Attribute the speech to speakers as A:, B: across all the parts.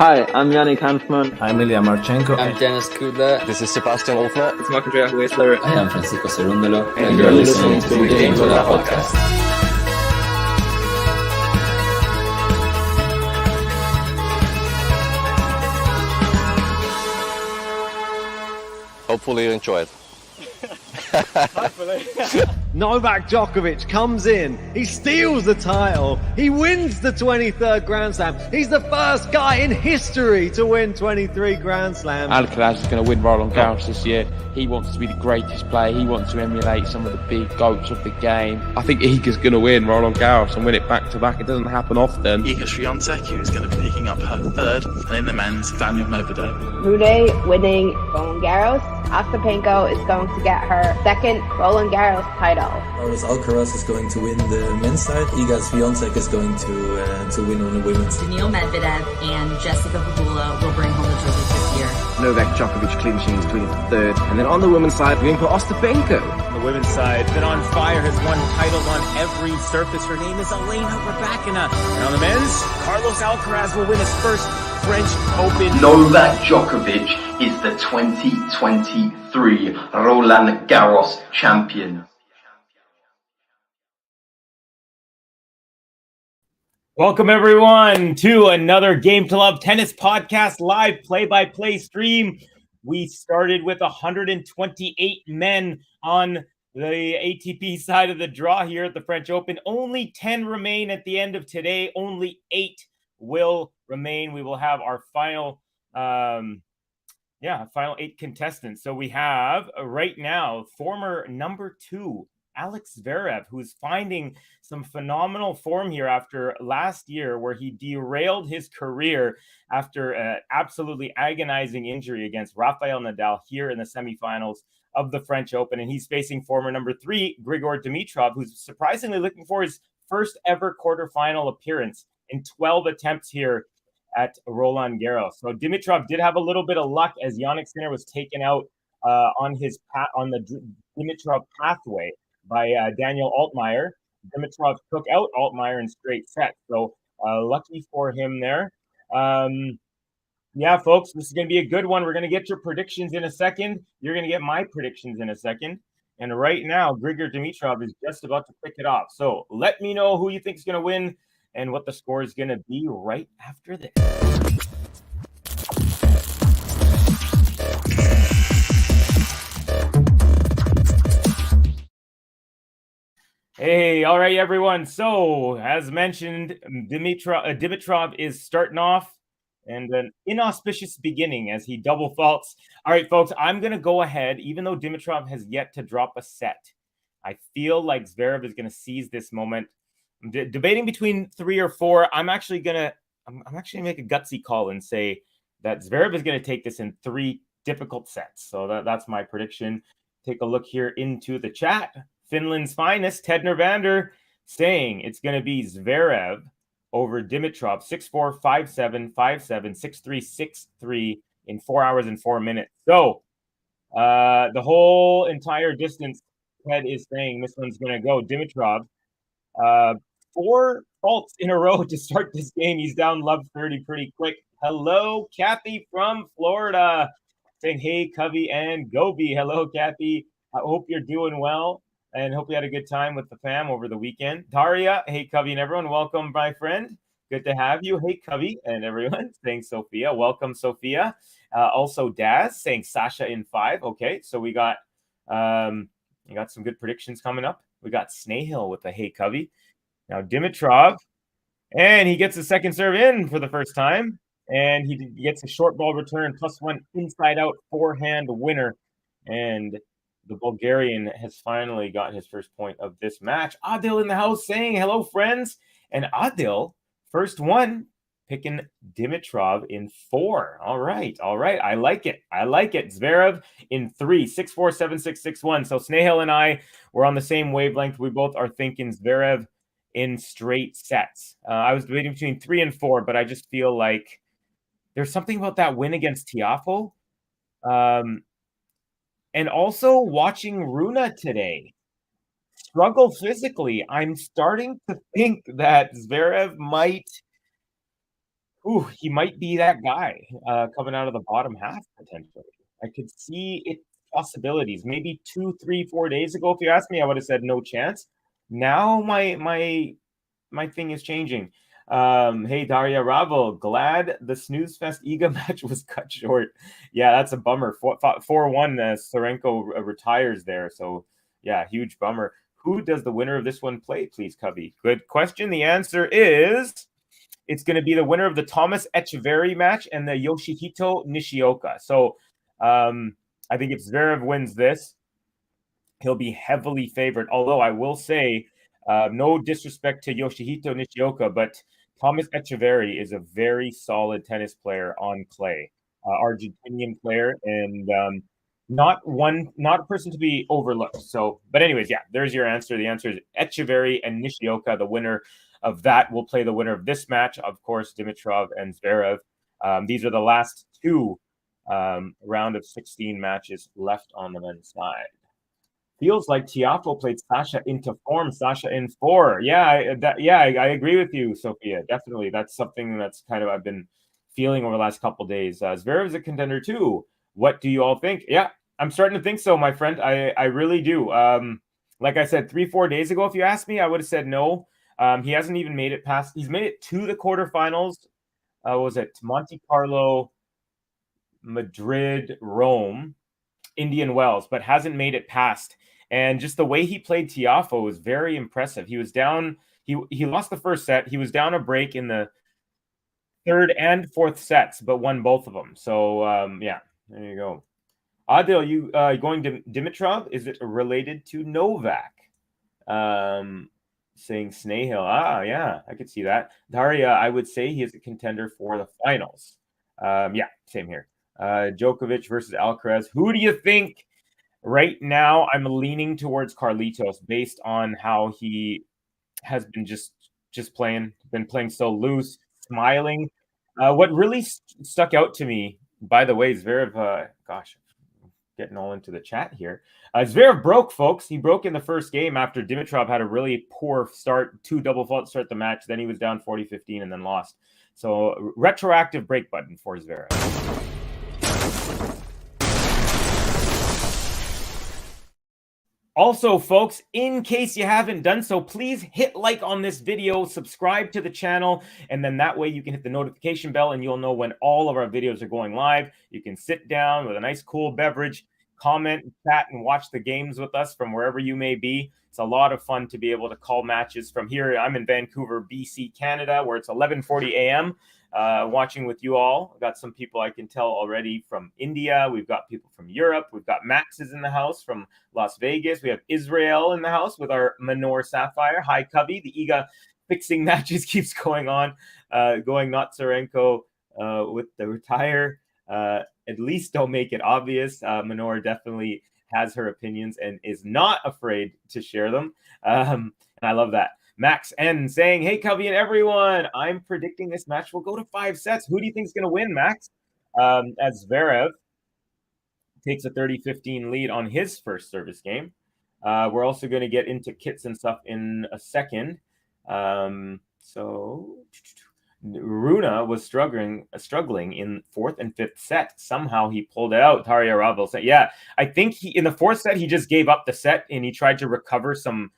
A: Hi, I'm Yannick Hanfman.
B: I'm Ilya Marchenko.
C: I'm Dennis Kudla.
D: This is Sebastian Olfner.
A: It's Marc-Andrea Whistler.
E: I am Francisco Cerundolo.
A: And you're listening to the
E: GameTolov Podcast.
D: Hopefully you enjoy it.
F: Novak Djokovic comes in, he steals the title, he wins the 23rd Grand Slam. He's the first guy in history to win 23 Grand Slams.
G: Alcaraz is going to win Roland Garros this year. He wants to be the greatest player. He wants to emulate some of the big goats of the game. I think Iga's going to win Roland Garros and win it back to back. It doesn't happen often.
H: Iga Swiatek, who is going to be picking up her third, and in the men's, Daniel Medvedev.
I: Rude winning Roland Garros. Ostapenko is going to get her second Roland Garros title.
J: Carlos Alcaraz is going to win the men's side. Iga Swiatek is going to win on the women's.
K: Daniil Medvedev and Jessica Pegula will bring home the trophy this year.
L: Novak Djokovic clinching his 23rd. And then on the women's side, we're going for Ostapenko.
M: On the women's side, been on fire, has won titles on every surface. Her name is Elena Rybakina. And on the men's, Carlos Alcaraz will win his first French Open.
N: Novak Djokovic is the 2023 Roland Garros champion.
O: Welcome, everyone, to another Game to Love Tennis Podcast live play-by-play stream. We started with 128 men on the ATP side of the draw here at the French Open. Only 10 remain at the end of today. Only 8 will remain. We will have our final 8 contestants. So we have right now former number 2 Alex Zverev, who's finding some phenomenal form here after last year where he derailed his career after an absolutely agonizing injury against Rafael Nadal here in the semifinals of the French Open. And he's facing former number 3 Grigor Dimitrov, who's surprisingly looking for his first ever quarterfinal appearance in 12 attempts here at Roland Garros. So Dimitrov did have a little bit of luck as Jannik Sinner was taken out on the Dimitrov pathway by Daniel Altmaier. Dimitrov took out Altmaier in straight sets. So lucky for him there. Yeah, folks, this is going to be a good one. We're going to get your predictions in a second. You're going to get my predictions in a second. And right now, Grigor Dimitrov is just about to pick it off. So let me know who you think is going to win and what the score is going to be right after this. Hey, all right, everyone. So, as mentioned, Dimitrov is starting off and an inauspicious beginning as he double faults. All right, folks, I'm going to go ahead, even though Dimitrov has yet to drop a set. I feel like Zverev is going to seize this moment. I'm debating between 3 or 4. I'm actually going to make a gutsy call and say that Zverev is going to take this in 3 difficult sets. So that's my prediction. Take a look here into the chat. Finland's finest, Ted Nervander, saying it's going to be Zverev over Dimitrov, 6-4, 5-7, 5-7, 6-3, 6-3 in 4 hours and 4 minutes. So the whole entire distance, Ted is saying this one's going to go. Dimitrov, 4 faults in a row to start this game. He's down love 30 pretty quick. Hello, Kathy from Florida, saying, hey, Covey and Gobi. Hello, Kathy. I hope you're doing well. And hope you had a good time with the fam over the weekend. Daria, hey, Covey and everyone. Welcome, my friend. Good to have you. Hey, Covey and everyone. Saying Sophia. Welcome, Sophia. Also, Daz saying Sasha in 5. Okay, so we got some good predictions coming up. We got Snahill with the hey, Covey. Now, Dimitrov. And he gets a second serve in for the first time. And he gets a short ball return, +1 inside out forehand winner. And the Bulgarian has finally got his first point of this match. Adil in the house saying, hello, friends. And Adil, first one, picking Dimitrov in 4. All right. I like it. Zverev in 3, 6-4, 7-6, 6-1. So Snahill and I were on the same wavelength. We both are thinking Zverev in straight sets. I was debating between 3 and 4, but I just feel like there's something about that win against Tiafoe. And also watching Rune today struggle physically, I'm starting to think that Zverev might he might be that guy coming out of the bottom half potentially. I could see it possibilities. Maybe 2, 3, 4 days ago, if you asked me, I would have said no chance. Now my thing is changing. Hey Daria Ravel, glad the snooze fest Iga match was cut short. Yeah, that's a bummer. 4-1 Sarenko retires there. So yeah, huge bummer. Who does the winner of this one play, please, Cubby? Good question. The answer is it's going to be the winner of the Thomas Etcheverry match and the Yoshihito Nishioka. So I think if Zverev wins this, he'll be heavily favored. Although I will say, no disrespect to Yoshihito Nishioka, but Thomas Etcheverry is a very solid tennis player on clay, Argentinian player, and not a person to be overlooked. So, but anyways, yeah, there's your answer. The answer is Etcheverry and Nishioka. The winner of that will play the winner of this match, of course, Dimitrov and Zverev. These are the last two round of 16 matches left on the men's side. Feels like Tiafoe played Sasha into form, Sasha in 4. Yeah, I agree with you, Sophia. Definitely, that's something that's kind of I've been feeling over the last couple days. Zverev is a contender too. What do you all think? Yeah, I'm starting to think so, my friend. I really do. Like I said, 3-4 days ago, if you asked me, I would have said no. He hasn't even made it past. He's made it to the quarterfinals. Was it Monte Carlo, Madrid, Rome, Indian Wells, but hasn't made it past. And just the way he played Tiafoe was very impressive. He was down. He lost the first set. He was down a break in the third and fourth sets, but won both of them. So yeah, there you go. Adil, you going to Dimitrov? Is it related to Novak? Saying Snahill. Yeah, I could see that. Daria, I would say he is a contender for the finals. Yeah, same here. Djokovic versus Alcaraz. Who do you think? Right now, I'm leaning towards Carlitos based on how he has been just playing so loose, smiling. What really stuck out to me, by the way, Zverev, gosh, getting all into the chat here. Zverev broke, folks. He broke in the first game after Dimitrov had a really poor start, 2 double faults to start the match. Then he was down 40-15 and then lost. So retroactive break button for Zverev. Also, folks, in case you haven't done so, please hit like on this video, subscribe to the channel, and then that way you can hit the notification bell and you'll know when all of our videos are going live. You can sit down with a nice cool beverage, comment, chat, and watch the games with us from wherever you may be. It's a lot of fun to be able to call matches from here. I'm in Vancouver, BC, Canada, where it's 11:40 a.m. Watching with you all. I've got some people I can tell already from India. We've got people from Europe. We've got Max is in the house from Las Vegas. We have Israel in the house with our Manor Sapphire. Hi, Cubby. The Iga fixing matches keeps going on. Going not Sarenko with the retire. At least don't make it obvious. Manor definitely has her opinions and is not afraid to share them. And I love that. Max N saying, hey, Cubby and everyone, I'm predicting this match will go to 5 sets. Who do you think is going to win, Max? As Zverev takes a 30-15 lead on his first service game. We're also going to get into kits and stuff in a second. So Runa was struggling in 4th and 5th set. Somehow he pulled it out. Daria Ravel said, yeah, I think in the 4th set, he just gave up the set and he tried to recover some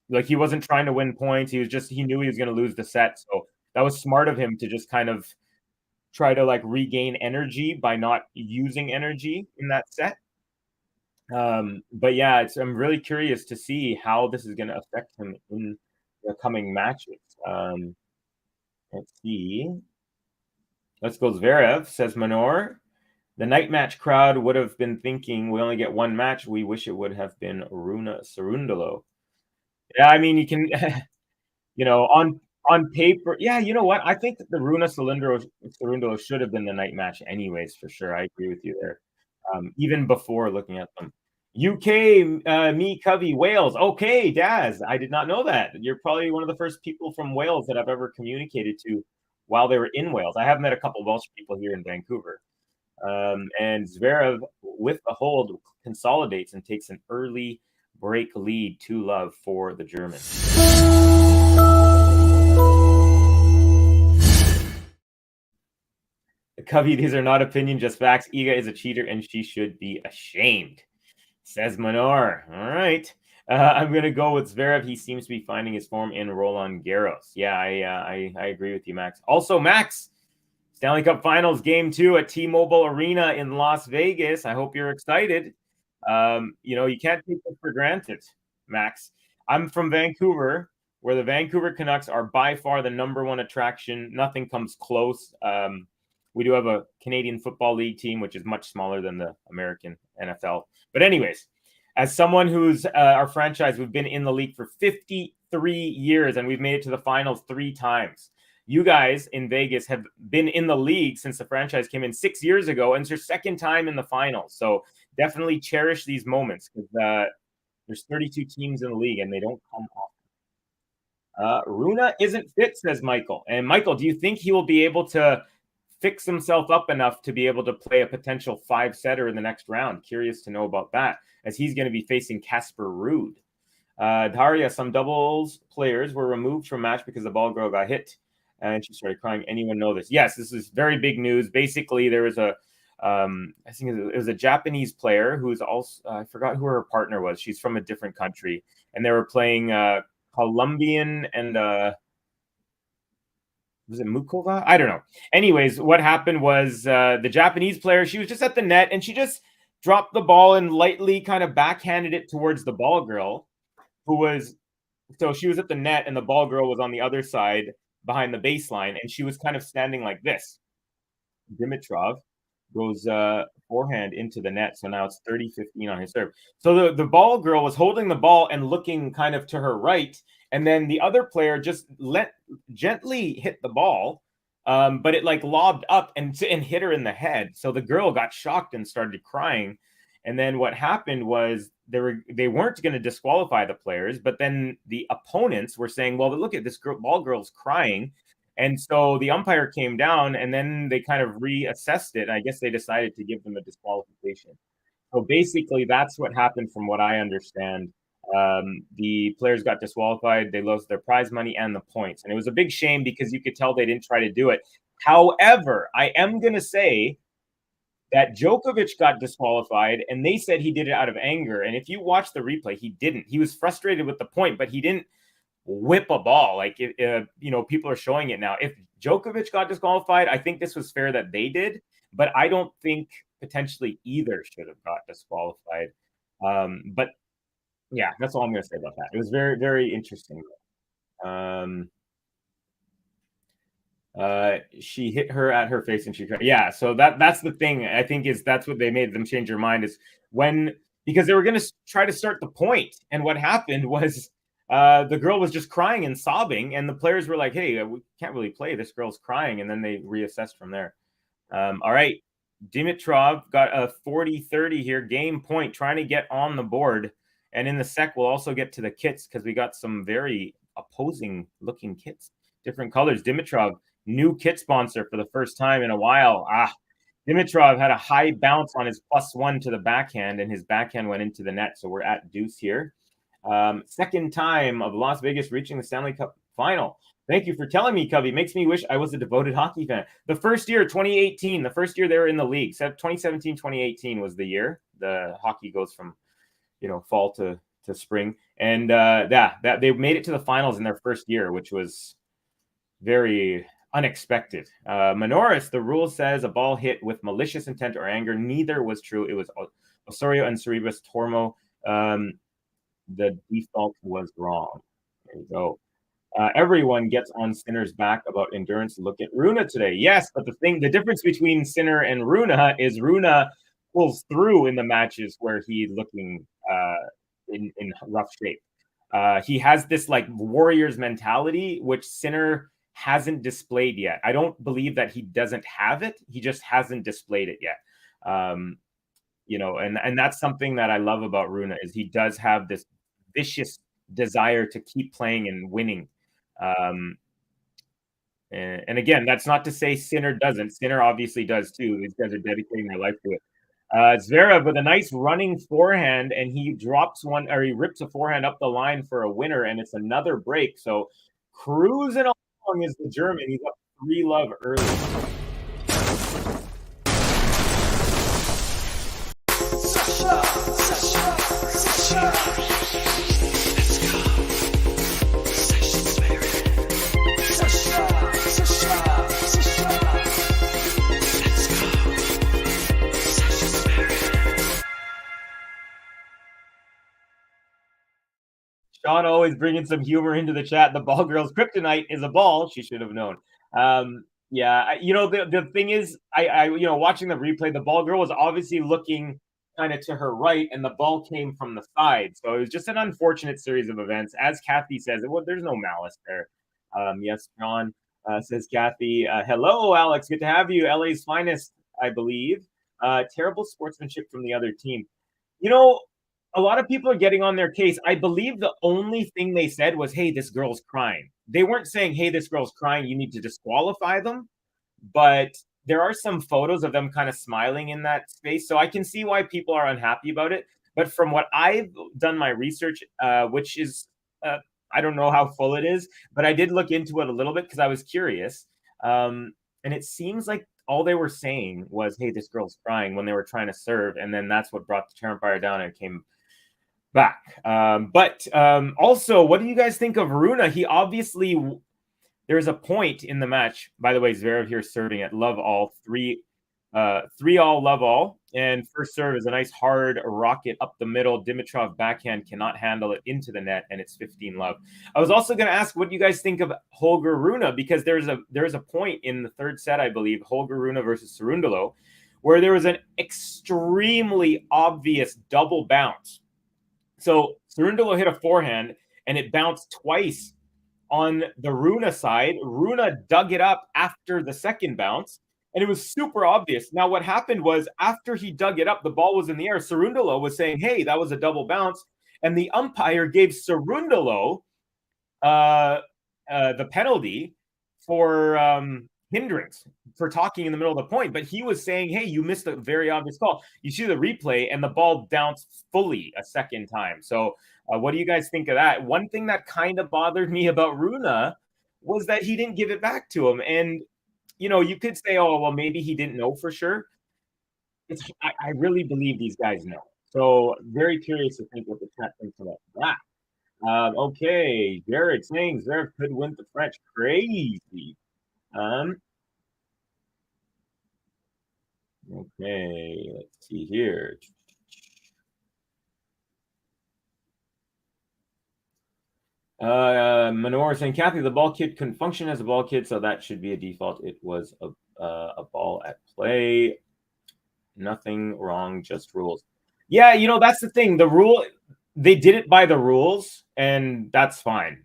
O: like he wasn't trying to win points. He knew he was going to lose the set. So that was smart of him to just kind of try to like regain energy by not using energy in that set. But yeah, I'm really curious to see how this is going to affect him in the coming matches. Let's see. Let's go Zverev, says Manor. The night match crowd would have been thinking we only get one match. We wish it would have been Runa Cerundolo. Yeah, I mean, you can, on paper. Yeah, you know what? I think that the Runa Cerundolo should have been the night match anyways, for sure. I agree with you there. Even before looking at them. UK, me, Covey, Wales. Okay, Daz, I did not know that. You're probably one of the first people from Wales that I've ever communicated to while they were in Wales. I have met a couple of Welsh people here in Vancouver. And Zverev, with the hold, consolidates and takes an early break lead 2-love for the German. Covey, these are not opinion, just facts. Iga is a cheater and she should be ashamed, says Manor. All right. I'm going to go with Zverev. He seems to be finding his form in Roland Garros. Yeah, I agree with you, Max. Also, Max, Stanley Cup Finals Game 2 at T-Mobile Arena in Las Vegas. I hope you're excited. You can't take this for granted, Max. I'm from Vancouver, where the Vancouver Canucks are by far the #1 attraction. Nothing comes close. We do have a Canadian Football League team, which is much smaller than the American NFL. But anyways, as someone who's our franchise, we've been in the league for 53 years, and we've made it to the finals 3 times. You guys in Vegas have been in the league since the franchise came in 6 years ago, and it's your second time in the finals. So definitely cherish these moments because there's 32 teams in the league, and they don't come off. Runa isn't fit, says Michael. And Michael, do you think he will be able to fix himself up enough to be able to play a potential 5-setter in the next round? Curious to know about that, as he's going to be facing Casper Ruud. Daria, some doubles players were removed from match because the ball girl got hit and she started crying. Anyone know this? Yes, this is very big news. Basically, there was I think it was a Japanese player who's also, I forgot who her partner was. She's from a different country, and they were playing Colombian and was it Mukova? I don't know. Anyways, what happened was the Japanese player, she was just at the net and she just dropped the ball and lightly kind of backhanded it towards the ball girl, so she was at the net and the ball girl was on the other side behind the baseline, and she was kind of standing like this. Dimitrov goes forehand into the net, so now it's 30-15 on his serve. So the ball girl was holding the ball and looking kind of to her right, and then the other player just gently hit the ball, but it like lobbed up and hit her in the head. So the girl got shocked and started crying. And then what happened was they weren't going to disqualify the players, but then the opponents were saying, well, look at this ball girl's crying. And so the umpire came down, and then they kind of reassessed it. I guess they decided to give them a disqualification. So basically, that's what happened from what I understand. The players got disqualified. They lost their prize money and the points. And it was a big shame because you could tell they didn't try to do it. However, I am going to say that Djokovic got disqualified, and they said he did it out of anger. And if you watch the replay, he didn't. He was frustrated with the point, but he didn't whip a ball. Like, people are showing it now. If Djokovic got disqualified, I think this was fair that they did, but I don't think potentially either should have got disqualified. But yeah, that's all I'm going to say about that. It was very, very interesting. She hit her at her face and she cried. Yeah, so that's the thing. I think that's what they made them change their mind, is because they were going to try to start the point, and what happened was the girl was just crying and sobbing, and the players were like, hey, we can't really play, this girl's crying, and then they reassessed from there. All right, Dimitrov got a 40-30 here, game point, trying to get on the board, and in the sec we'll also get to the kits because we got some very opposing looking kits, different colors. Dimitrov, new kit sponsor for the first time in a while. Dimitrov had a high bounce on his +1 to the backhand, and his backhand went into the net, so we're at deuce here. Second time of Las Vegas reaching the Stanley Cup final. Thank you for telling me, Cubby. Makes me wish I was a devoted hockey fan. The first year, 2018, the first year they were in the league. 2017, 2018 was the year. The hockey goes from, fall to spring. And that they made it to the finals in their first year, which was very unexpected. Manoris, the rule says a ball hit with malicious intent or anger. Neither was true. It was Osorio and Cerebus Tormo. The default was wrong. There you go. Everyone gets on Sinner's back about endurance. Look at Runa today. Yes, but the difference between Sinner and Runa is Runa pulls through in the matches where he's looking in rough shape. He has this like Warriors mentality, which Sinner hasn't displayed yet. I don't believe that he doesn't have it. He just hasn't displayed it yet. And that's something that I love about Runa, is he does have this vicious desire to keep playing and winning. And again, that's not to say Sinner doesn't. Sinner obviously does too. These guys are dedicating their life to it. Zverev with a nice running forehand, and he he rips a forehand up the line for a winner, and it's another break. So cruising along is the German. He's up 3-love early. Sean always bringing some humor into the chat. The ball girl's kryptonite is a ball. She should have known. The thing is, I watching the replay, the ball girl was obviously looking kind of to her right, and the ball came from the side. So it was just an unfortunate series of events. As Kathy says, there's no malice there. Yes, John, says Kathy. Hello, Alex. Good to have you. LA's finest, I believe. Terrible sportsmanship from the other team. A lot of people are getting on their case. I believe the only thing they said was, hey, this girl's crying. They weren't saying, hey, this girl's crying, you need to disqualify them. But there are some photos of them kind of smiling in that space. So I can see why people are unhappy about it. But from what I've done my research, which is, I don't know how full it is, but I did look into it a little bit because I was curious. And it seems like all they were saying was, hey, this girl's crying when they were trying to serve. And then that's what brought the chair umpire down and came back. Also, what do you guys think of Runa? He obviously... There's a point in the match. By the way, Zverev here serving at love all, 3-all, love all. And first serve is a nice hard rocket up the middle. Dimitrov backhand cannot handle it into the net, and it's 15 love. I was also going to ask what you guys think of Holger Rune, because there's a point in the third set, I believe, Holger Rune versus Cerundolo, where there was an extremely obvious double bounce. So Cerundolo hit a forehand, and it bounced twice on the Rune side. Rune dug it up after the second bounce, and it was super obvious. Now, what happened was after he dug it up, the ball was in the air. Cerundolo was saying, hey, that was a double bounce, and the umpire gave Cerundolo the penalty for hindrance, for talking in the middle of the point. But he was saying, hey, you missed a very obvious call. You see the replay, and the ball bounced fully a second time. So what do you guys think of that? One thing that kind of bothered me about Rune was that he didn't give it back to him. And, you could say, oh, well, maybe he didn't know for sure. I really believe these guys know. So very curious to think what the chat thinks about that. Okay, Jared saying Zverev could win the French. Crazy. Okay, let's see here. Manor saying, Kathy, the ball kid couldn't function as a ball kid, so that should be a default. It was a ball at play. Nothing wrong, just rules. Yeah, that's the thing. The rule, they did it by the rules, and that's fine.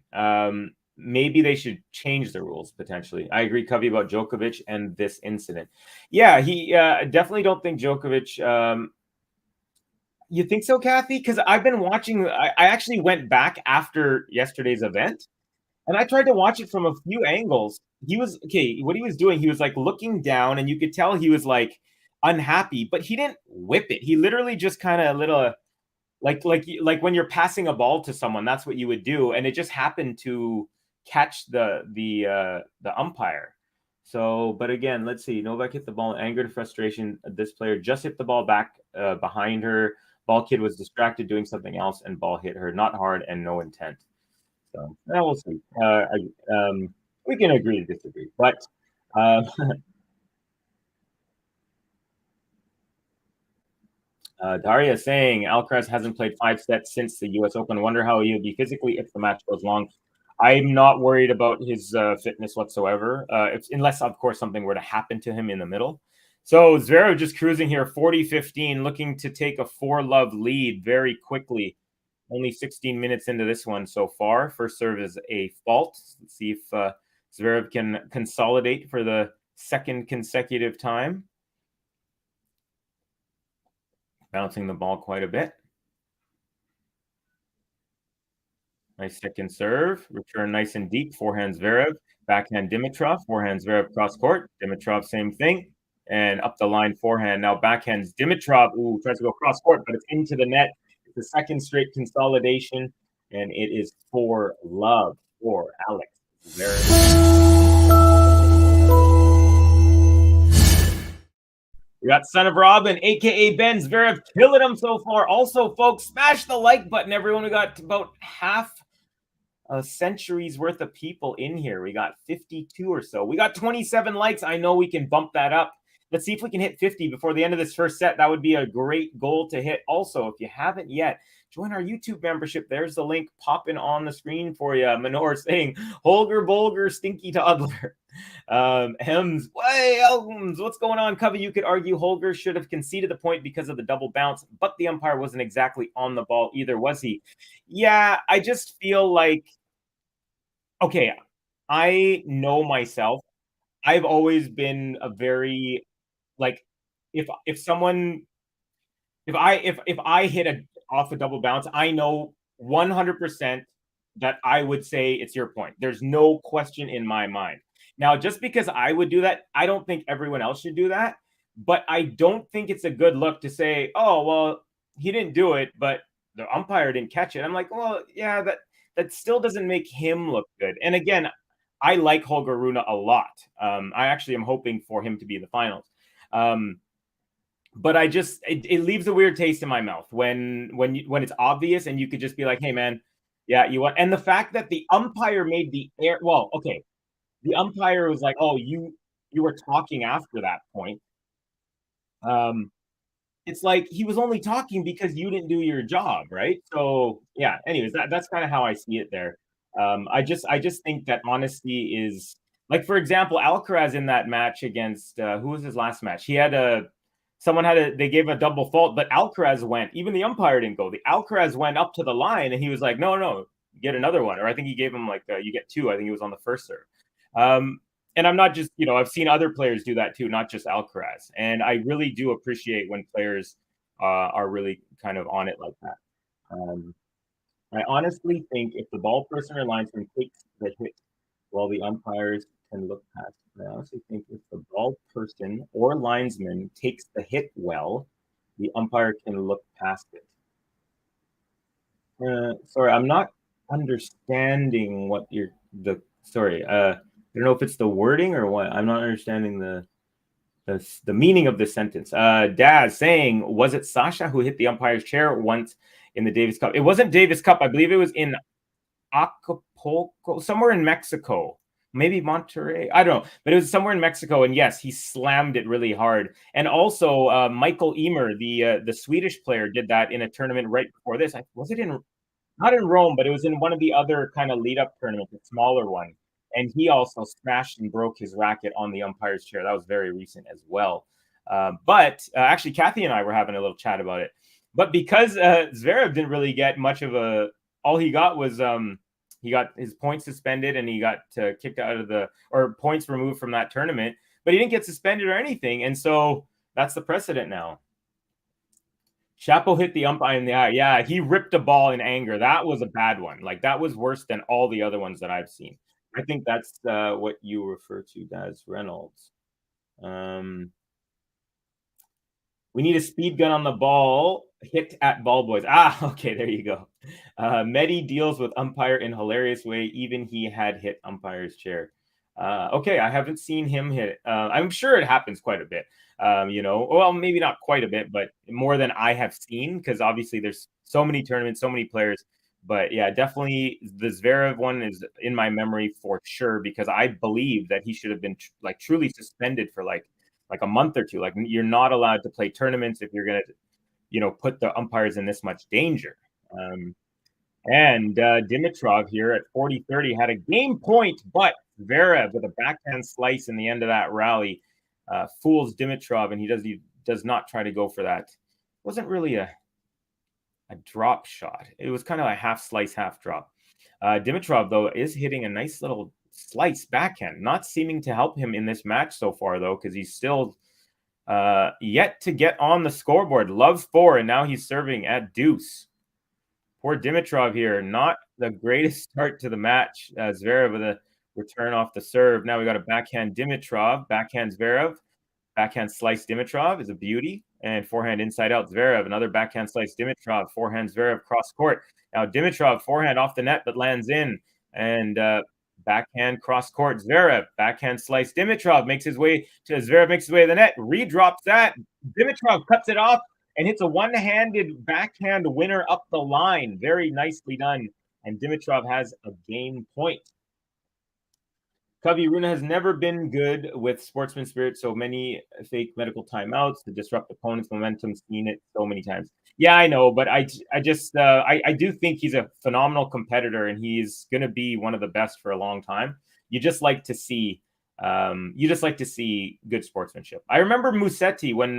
O: Maybe they should change the rules, potentially. I agree, Covey, about Djokovic and this incident. Yeah, he definitely don't think Djokovic... You think so, Kathy? Because I've been watching. I actually went back after yesterday's event, and I tried to watch it from a few angles. He was what he was doing, he was like looking down, and you could tell he was like unhappy, but he didn't whip it. He literally just kind of like when you're passing a ball to someone, that's what you would do, and it just happened to catch the umpire. So, but again, let's see. Novak hit the ball in anger and frustration. This player just hit the ball back behind her. Ball kid was distracted doing something else, and ball hit her. Not hard and no intent. So, we'll see. We can agree to disagree. But Daria saying Alcaraz hasn't played 5 sets since the U.S. Open. Wonder how he would be physically if the match goes long. I'm not worried about his fitness whatsoever, unless, of course, something were to happen to him in the middle. So Zverev just cruising here, 40-15, looking to take a 4-love lead very quickly. Only 16 minutes into this one so far. First serve is a fault. Let's see if Zverev can consolidate for the second consecutive time. Bouncing the ball quite a bit. Nice second serve. Return nice and deep. Forehand Zverev. Backhand Dimitrov. Forehand Zverev cross court. Dimitrov, same thing. And up the line forehand. Now backhands Dimitrov. Ooh, tries to go cross court, but it's into the net. It's the second straight consolidation. And it is 4-love for Alex Zverev. We got Son of Robin, a.k.a. Ben Zverev, killing him so far. Also, folks, smash the like button, everyone. We got about half a century's worth of people in here. We got 52 or so. We got 27 likes. I know we can bump that up. Let's see if we can hit 50 before the end of this first set. That would be a great goal to hit. Also, if you haven't yet, join our YouTube membership. There's the link popping on the screen for you. Manor saying, Holger, Bolger, stinky toddler. Hems, hey, Elms, what's going on? Covey, you could argue Holger should have conceded the point because of the double bounce, but the umpire wasn't exactly on the ball either, was he? Yeah, I just feel like, okay, I know myself. I've always been a very, like, if I hit off a double bounce, I know 100% that I would say it's your point. There's no question in my mind. Now, just because I would do that, I don't think everyone else should do that. But I don't think it's a good look to say, oh, well, he didn't do it, but the umpire didn't catch it. I'm like, well, yeah, that still doesn't make him look good. And again, I like Holger Rune a lot. I actually am hoping for him to be in the finals. But it leaves a weird taste in my mouth when it's obvious and you could just be like, hey man, yeah, you want. And the fact that the umpire made the air, well, okay, the umpire was like, oh, you were talking after that point. It's like he was only talking because you didn't do your job, right? So yeah. Anyways, that's kind of how I see it there. I just think that honesty is, like, for example, Alcaraz in that match against who was his last match? He had they gave a double fault, but Alcaraz went. Even the umpire didn't go. The Alcaraz went up to the line, and he was like, no, get another one. Or I think he gave him like, you get two. I think he was on the first serve. And I'm not just, I've seen other players do that too, not just Alcaraz. And I really do appreciate when players are really kind of on it like that. I honestly think if the ball person or linesman takes the hit while the umpires can look past it, I honestly think if the ball person or linesman takes the hit well, the umpire can look past it. Sorry, I'm not understanding what sorry. I don't know if it's the wording or what. I'm not understanding the meaning of this sentence. Daz saying, was it Sasha who hit the umpire's chair once in the Davis Cup? It wasn't Davis Cup. I believe it was in Acapulco, somewhere in Mexico. Maybe Monterrey. I don't know. But it was somewhere in Mexico. And yes, he slammed it really hard. And also, Michael Emer, the Swedish player, did that in a tournament right before this. Was it not in Rome, but it was in one of the other kind of lead-up tournaments, a smaller one. And he also smashed and broke his racket on the umpire's chair. That was very recent as well. But actually, Kathy and I were having a little chat about it. But because Zverev didn't really get much of all he got was he got his points suspended and he got kicked out of or points removed from that tournament. But he didn't get suspended or anything. And so that's the precedent now. Chapo hit the umpire in the eye. Yeah, he ripped a ball in anger. That was a bad one. Like, that was worse than all the other ones that I've seen. I think that's what you refer to as Reynolds. We need a speed gun on the ball. Hit at ball boys. Okay, there you go. Medi deals with umpire in hilarious way. Even he had hit umpire's chair. Okay, I haven't seen him hit it. I'm sure it happens quite a bit. Well, maybe not quite a bit, but more than I have seen, because obviously there's so many tournaments, so many players. But yeah, definitely the Zverev one is in my memory for sure, because I believe that he should have been truly suspended for like a month or two. Like, you're not allowed to play tournaments if you're going to, put the umpires in this much danger. And Dimitrov here at 40-30 had a game point, but Zverev with a backhand slice in the end of that rally fools Dimitrov, and he does not try to go for that. It wasn't really a drop shot. It was kind of a half slice, half drop. Dimitrov, though, is hitting a nice little slice backhand, not seeming to help him in this match so far, though, because he's still yet to get on the scoreboard. Loves 4, and now he's serving at deuce. Poor Dimitrov here, not the greatest start to the match. Zverev with a return off the serve. Now we got a backhand Dimitrov, backhand Zverev, backhand slice Dimitrov is a beauty. And forehand inside out Zverev, another backhand slice Dimitrov, forehand Zverev cross court. Now Dimitrov forehand off the net but lands in, and backhand cross court Zverev, backhand slice Dimitrov makes his way to the net, redrops that. Dimitrov cuts it off and hits a one-handed backhand winner up the line. Very nicely done. And Dimitrov has a game point. Covey, Runa has never been good with sportsman spirit, so many fake medical timeouts to disrupt opponents' momentum. Seen it so many times. Yeah, I know, but I do think he's a phenomenal competitor, and he's going to be one of the best for a long time. You just like to see good sportsmanship. I remember Musetti when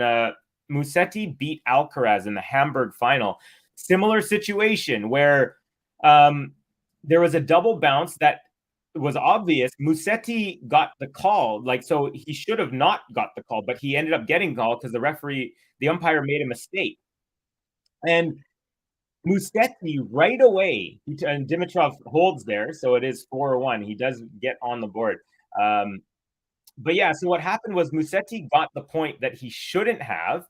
O: Musetti beat Alcaraz in the Hamburg final. Similar situation where there was a double bounce that was obvious. Musetti got the call, so he should have not got the call, but he ended up getting called because the umpire made a mistake. And Musetti right away, and Dimitrov holds there, so it is 4-1. He does get on the board. But yeah, so what happened was Musetti got the point that he shouldn't have,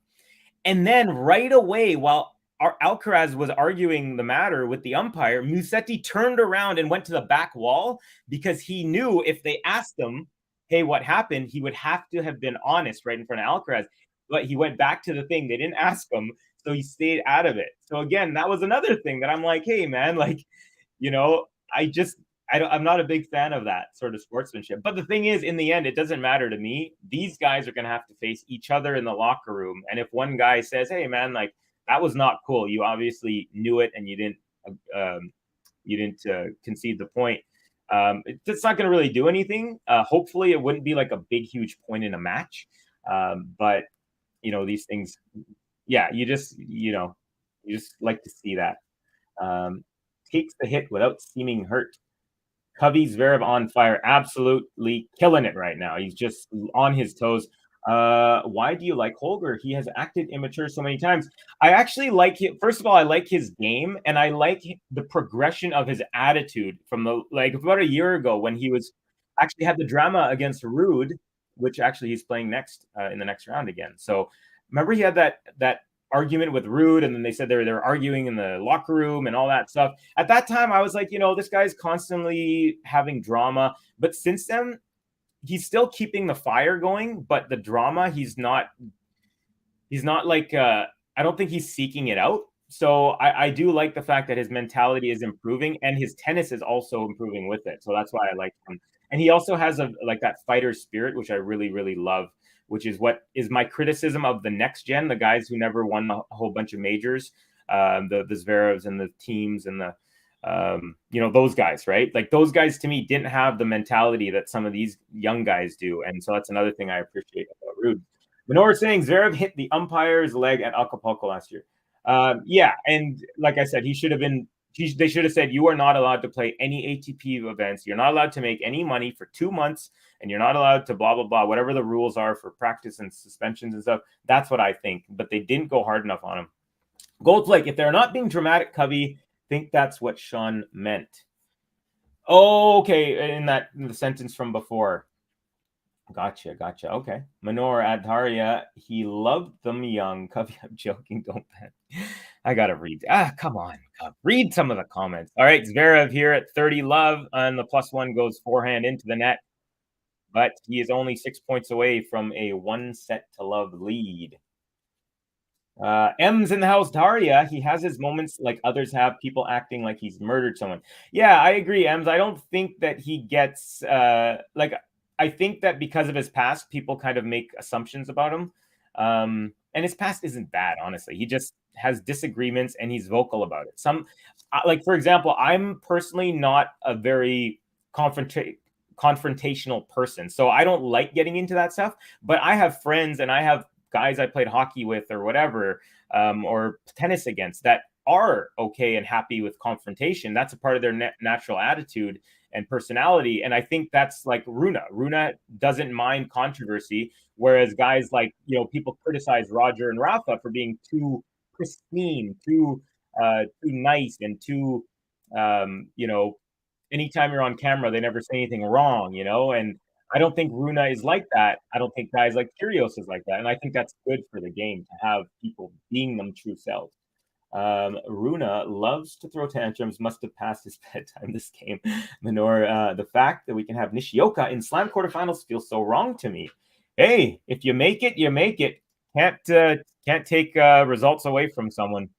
O: and then right away, while Alcaraz was arguing the matter with the umpire, Musetti turned around and went to the back wall because he knew if they asked him, hey, what happened, he would have to have been honest right in front of Alcaraz. But he went back to the thing. They didn't ask him, so he stayed out of it. So again, that was another thing that I'm like, hey, man, I'm not a big fan of that sort of sportsmanship. But the thing is, in the end, it doesn't matter to me. These guys are going to have to face each other in the locker room. And if one guy says, hey, man, that was not cool, you obviously knew it and you didn't concede the point, it's not going to really do anything. Hopefully it wouldn't be like a big, huge point in a match. But, these things, yeah, you just like to see that. Takes the hit without seeming hurt. Covey's ZVEREV on fire, absolutely killing it right now. He's just on his toes. Why do you like Holger? He has acted immature so many times. I actually like him. First of all, I like his game, and I like the progression of his attitude from about a year ago when he was actually had the drama against Ruud, which actually he's playing next in the next round again. So remember he had that argument with Ruud, and then they said they were arguing in the locker room and all that stuff. At that time, I was like, this guy's constantly having drama. But since then, he's still keeping the fire going, but the drama, he's not I don't think he's seeking it out. So I do like the fact that his mentality is improving and his tennis is also improving with it. So that's why I like him. And he also has that fighter spirit, which I really, really love, which is what is my criticism of the next gen, the guys who never won a whole bunch of majors, the ZVEREVs and the teams and the those guys, right? Those guys to me didn't have the mentality that some of these young guys do. And so that's another thing I appreciate about Ruud. Manor saying ZVEREV hit the umpire's leg at Acapulco last year. Yeah, and like I said, they should have said, you are not allowed to play any ATP events. You're not allowed to make any money for 2 months, and you're not allowed to blah, blah, blah, whatever the rules are for practice and suspensions and stuff. That's what I think. But they didn't go hard enough on him. Goldflake, if they're not being dramatic, Covey, think that's what Sean meant. Oh, okay. In the sentence from before. Gotcha. Okay. Manor Adharia, he loved them young. Covey, I'm joking. Don't bet. I got to read. Come on. Read some of the comments. All right. ZVEREV here at 30 love, and the +1 goes forehand into the net. But he is only 6 points away from a 1-set-to-love lead. M's in the house. Daria, he has his moments like others have, people acting like he's murdered someone. Yeah, I agree, M's. I don't think that he gets I think that because of his past, people kind of make assumptions about him. And his past isn't bad, honestly. He just has disagreements and he's vocal about it. For example, I'm personally not a very confrontational person, so I don't like getting into that stuff. But I have friends and I have guys I played hockey with or whatever, or tennis against, that are okay and happy with confrontation. That's a part of their natural attitude and personality. And I think that's like Runa. Runa doesn't mind controversy, whereas guys people criticize Roger and Rafa for being too pristine, too nice, and too, anytime you're on camera, they never say anything wrong, and I don't think Runa is like that. I don't think guys like Kyrgios is like that. And I think that's good for the game to have people being them true selves. Runa loves to throw tantrums, must have passed his bedtime this game. Manor, the fact that we can have Nishioka in slam quarterfinals feels so wrong to me. Hey, if you make it, you make it. Can't take results away from someone.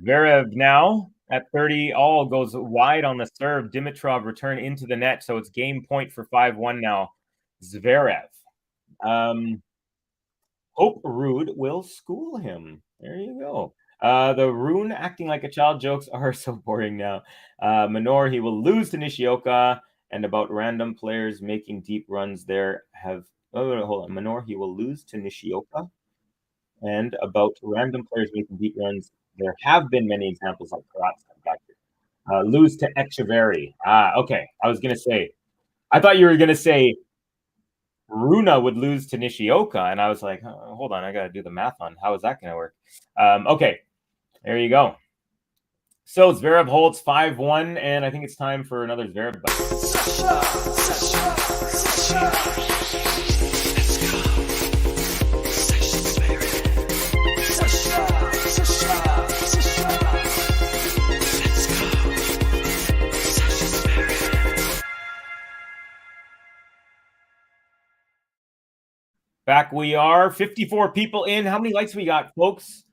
O: ZVEREV now. at 30 all goes wide on the serve. Dimitrov return into the net, so it's game point for 5-1 now. Zverev. Hope Rude will school him. There you go. The Rune acting like a child jokes are so boring now. Minor, he will lose to Nishioka, and about random players making deep runs there have... Oh, hold on. Minor, he will lose to Nishioka, and about random players making deep runs, there have been many examples like Karatsa. Lose to Echeverry. Okay. I was going to say... I thought you were going to say Runa would lose to Nishioka, and I was like, oh, hold on, I got to do the math on how is that going to work. Okay, there you go. So Zverev holds 5-1, and I think it's time for another Zverev. Back we are, 54 people in. How many likes we got, folks?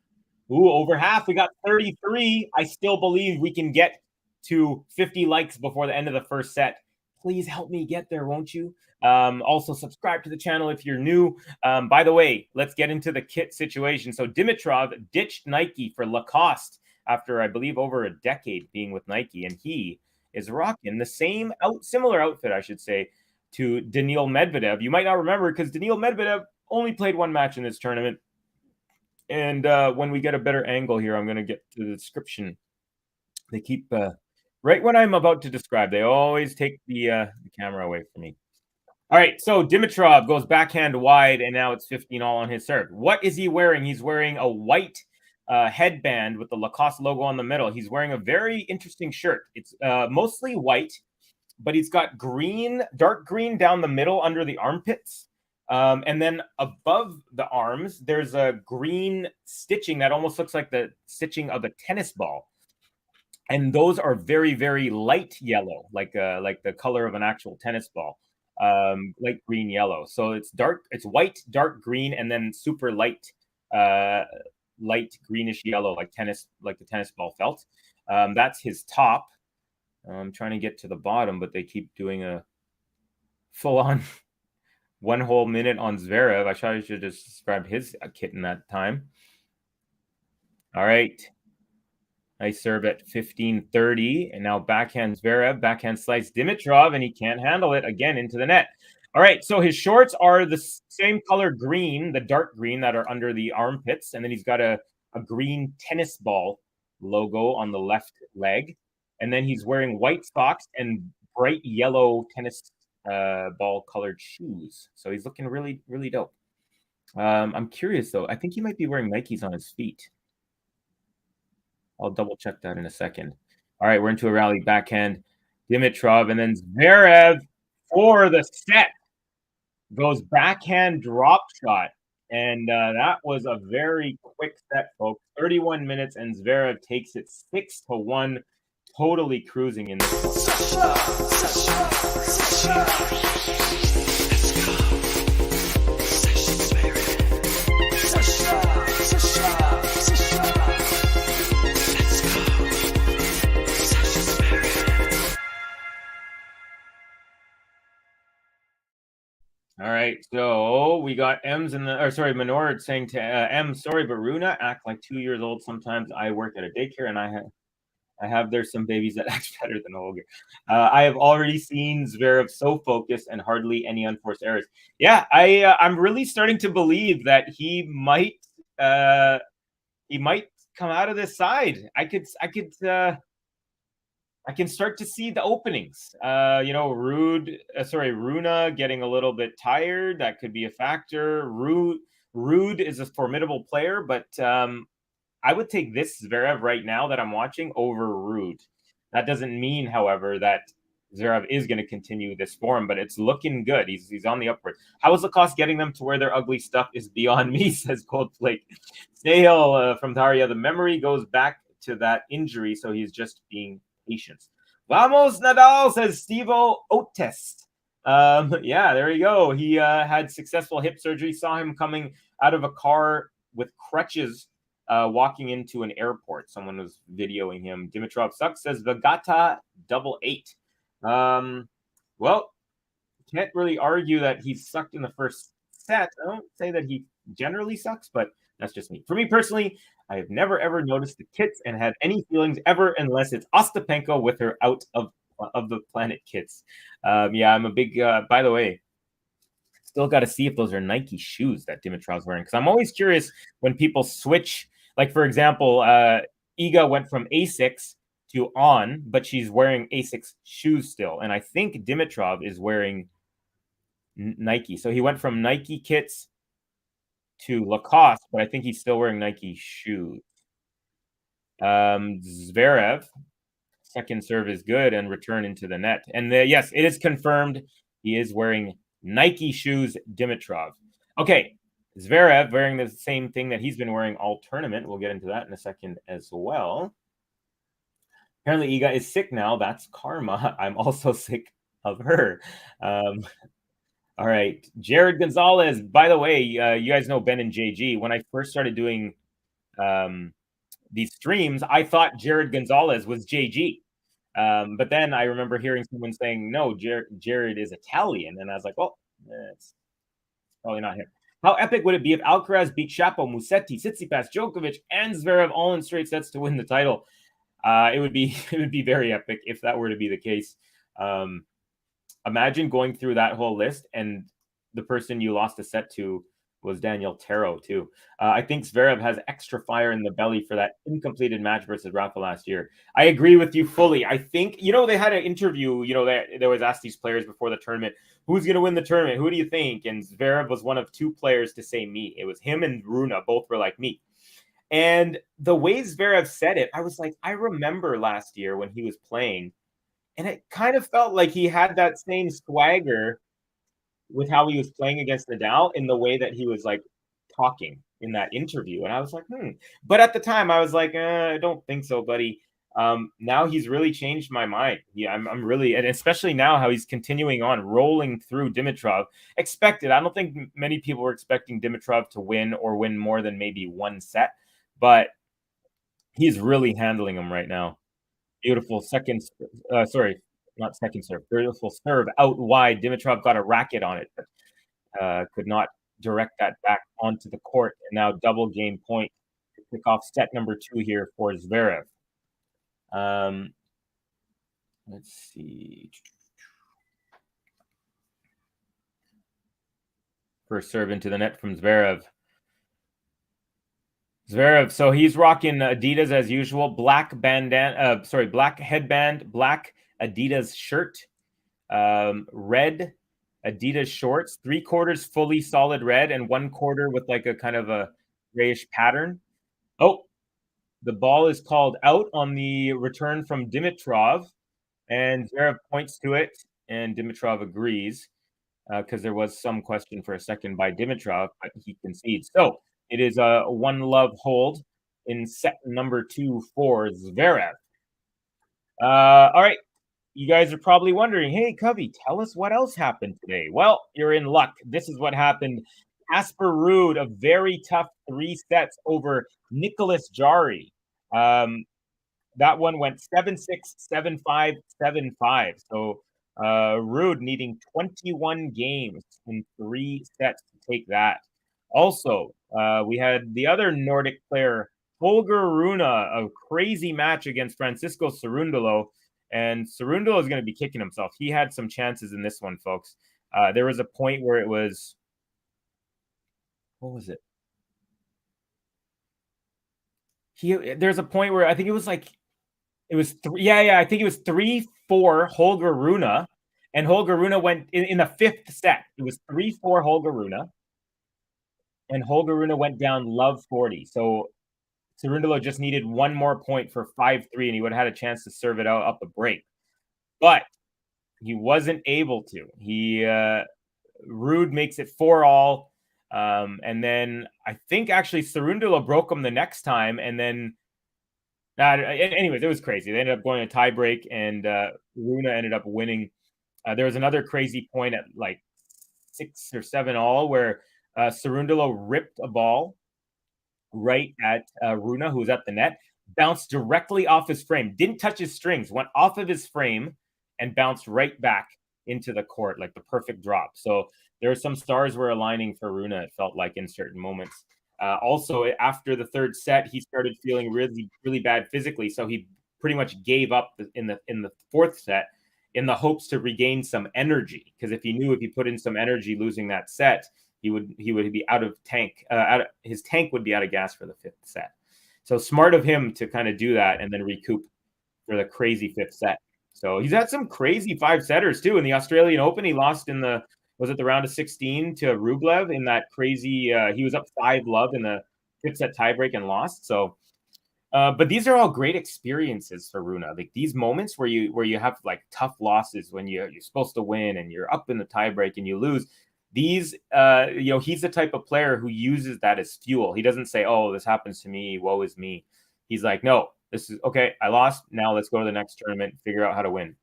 O: Ooh, over half. We got 33. I still believe we can get to 50 likes before the end of the first set. Please help me get there, won't you? Also, subscribe to the channel if you're new. By the way, let's get into the kit situation. So Dimitrov ditched Nike for Lacoste after, I believe, over a decade being with Nike, and he is rocking the same similar outfit, I should say, to Daniil Medvedev. You might not remember because Daniil Medvedev only played one match in this tournament. And when we get a better angle here, I'm going to get to the description. They keep, right when I'm about to describe, they always take the camera away from me. All right, so Dimitrov goes backhand wide, and now it's 15 all on his serve. What is he wearing? He's wearing a white headband with the Lacoste logo on the middle. He's wearing a very interesting shirt. It's mostly white, but he's got green, dark green down the middle under the armpits. And then above the arms, there's a green stitching that almost looks like the stitching of a tennis ball. And those are very, very light yellow, like the color of an actual tennis ball, light green yellow. So it's dark, it's white, dark green, and then super light, light greenish yellow, like the tennis ball felt. That's his top. I'm trying to get to the bottom, but they keep doing a full-on one whole minute on Zverev. I should have just described his kit in that time. All right. Nice serve at 15-30. And now backhand Zverev, backhand slice Dimitrov, and he can't handle it again into the net. All right. So his shorts are the same color green, the dark green that are under the armpits. And then he's got a green tennis ball logo on the left leg. And then he's wearing white socks and bright yellow tennis ball colored shoes. So he's looking really, really dope. I'm curious though. I think he might be wearing Nikes on his feet. I'll double check that in a second. All right, we're into a rally backhand. Dimitrov, and then Zverev for the set goes backhand drop shot. And that was a very quick set, folks. 31 minutes, and Zverev takes it 6-1. Totally cruising in this one. All right, so we got M's in the, or sorry, Menord saying to M, sorry, but Runa act like 2 years old. Sometimes I work at a daycare and I have there's some babies that act better than Olga. I have already seen Zverev so focused and hardly any unforced errors. Yeah, I'm really starting to believe that he might come out of this side. I can start to see the openings. Runa getting a little bit tired. That could be a factor. Rude is a formidable player, but I would take this Zverev right now that I'm watching over Rude. That doesn't mean, however, that Zverev is going to continue this form, but it's looking good. He's on the upward. How is Lacoste getting them to wear their ugly stuff is beyond me, says Coldplate. Snail from Daria. The memory goes back to that injury, so he's just being patient. Vamos, Nadal, says Stevo Otes. Yeah, there you go. He had successful hip surgery. Saw him coming out of a car with crutches walking into an airport. Someone was videoing him. Dimitrov sucks, says Vagata 88. Well, can't really argue that he sucked in the first set. I don't say that he generally sucks, but that's just me. For me personally, I have never ever noticed the kits and had any feelings ever unless it's Ostapenko with her out of the planet kits. Yeah, I'm a big. By the way, still got to see if those are Nike shoes that Dimitrov's wearing, because I'm always curious when people switch. Like for example, Iga went from Asics to On, but she's wearing Asics shoes still, and I think Dimitrov is wearing Nike. So he went from Nike kits to Lacoste, but I think he's still wearing Nike shoes. Zverev, second serve is good and return into the net. And yes, it is confirmed he is wearing Nike shoes, Dimitrov. Okay, Zverev wearing the same thing that he's been wearing all tournament. We'll get into that in a second as well. Apparently Iga is sick now. That's karma. I'm also sick of her. All right, Jared Gonzalez. By the way, you guys know Ben and JG. When I first started doing these streams, I thought Jared Gonzalez was JG. But then I remember hearing someone saying, no, Jared is Italian. And I was like, well, it's probably not him. How epic would it be if Alcaraz beat Shapo, Musetti, Tsitsipas, Djokovic, and Zverev all in straight sets to win the title? It would be very epic if that were to be the case. Imagine going through that whole list and the person you lost a set to was Daniel Taro too. I think Zverev has extra fire in the belly for that incompleted match versus Rafa last year. I agree with you fully. I think, they had an interview, they always ask these players before the tournament, who's going to win the tournament? Who do you think? And Zverev was one of two players to say me. It was him and Rune. Both were like me. And the way Zverev said it, I was like, I remember last year when he was playing, and it kind of felt like he had that same swagger with how he was playing against Nadal in the way that he was like talking in that interview. And I was like, But at the time I was like, I don't think so, buddy. Now he's really changed my mind. Yeah, I'm really, and especially now how he's continuing on rolling through Dimitrov. Expected. I don't think many people were expecting Dimitrov to win or win more than maybe one set, but he's really handling him right now. Beautiful second, not second serve, beautiful serve out wide. Dimitrov got a racket on it, but could not direct that back onto the court. And now double game point to kick off set number 2 here for Zverev. Let's see. First serve into the net from Zverev. Zverev, so he's rocking Adidas as usual, black headband, black Adidas shirt, red Adidas shorts, 3/4 fully solid red, and 1/4 with like a kind of a grayish pattern. Oh, the ball is called out on the return from Dimitrov, and Zverev points to it, and Dimitrov agrees because there was some question for a second by Dimitrov, but he concedes. So it is a 1-love hold in set number 2 for Zverev. All right. You guys are probably wondering, hey, Covey, tell us what else happened today. Well, you're in luck. This is what happened. Casper Ruud, a very tough 3 sets over Nicholas Jarry. That one went 7-6, 7-5, 7-5. So Ruud needing 21 games in 3 sets to take that. Also, we had the other Nordic player, Holger Rune, a crazy match against Francisco Cerundolo. And Cerundolo is going to be kicking himself. He had some chances in this one, folks. There was a point where it was, what was it? There's a point where I think it was like, it was I think it was 3-4 Holger Rune, and Holger Rune went in the 5th set. It was 3-4 Holger Rune, and Holger Rune went down love 40. So Cerundolo just needed one more point for 5-3, and he would have had a chance to serve it out up the break. But he wasn't able to. Ruud makes it 4-all. And then I think actually Cerundolo broke him the next time. And then, anyways, it was crazy. They ended up going a tie break, and Rune ended up winning. There was another crazy point at like 6 or 7 all where Cerundolo ripped a ball right at Rune, who was at the net, bounced directly off his frame, didn't touch his strings, went off of his frame and bounced right back into the court, like the perfect drop. So there were some stars were aligning for Rune, it felt like, in certain moments. Also, after the third set, he started feeling really, really bad physically. So he pretty much gave up in the fourth set in the hopes to regain some energy. Because if he knew if he put in some energy losing that set, he would be out of tank. His tank would be out of gas for the fifth set. So smart of him to kind of do that and then recoup for the crazy fifth set. So he's had some crazy 5-setters too. In the Australian Open, he lost in the round of 16 to Rublev in that crazy, he was up 5-love in the fifth set tiebreak and lost. So, but these are all great experiences for Rune. Like these moments where you have like tough losses when you're supposed to win and you're up in the tiebreak and you lose. These, he's the type of player who uses that as fuel. He doesn't say, "Oh, this happens to me. Woe is me." He's like, "No, this is okay. I lost. Now let's go to the next tournament, figure out how to win."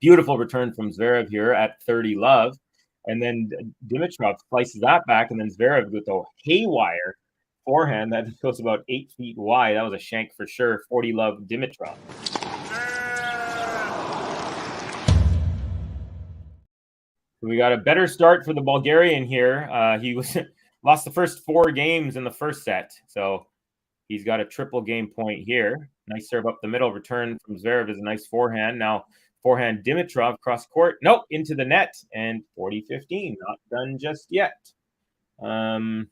O: Beautiful return from Zverev here at 30-love. And then Dimitrov slices that back, and then Zverev with a haywire forehand that goes about 8 feet wide. That was a shank for sure. 40-love Dimitrov. We got a better start for the Bulgarian here. He lost the first 4 games in the first set, so he's got a triple game point here. Nice serve up the middle. Return from Zverev is a nice forehand. Now forehand Dimitrov cross court. Nope, into the net. And 40-15. Not done just yet. Bummer.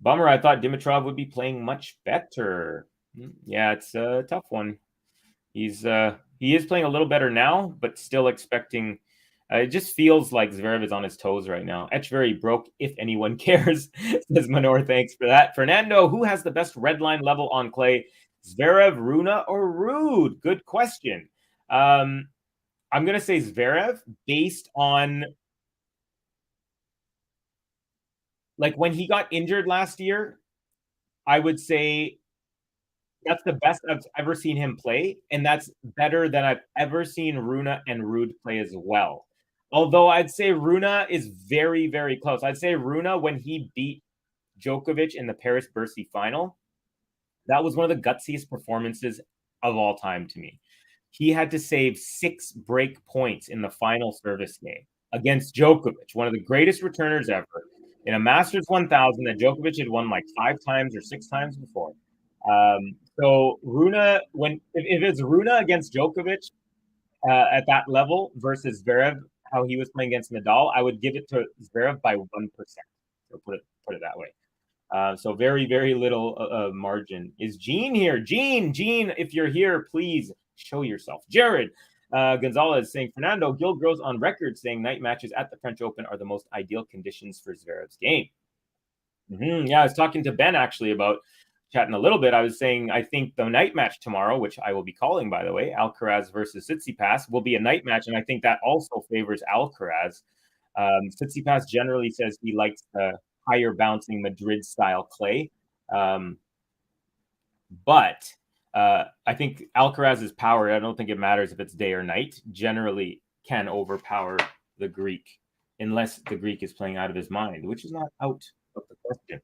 O: I thought Dimitrov would be playing much better. Yeah, it's a tough one. He is playing a little better now, but still expecting. It just feels like Zverev is on his toes right now. Etcheverry broke, if anyone cares, says Manor. Thanks for that. Fernando, who has the best red line level on clay? Zverev, Rune, or Ruud? Good question. I'm going to say Zverev based on like when he got injured last year. I would say that's the best I've ever seen him play, and that's better than I've ever seen Rune and Ruud play as well. Although I'd say Rune is very, very close. I'd say Rune, when he beat Djokovic in the Paris-Bercy final, that was one of the gutsiest performances of all time to me. He had to save 6 break points in the final service game against Djokovic, one of the greatest returners ever, in a Masters 1000 that Djokovic had won like 5 times or 6 times before. So Rune, if it's Rune against Djokovic at that level versus Zverev, how he was playing against Nadal, I would give it to Zverev by 1%. So put it that way. So very, very little margin. Is Gene here? Gene, if you're here, please show yourself. Jared Gonzalez saying, Fernando, Gil Gross on record saying night matches at the French Open are the most ideal conditions for Zverev's game. Yeah, I was talking to Ben actually about chatting a little bit. I was saying I think the night match tomorrow, which I will be calling, by the way, Alcaraz versus Tsitsipas, will be a night match, and I think that also favors Alcaraz. Tsitsipas generally says he likes the higher bouncing Madrid-style clay, but I think Alcaraz's power, I don't think it matters if it's day or night, generally can overpower the Greek, unless the Greek is playing out of his mind, which is not out of the question.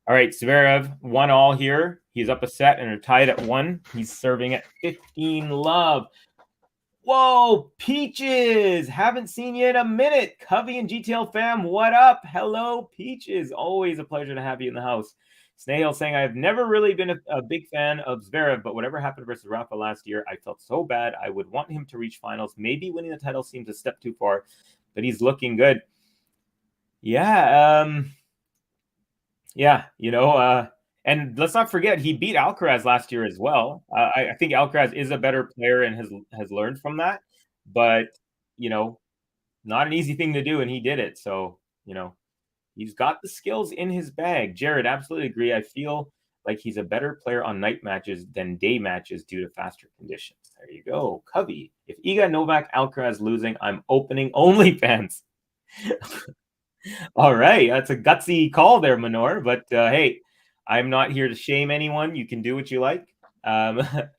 O: All right, Zverev, 1-all here. He's up a set and are tied at 1. He's serving at 15-love. Whoa, Peaches! Haven't seen you in a minute. Covey and GTL fam, what up? Hello, Peaches. Always a pleasure to have you in the house. Snail saying, I have never really been a big fan of Zverev, but whatever happened versus Rafa last year, I felt so bad. I would want him to reach finals. Maybe winning the title seems a step too far, but he's looking good. Yeah, and let's not forget, he beat Alcaraz last year as well. I think Alcaraz is a better player and has learned from that, but, not an easy thing to do, and he did it. So, he's got the skills in his bag. Jared, absolutely agree. I feel like he's a better player on night matches than day matches due to faster conditions. There you go. Covey, if Iga, Novak, Alcaraz losing, I'm opening OnlyFans. All right, that's a gutsy call there, Manor. But hey, I'm not here to shame anyone. You can do what you like. That's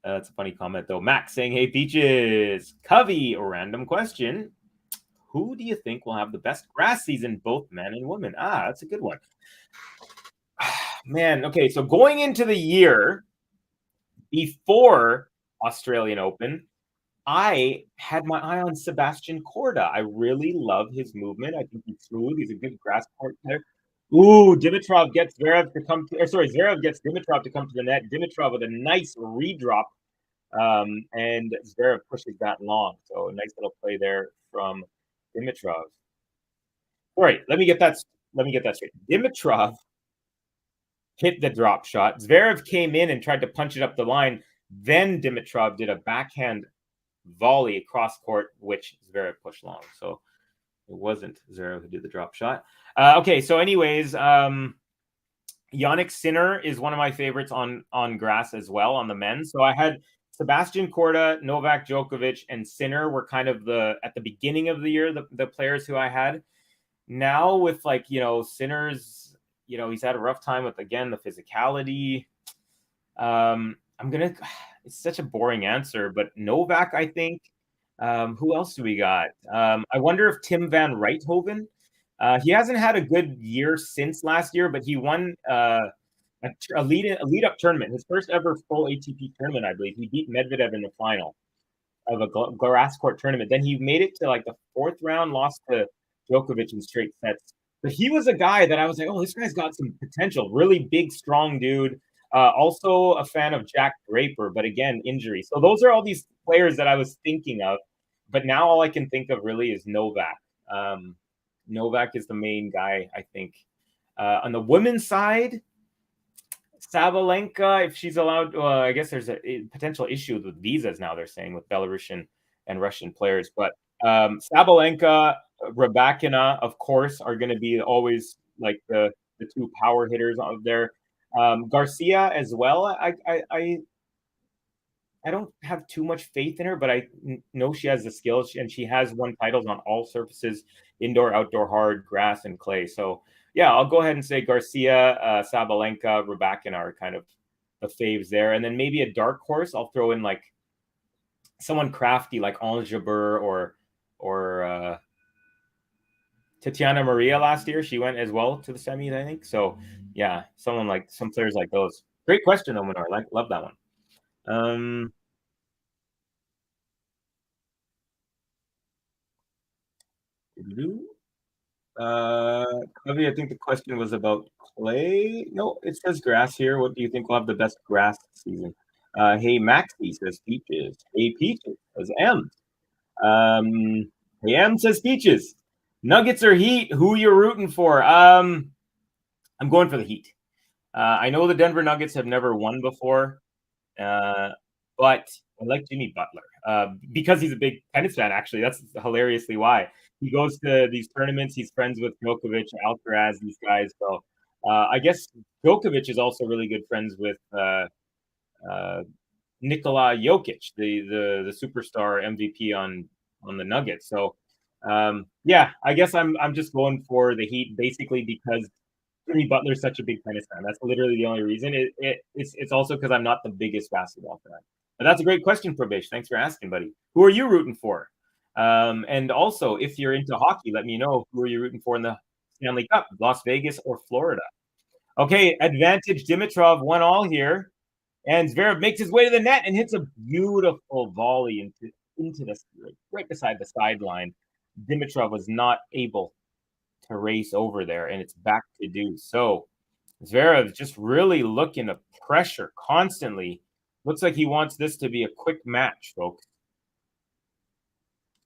O: a funny comment, though. Max saying, hey, Peaches. Covey, random question. Who do you think will have the best grass season, both men and women? That's a good one. Man, okay, so going into the year before Australian Open, I had my eye on Sebastian Korda. I really love his movement. I think he's smooth. He's a good grass court player. Ooh, Dimitrov gets Zverev to come to, Zverev gets Dimitrov to come to the net. Dimitrov with a nice redrop, and Zverev pushes that long. So a nice little play there from Dimitrov. All right, let me get that straight. Dimitrov hit the drop shot. Zverev came in and tried to punch it up the line. Then Dimitrov did a backhand volley across court, which Zverev pushed long. So it wasn't Zverev who did the drop shot. Okay, so anyways, Jannik Sinner is one of my favorites on grass as well on the men. So I had Sebastian Korda, Novak Djokovic, and Sinner were kind of at the beginning of the year the players who I had. Now with Sinner's, he's had a rough time with, again, the physicality. It's such a boring answer, but Novak, I think. Who else do we got? I wonder if Tim van Rijthoven. He hasn't had a good year since last year, but he won a lead-up tournament, his first ever full ATP tournament, I believe. He beat Medvedev in the final of a grass court tournament. Then he made it to like the fourth round, lost to Djokovic in straight sets. But he was a guy that I was like, oh, this guy's got some potential. Really big, strong dude. Also a fan of Jack Draper, but again, injury. So those are all these players that I was thinking of. But now all I can think of really is Novak. Novak is the main guy, I think. On the women's side, Sabalenka, if she's allowed, I guess there's a potential issue with visas now, they're saying, with Belarusian and Russian players. But Sabalenka, Rybakina, of course, are going to be always like the two power hitters out there. Garcia as well. I don't have too much faith in her, but I know she has the skills, and she has won titles on all surfaces, indoor, outdoor, hard, grass, and clay. So yeah, I'll go ahead and say Garcia, Sabalenka, Rybakina are kind of the faves there. And then maybe a dark horse, I'll throw in like someone crafty like Ons Jabeur or Tatiana Maria last year. She went as well to the semis, I think. So yeah, some players like those. Great question, Omanar. Love that one. Covey, I think the question was about clay. No, it says grass here. What do you think will have the best grass season? Hey, Maxie says peaches. Hey, peaches says M. Hey, M says peaches. Nuggets or Heat? Who you're rooting for? I'm going for the Heat. I know the Denver Nuggets have never won before, but I like Jimmy Butler because he's a big tennis fan, actually. That's hilariously why. He goes to these tournaments. He's friends with Djokovic, Alcaraz, these guys. So I guess Djokovic is also really good friends with Nikola Jokic, the superstar MVP on the Nuggets. So yeah, I guess I'm just going for the Heat basically because Jimmy Butler's such a big tennis fan. That's literally the only reason. It's also because I'm not the biggest basketball fan. But that's a great question, Probish. Thanks for asking, buddy. Who are you rooting for? And also, if you're into hockey, let me know who are you rooting for in the Stanley Cup, Las Vegas or Florida. Okay, advantage Dimitrov 1-all here. And Zverev makes his way to the net and hits a beautiful volley into the right beside the sideline. Dimitrov was not able to race over there, and it's back to deuce. So Zverev just really looking to pressure constantly. Looks like he wants this to be a quick match, folks.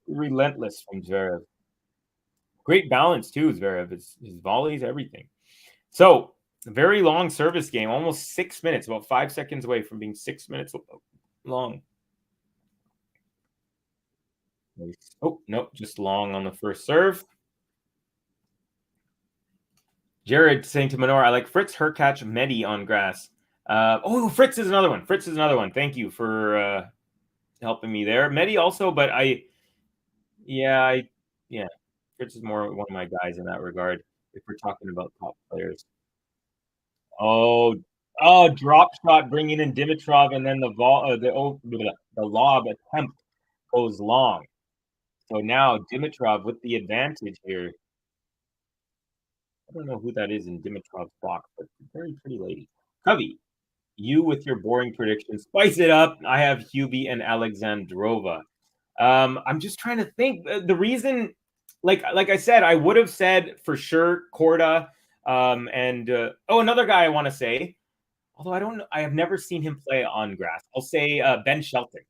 O: Relentless from Zverev. Great balance too, Zverev. His volleys, everything. So a very long service game, almost 6 minutes, about 5 seconds away from being 6 minutes long. Oh, no, just long on the first serve. Jared saying to Manor, I like Fritz, Hurkacz, Medi on grass. Fritz is another one. Thank you for helping me there. Medi also, but Fritz is more one of my guys in that regard if we're talking about top players. Oh, drop shot bringing in Dimitrov, and then the lob attempt goes long. So now Dimitrov with the advantage here. I don't know who that is in Dimitrov's box, but very pretty lady. Covey, you with your boring predictions. Spice it up. I have Hubie and Alexandrova. I'm just trying to think. The reason, like I said, I would have said for sure Korda. Another guy I want to say, although I have never seen him play on grass. I'll say Ben Shelton.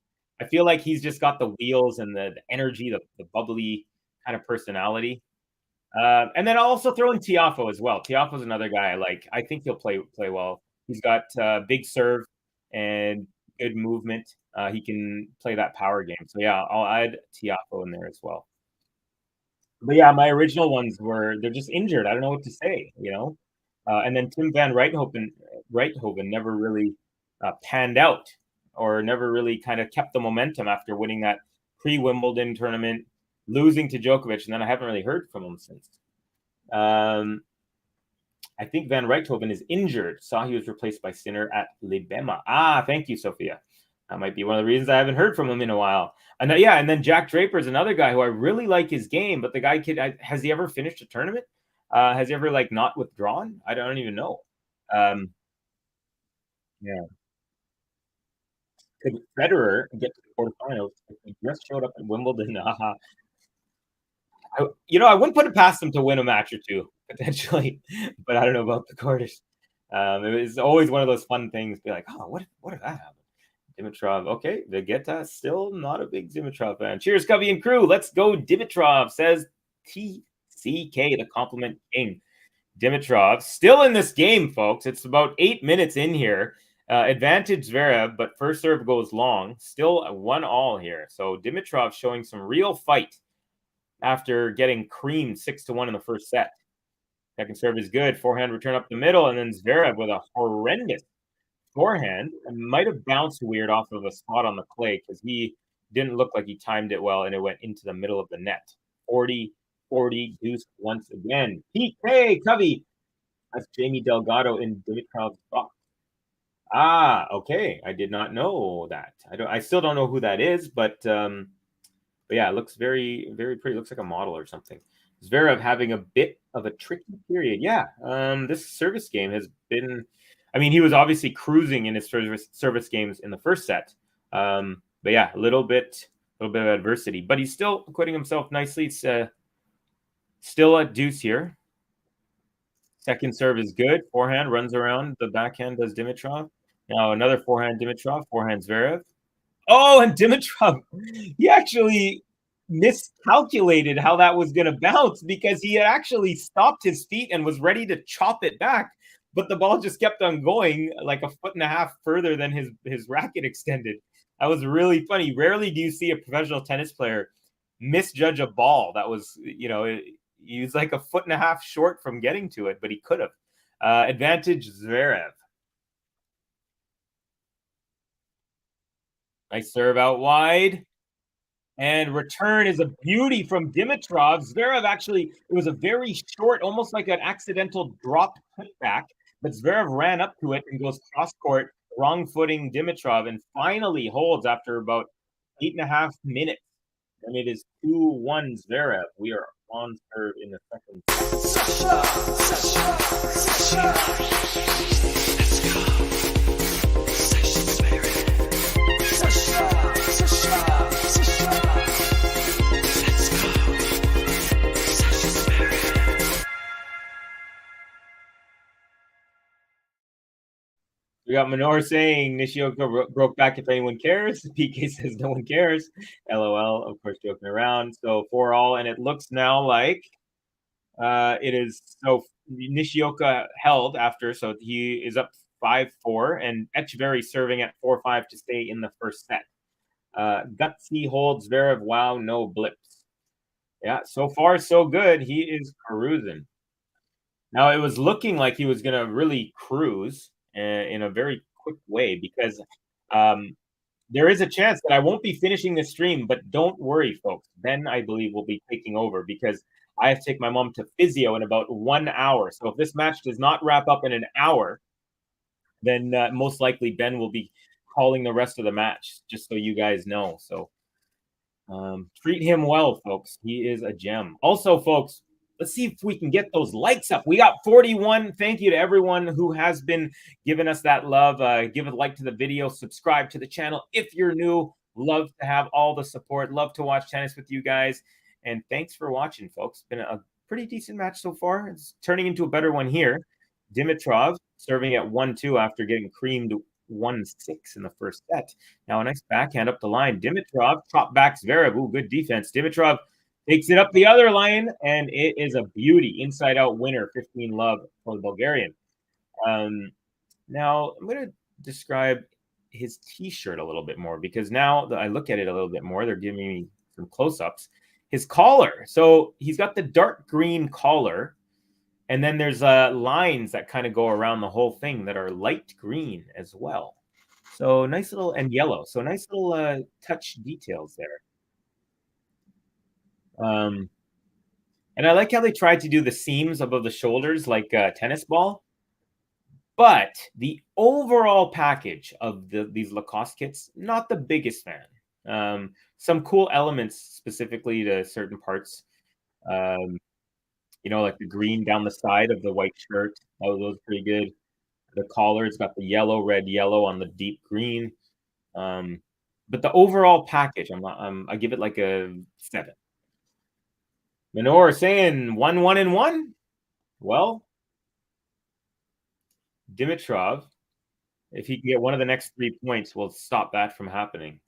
O: I feel like he's just got the wheels and the energy, the bubbly kind of personality. And then I'll also throw in Tiafoe as well. Tiafoe's another guy I like. I think he'll play well. He's got big serve and good movement. He can play that power game. So yeah, I'll add Tiafoe in there as well. But yeah, my original ones they're just injured. I don't know what to say, And then Tim van Rijthoven never really panned out or never really kind of kept the momentum after winning that pre-Wimbledon tournament, losing to Djokovic, and then I haven't really heard from him since. I think Van Rijthoven is injured. Saw he was replaced by Sinner at Libema. Thank you, Sophia. That might be one of the reasons I haven't heard from him in a while. And then Jack Draper is another guy who I really like his game, but the guy has he ever finished a tournament? Has he ever not withdrawn? I don't even know. Yeah. Could Federer get to the quarterfinals if he just showed up at Wimbledon? I wouldn't put it past him to win a match or two, potentially, but I don't know about the quarters. It was always one of those fun things, be like, what if that happened? Dimitrov, okay, Vegeta, still not a big Dimitrov fan. Cheers, Covey and crew. Let's go, Dimitrov, says TCK, the compliment king. Dimitrov, still in this game, folks. It's about 8 minutes in here. Advantage Zverev, but first serve goes long. Still 1-1 here. So Dimitrov showing some real fight after getting creamed 6-1 in the first set. Second serve is good. Forehand return up the middle, and then Zverev with a horrendous forehand. It might have bounced weird off of a spot on the clay because he didn't look like he timed it well, and it went into the middle of the net. 40-40 deuce once again. PK Covey. That's Jamie Delgado in Dimitrov's box. Okay. I did not know that. I still don't know who that is, but yeah, it looks very, very pretty. Looks like a model or something. Zverev having a bit of a tricky period. Yeah, this service game has been. I mean, he was obviously cruising in his service games in the first set, but yeah, a little bit of adversity. But he's still acquitting himself nicely. It's still a deuce here. Second serve is good. Forehand runs around the backhand. Does Dimitrov now another forehand? Dimitrov forehand Zverev. Oh, and Dimitrov, he actually miscalculated how that was going to bounce because he had actually stopped his feet and was ready to chop it back, but the ball just kept on going like a foot and a half further than his racket extended. That was really funny. Rarely do you see a professional tennis player misjudge a ball that was, he was like a foot and a half short from getting to it, but he could have. Advantage Zverev. Nice serve out wide. And return is a beauty from Dimitrov. Zverev actually, it was a very short, almost like an accidental drop putback, but Zverev ran up to it and goes cross-court, wrong-footing Dimitrov, and finally holds after about 8.5 minutes. And it is 2-1 Zverev. We are on serve in the second. We got Manor saying Nishioka broke back if anyone cares. PK says no one cares. LOL, of course, joking around. So 4-all, and it looks now like it is. So Nishioka held after, so he is up 5-4, and Etcheverry serving at 4-5 to stay in the first set. Gutsy holds Zverev. Wow, no blips. Yeah, so far so good. He is cruising. Now it was looking like he was going to really cruise in a very quick way because there is a chance that I won't be finishing the stream, but don't worry, folks. Ben, I believe, will be taking over because I have to take my mom to physio in about 1 hour. So if this match does not wrap up in an hour, then most likely Ben will be calling the rest of the match, just so you guys know. So Treat him well, folks. He is a gem. Also, folks, let's see if we can get those likes up. We got 41. Thank you to everyone who has been giving us that love. Give a like to the video. Subscribe to the channel if you're new. Love to have all the support. Love to watch tennis with you guys. And thanks for watching, folks. Been a pretty decent match so far. It's turning into a better one here. Dimitrov serving at 1-2 after getting creamed 1-6 in the first set. Now a nice backhand up the line. Dimitrov chop back Zverev. Ooh, good defense. Dimitrov takes it up the other line, and it is a beauty. Inside-out winner, 15 love for the Bulgarian. Now I'm going to describe his T-shirt a little bit more, because now that I look at it a little bit more, they're giving me some close-ups. His collar. So he's got the dark green collar, and then there's lines that kind of go around the whole thing that are light green as well. So nice little, and yellow. So nice little touch details there. And I like how they tried to do the seams above the shoulders like a tennis ball. But the overall package of these Lacoste kits, not the biggest fan. Some cool elements specifically to certain parts. You know, like the green down the side of the white shirt. That was pretty good. The collar, it's got the yellow, red, yellow on the deep green. But the overall package, I give it like a 7. Minor saying 1-1-1. Well, Dimitrov, if he can get one of the next 3 points, will stop that from happening.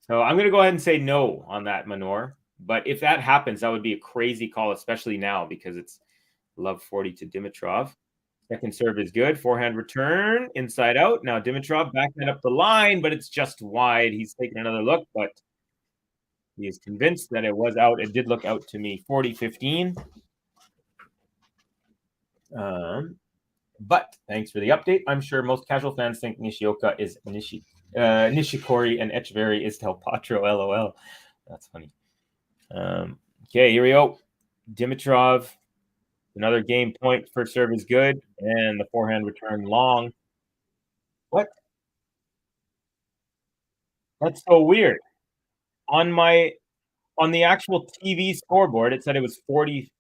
O: So I'm going to go ahead and say no on that, Minor. But if that happens, that would be a crazy call, especially now, because it's love 40 to Dimitrov. Second serve is good. Forehand return, inside out. Now Dimitrov backhand up the line, but it's just wide. He's taking another look, but he is convinced that it was out. It did look out to me. 40-15. But thanks for the update. I'm sure most casual fans think Nishioka is Nishikori and Echeverry is Del Potro. LOL. That's funny. Okay, here we go. Dimitrov, another game point. First serve is good, and the forehand return long. What? That's so weird. On the actual TV scoreboard, it said it was 40.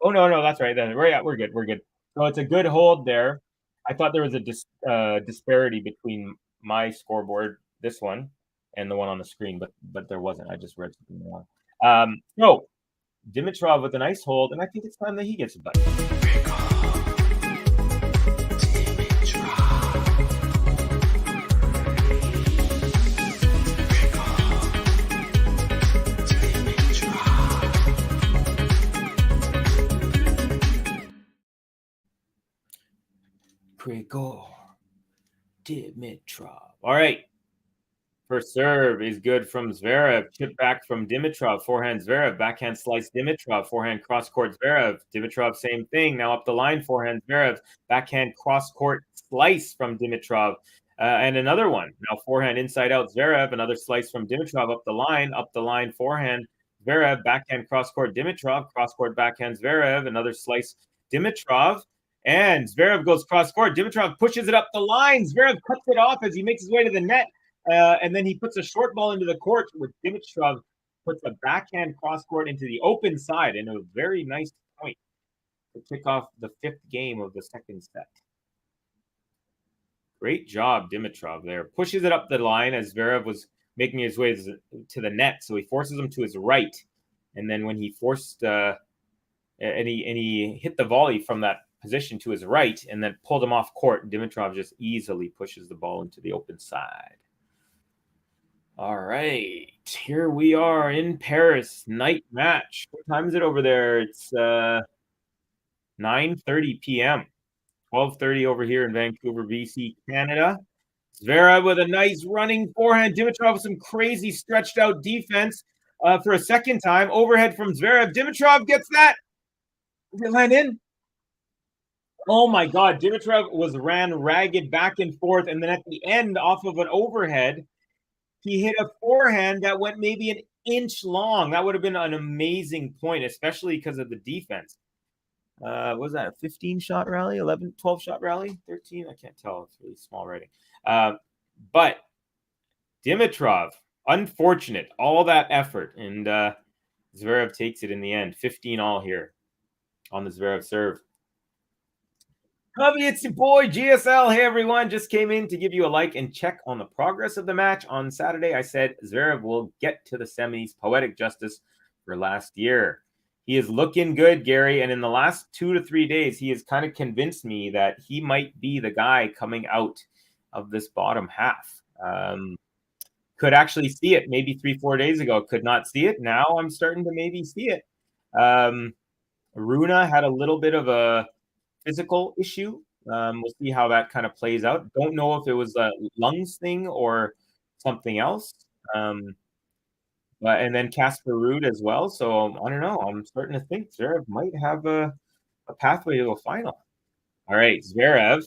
O: Oh no, that's right. We're good. We're good. So it's a good hold there. I thought there was a disparity between my scoreboard, this one, and the one on the screen, but there wasn't. I just read something wrong. So Dimitrov with a nice hold, and I think it's time that he gets a button. Grigor, Dimitrov. All right. First serve is good from Zverev. Chip back from Dimitrov. Forehand Zverev. Backhand slice Dimitrov. Forehand cross court Zverev. Dimitrov, same thing. Now up the line. Forehand Zverev. Backhand cross court slice from Dimitrov. And another one. Now forehand inside out Zverev. Another slice from Dimitrov up the line. Up the line forehand Zverev. Backhand cross court Dimitrov. Cross court backhand Zverev. Another slice Dimitrov. And Zverev goes cross court. Dimitrov pushes it up the line. Zverev cuts it off as he makes his way to the net. And then he puts a short ball into the court, with Dimitrov puts a backhand cross court into the open side, and a very nice point to kick off the 5th game of the second set. Great job, Dimitrov there. Pushes it up the line as Zverev was making his way to the net, so he forces him to his right. And then when he forced and he hit the volley from that position to his right and then pulled him off court, Dimitrov just easily pushes the ball into the open side. All right, here we are in Paris, night match. What time is it over there? It's 9:30 p.m., 12:30 over here in Vancouver, BC, Canada. Zverev with a nice running forehand. Dimitrov with some crazy stretched out defense for a second time. Overhead from Zverev. Dimitrov gets that. Did it land in? Oh my God, Dimitrov ran ragged back and forth, and then at the end, off of an overhead, he hit a forehand that went maybe an inch long. That would have been an amazing point, especially because of the defense. What was that, a 15-shot rally, 11, 12-shot rally, 13? I can't tell. It's really small writing. But Dimitrov, Unfortunate. All that effort. And Zverev takes it in the end. 15-all here on the Zverev serve. Cubby, it's your boy GSL. Hey, everyone. Just came in to give you a like and check on the progress of the match. On Saturday, I said Zverev will get to the semis. Poetic justice for last year. He is looking good, Gary. And in the last 2 to 3 days, he has kind of convinced me that he might be the guy coming out of this bottom half. Could actually see it maybe 3-4 days ago. Could not see it. Now I'm starting to maybe see it. Runa had a little bit of a physical issue. We'll see how that kind of plays out. Don't know if it was a lungs thing or something else. And then Casper Ruud as well. So I don't know. I'm starting to think Zverev might have a pathway to a final. All right, Zverev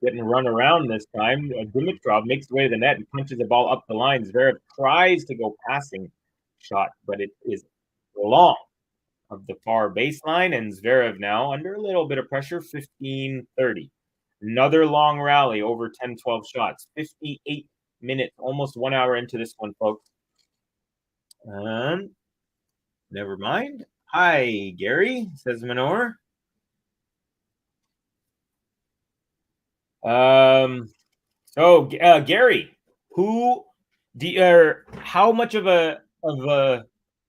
O: getting run around this time. Dimitrov makes the way to the net and punches the ball up the line. Zverev tries to go passing shot, but it is long of the far baseline, and Zverev now under a little bit of pressure, 15-30. Another long rally over 10-12 shots. 58 minutes, almost 1 hour into this one, folks. Never mind. Hi, Gary, says Manor. Gary, how much of a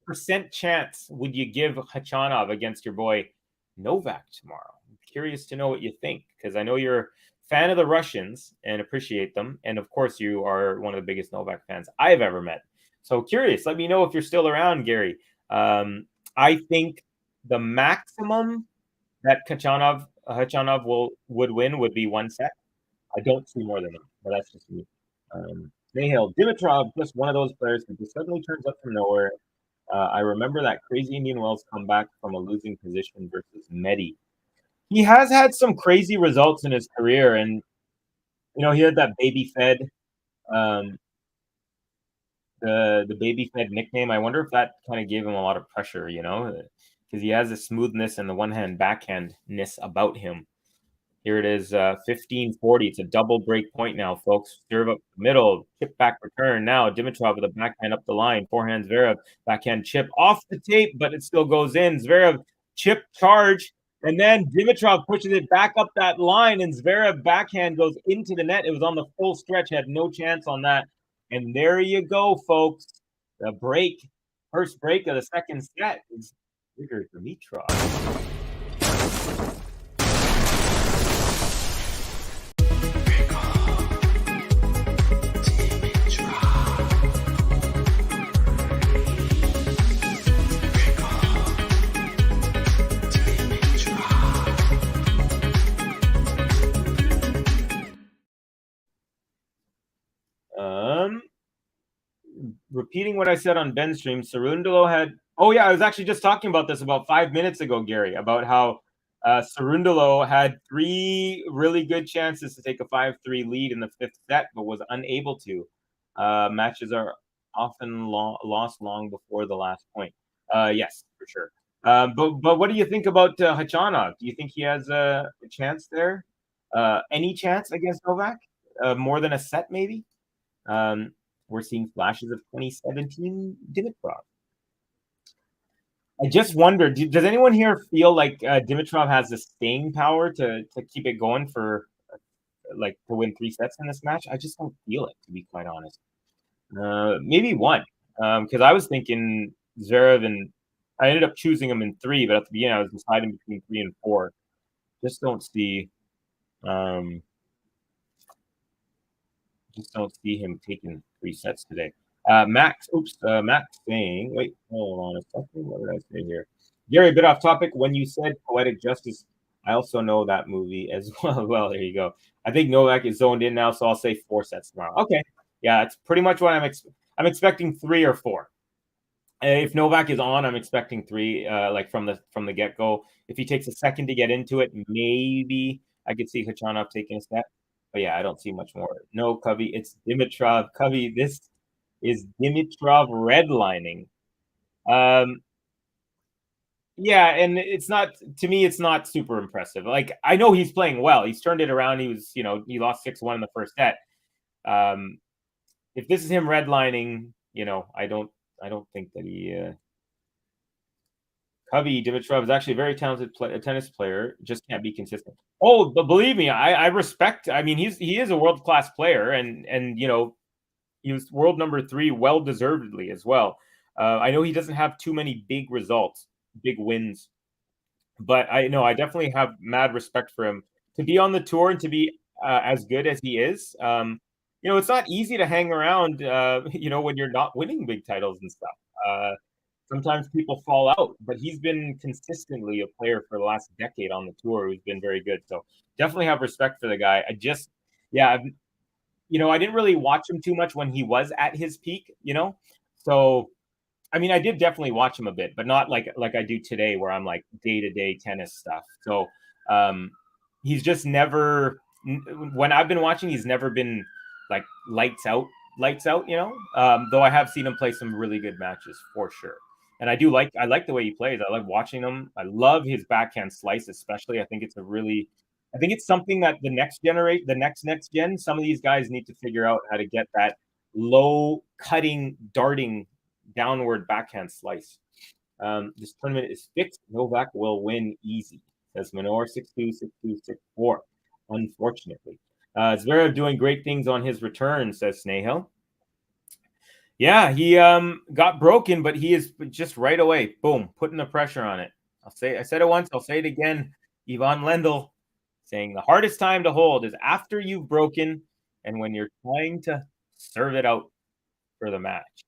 O: percent chance would you give Khachanov against your boy Novak tomorrow? I'm curious to know what you think, because I know you're a fan of the Russians and appreciate them. And of course, you are one of the biggest Novak fans I've ever met. So curious, let me know if you're still around, Gary. I think the maximum that Khachanov would win would be 1 set. I don't see more than that, but that's just me. Nahil, Dimitrov, just one of those players who just suddenly turns up from nowhere. I remember that crazy Indian Wells comeback from a losing position versus Medi. He has had some crazy results in his career, and he had that baby fed, the baby fed nickname. I wonder if that kind of gave him a lot of pressure, because he has a smoothness and the one hand backhandness about him. Here it is, 15-40. It's a double break point now, folks. Serve up the middle, chip back return. Now Dimitrov with a backhand up the line. Forehand Zverev, backhand chip off the tape, but it still goes in. Zverev chip charge, and then Dimitrov pushes it back up that line, and Zverev backhand goes into the net. It was on the full stretch, had no chance on that. And there you go, folks. The break, first break of the second set is Grigor Dimitrov. Repeating what I said on Ben's stream, Cerundolo had... Oh, yeah, I was actually just talking about this about 5 minutes ago, Gary, about how Cerundolo had 3 really good chances to take a 5-3 lead in the 5th set, but was unable to. Matches are often lost long before the last point. Yes, for sure. But what do you think about Khachanov? Do you think he has a chance there? Any chance against Novak? More than a set, maybe? We're seeing flashes of 2017 Dimitrov. I just wonder, does anyone here feel like Dimitrov has the staying power to keep it going for, to win 3 sets in this match? I just don't feel it, to be quite honest. Maybe 1, because I was thinking Zverev, and I ended up choosing him in 3, but at the beginning I was deciding between 3 and 4. Just don't see... Just don't see him taking 3 sets today. Max saying, wait, hold on a second. What did I say here? Gary, a bit off topic. When you said poetic justice, I also know that movie as well. Well, there you go. I think Novak is zoned in now, so I'll say 4 sets tomorrow. Okay. Yeah, it's pretty much what I'm expecting 3 or 4. If Novak is on, I'm expecting 3, from the get-go. If he takes a second to get into it, maybe I could see Khachanov taking a set. But yeah, I don't see much more. No, Covey, it's Dimitrov. Covey, this is Dimitrov redlining. Yeah, and it's not, to me, it's not super impressive. I know he's playing well. He's turned it around. He was, he lost 6-1 in the first set. if this is him redlining, I don't think that he. Covey Dimitrov is actually a very talented tennis player, just can't be consistent. Oh, but believe me, I respect. I mean, he is a world-class player, and he was world number 3, well deservedly as well. I know he doesn't have too many big results, big wins, but I definitely have mad respect for him to be on the tour and to be as good as he is. It's not easy to hang around, when you're not winning big titles and stuff. Sometimes people fall out, but he's been consistently a player for the last decade on the tour who's been very good. So definitely have respect for the guy. I didn't really watch him too much when he was at his peak, So, I mean, I did definitely watch him a bit, but not like I do today where I'm like day-to-day tennis stuff. So he's just never, when I've been watching, he's never been like lights out, though I have seen him play some really good matches for sure. And I like the way he plays. I like watching him. I love his backhand slice, especially. I think it's something that the next gen, some of these guys need to figure out how to get that low cutting, darting, downward backhand slice. This tournament is fixed. Novak will win easy, says Minor 6-2, 6-2, 6-4. Unfortunately. Zverev doing great things on his return, says Snehal. Yeah, he got broken, but he is just right away, boom, putting the pressure on it. I said it once, I'll say it again. Ivan Lendl saying the hardest time to hold is after you've broken and when you're trying to serve it out for the match.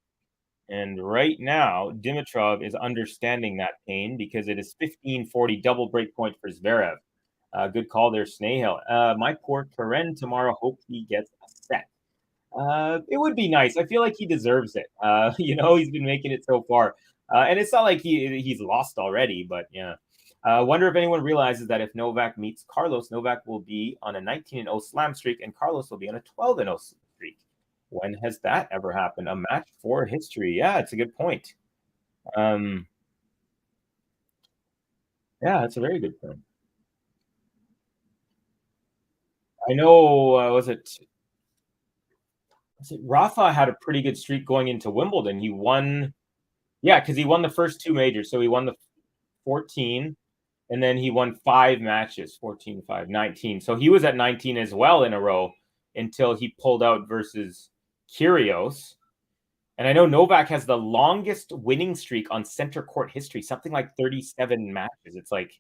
O: And right now, Dimitrov is understanding that pain because it is 15-40 double break point for Zverev. Good call there, Snehal. My poor Karen tomorrow, hope he gets a set. It would be nice. I feel like he deserves it. He's been making it so far. And it's not like he's lost already, but yeah. I wonder if anyone realizes that if Novak meets Carlos, Novak will be on a 19-0 slam streak and Carlos will be on a 12-0 streak. When has that ever happened? A match for history. Yeah, it's a good point. Yeah, that's a very good point. I know, was it Rafa had a pretty good streak going into Wimbledon. He won, because he won the first 2 majors. So he won the 14, and then he won 5 matches, 14, 5, 19. So he was at 19 as well in a row until he pulled out versus Kyrgios. And I know Novak has the longest winning streak on center court history, something like 37 matches. It's like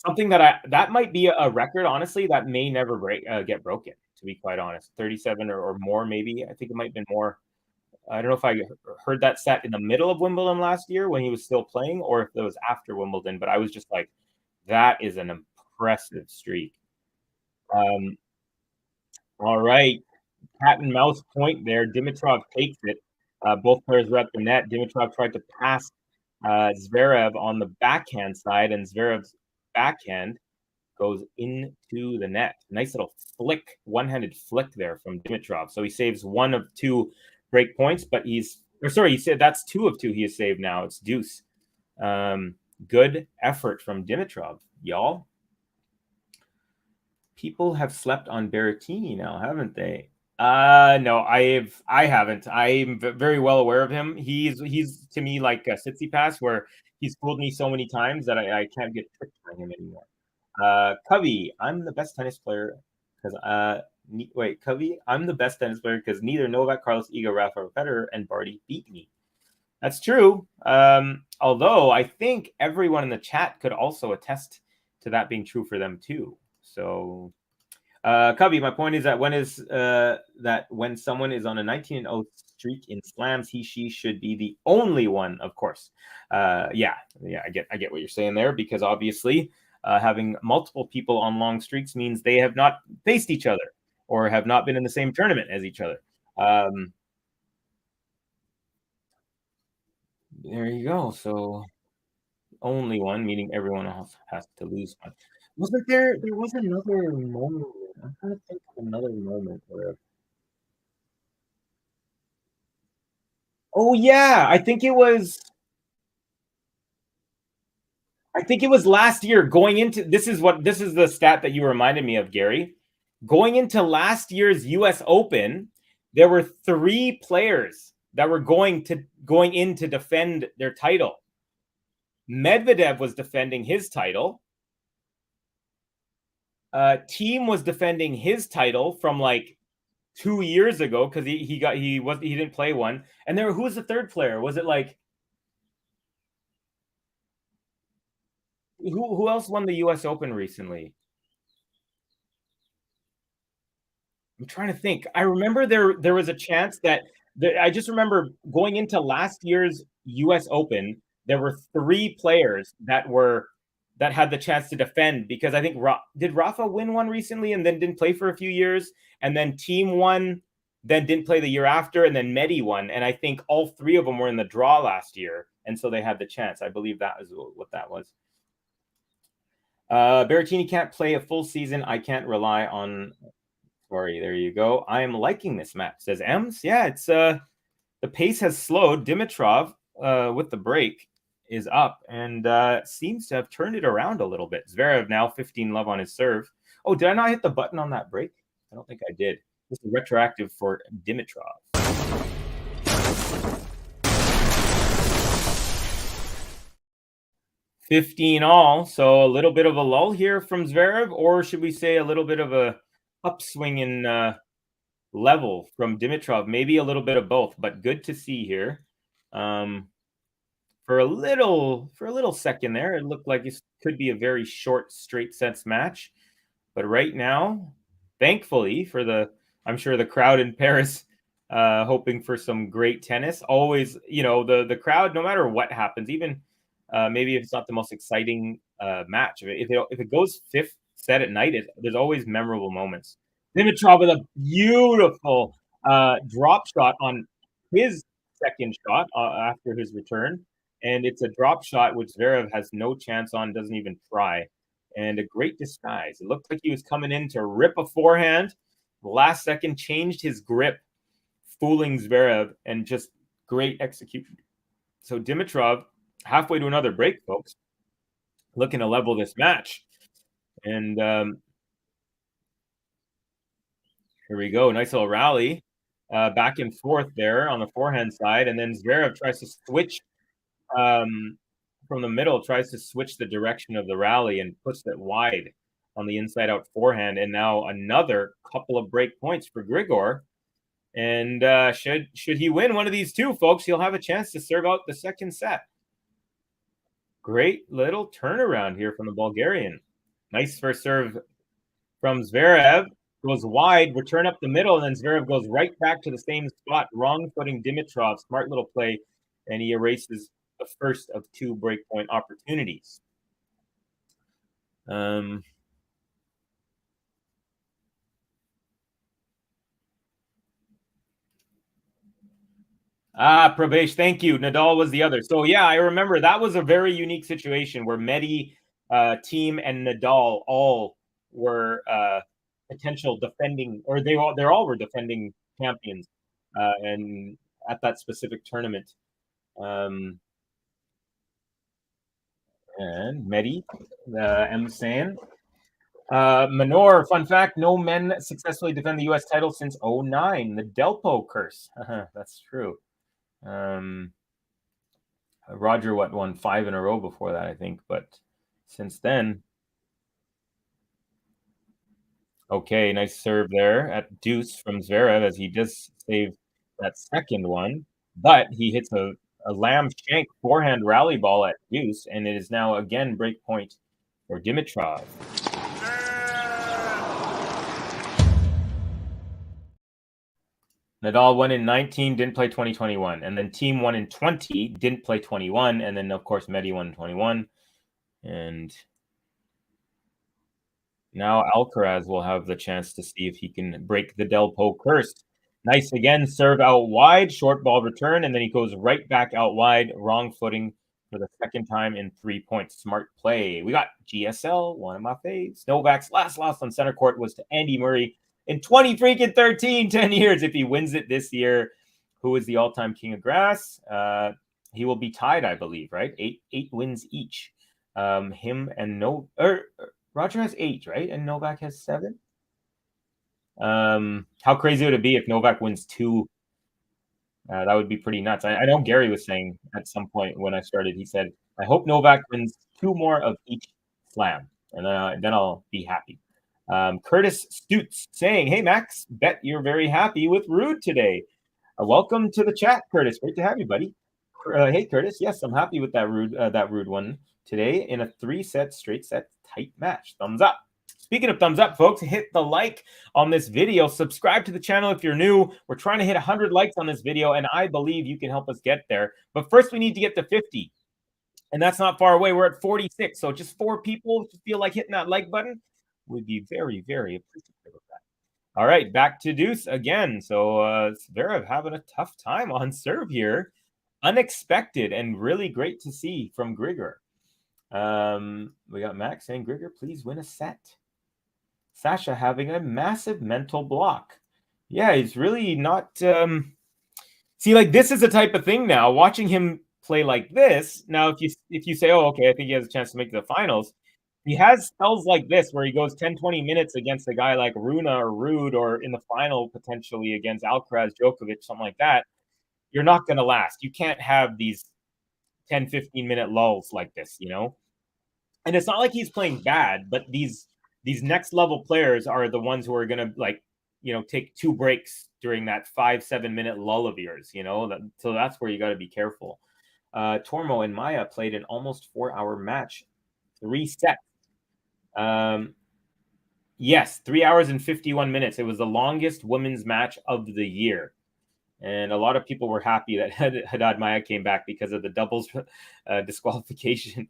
O: something that might be a record, honestly, that may never get broken, to be quite honest. 37 or more, maybe. I think it might have been more. I don't know if I heard that set in the middle of Wimbledon last year when he was still playing or if it was after Wimbledon, but I was just like, that is an impressive streak. All right. Cat and mouse point there. Dimitrov takes it. Both players were at the net. Dimitrov tried to pass Zverev on the backhand side, and Zverev's backhand goes into the net. Nice little flick, one-handed flick there from Dimitrov. So he saves 1 of 2 break points, but he said that's 2 of 2 he has saved now. It's deuce. Good effort from Dimitrov, y'all. People have slept on Berrettini now, haven't they? No, I haven't. I'm very well aware of him. He's to me like a Tsitsipas, where he's fooled me so many times that I can't get tricked by him anymore. Covey, I'm the best tennis player because Covey, I'm the best tennis player because neither Novak, Carlos, Iga, Rafa, Federer, and Barty beat me. That's true. Although I think everyone in the chat could also attest to that being true for them too. So. Covey, my point is that when someone is on a 19-0 streak in slams, she should be the only one, of course. I get what you're saying there, because obviously having multiple people on long streaks means they have not faced each other or have not been in the same tournament as each other. There you go. So only one, meaning everyone else has to lose one. Wasn't there was another moment. I'm trying to think of another moment where. Oh yeah, I think it was last year going into this is the stat that you reminded me of, Gary. Going into last year's US Open, there were 3 players that were going in to defend their title. Medvedev was defending his title. Team was defending his title from like 2 years ago because he didn't play one. And who was the third player? Was it like who else won the U.S. Open recently? I'm trying to think. I remember there was a chance that I just remember going into last year's U.S. Open, there were 3 players that had the chance to defend, because I think did Rafa win one recently and then didn't play for a few years, and then Team won, then didn't play the year after, and then Medi won, and I think all 3 of them were in the draw last year, and so they had the chance. I believe that is what that was. Berrettini can't play a full season. I can't rely on. Sorry, there you go. I am liking this match, says Ems. Yeah, it's the pace has slowed. Dimitrov with the break is up and seems to have turned it around a little bit. Zverev now 15-love on his serve. Oh, did I not hit the button on that break? I don't think I did. This is retroactive for Dimitrov. $15-all, so a little bit of a lull here from Zverev, or should we say a little bit of a upswing in level from Dimitrov? Maybe a little bit of both, but good to see here. For a little second there, it looked like it could be a very short straight sets match, but right now, thankfully I'm sure the crowd in Paris hoping for some great tennis. Always, the crowd, no matter what happens, even maybe if it's not the most exciting match, if it goes 5th set at night, there's always memorable moments. Dimitrov with a beautiful drop shot on his second shot after his return, and it's a drop shot which Zverev has no chance on, doesn't even try, and a great disguise. It looked like he was coming in to rip a forehand. The last second changed his grip, fooling Zverev, and just great execution. So Dimitrov, halfway to another break, folks, looking to level this match. And here we go. Nice little rally. Back and forth there on the forehand side. And then Zverev tries to switch from the middle, tries to switch the direction of the rally and puts it wide on the inside out forehand. And now another couple of break points for Grigor. And should he win one of these 2, folks, he'll have a chance to serve out the second set. Great little turnaround here from the Bulgarian. Nice first serve from Zverev. Goes wide, return up the middle, and then Zverev goes right back to the same spot. Wrong footing Dimitrov. Smart little play, and he erases the first of 2 breakpoint opportunities. Pravesh, thank you. Nadal was the other. So yeah, I remember that was a very unique situation where Medi, Team, and Nadal all were potential defending, or they all were defending champions, and at that specific tournament. And Medi, M. saying, Manor, fun fact, no men successfully defend the U.S. title since 2009. The Delpo curse. That's true. Roger won 5 in a row before that, I think, but since then. Okay, nice serve there at deuce from Zverev as he does save that second one, but he hits a lamb shank forehand rally ball at deuce, and it is now again break point for Dimitrov. Nadal won in 19, didn't play 2021, and then Team won in 20, didn't play 21, and then of course Medi won in 21, and now Alcaraz will have the chance to see if he can break the Delpo curse. Nice again, serve out wide, short ball return, and then he goes right back out wide, wrong footing for the second time in 3 points. Smart play. We got GSL, one of my faves. Novak's last loss on center court was to Andy Murray in 2013, 10 years. If he wins it this year, who is the all-time king of grass? He will be tied, I believe, right? Eight wins each. Him and Roger has 8, right? And Novak has 7. How crazy would it be if Novak wins 2? That would be pretty nuts. I know Gary was saying at some point when I started, he said, I hope Novak wins 2 more of each slam, and then I'll be happy. Curtis Stutz saying, hey, Max, bet you're very happy with Rude today. Welcome to the chat, Curtis. Great to have you, buddy. Hey, Curtis. Yes, I'm happy with that Rude one today in a 3-set straight set tight match. Thumbs up. Speaking of thumbs up, folks, hit the like on this video. Subscribe to the channel if you're new. We're trying to hit 100 likes on this video, and I believe you can help us get there. But first, we need to get to 50. And that's not far away. We're at 46. So just 4 people feel like hitting that like button. We'd be very, very appreciative of that. All right, back to Deuce again. So ZVEREV having a tough time on serve here. Unexpected and really great to see from Grigor. We got Max saying, Grigor, please win a set. Sasha having a massive mental block. Yeah, he's really not... See, like, this is the type of thing now. Watching him play like this, now if you say, oh, okay, I think he has a chance to make the finals, he has spells like this where he goes 10-20 minutes against a guy like Rune or Rude, or in the final potentially against Alcaraz, Djokovic, something like that. You're not going to last. You can't have these 10-15-minute lulls like this, you know? And it's not like he's playing bad, but these next level players are the ones who are going to, like, you know, take 2 breaks during that 5-7 minute lull of yours, you know? So that's where you got to be careful. Tormo and Maya played an almost 4-hour match, 3 sets. Yes, 3 hours and 51 minutes. It was the longest women's match of the year. And a lot of people were happy that Haddad Maya came back because of the doubles disqualification.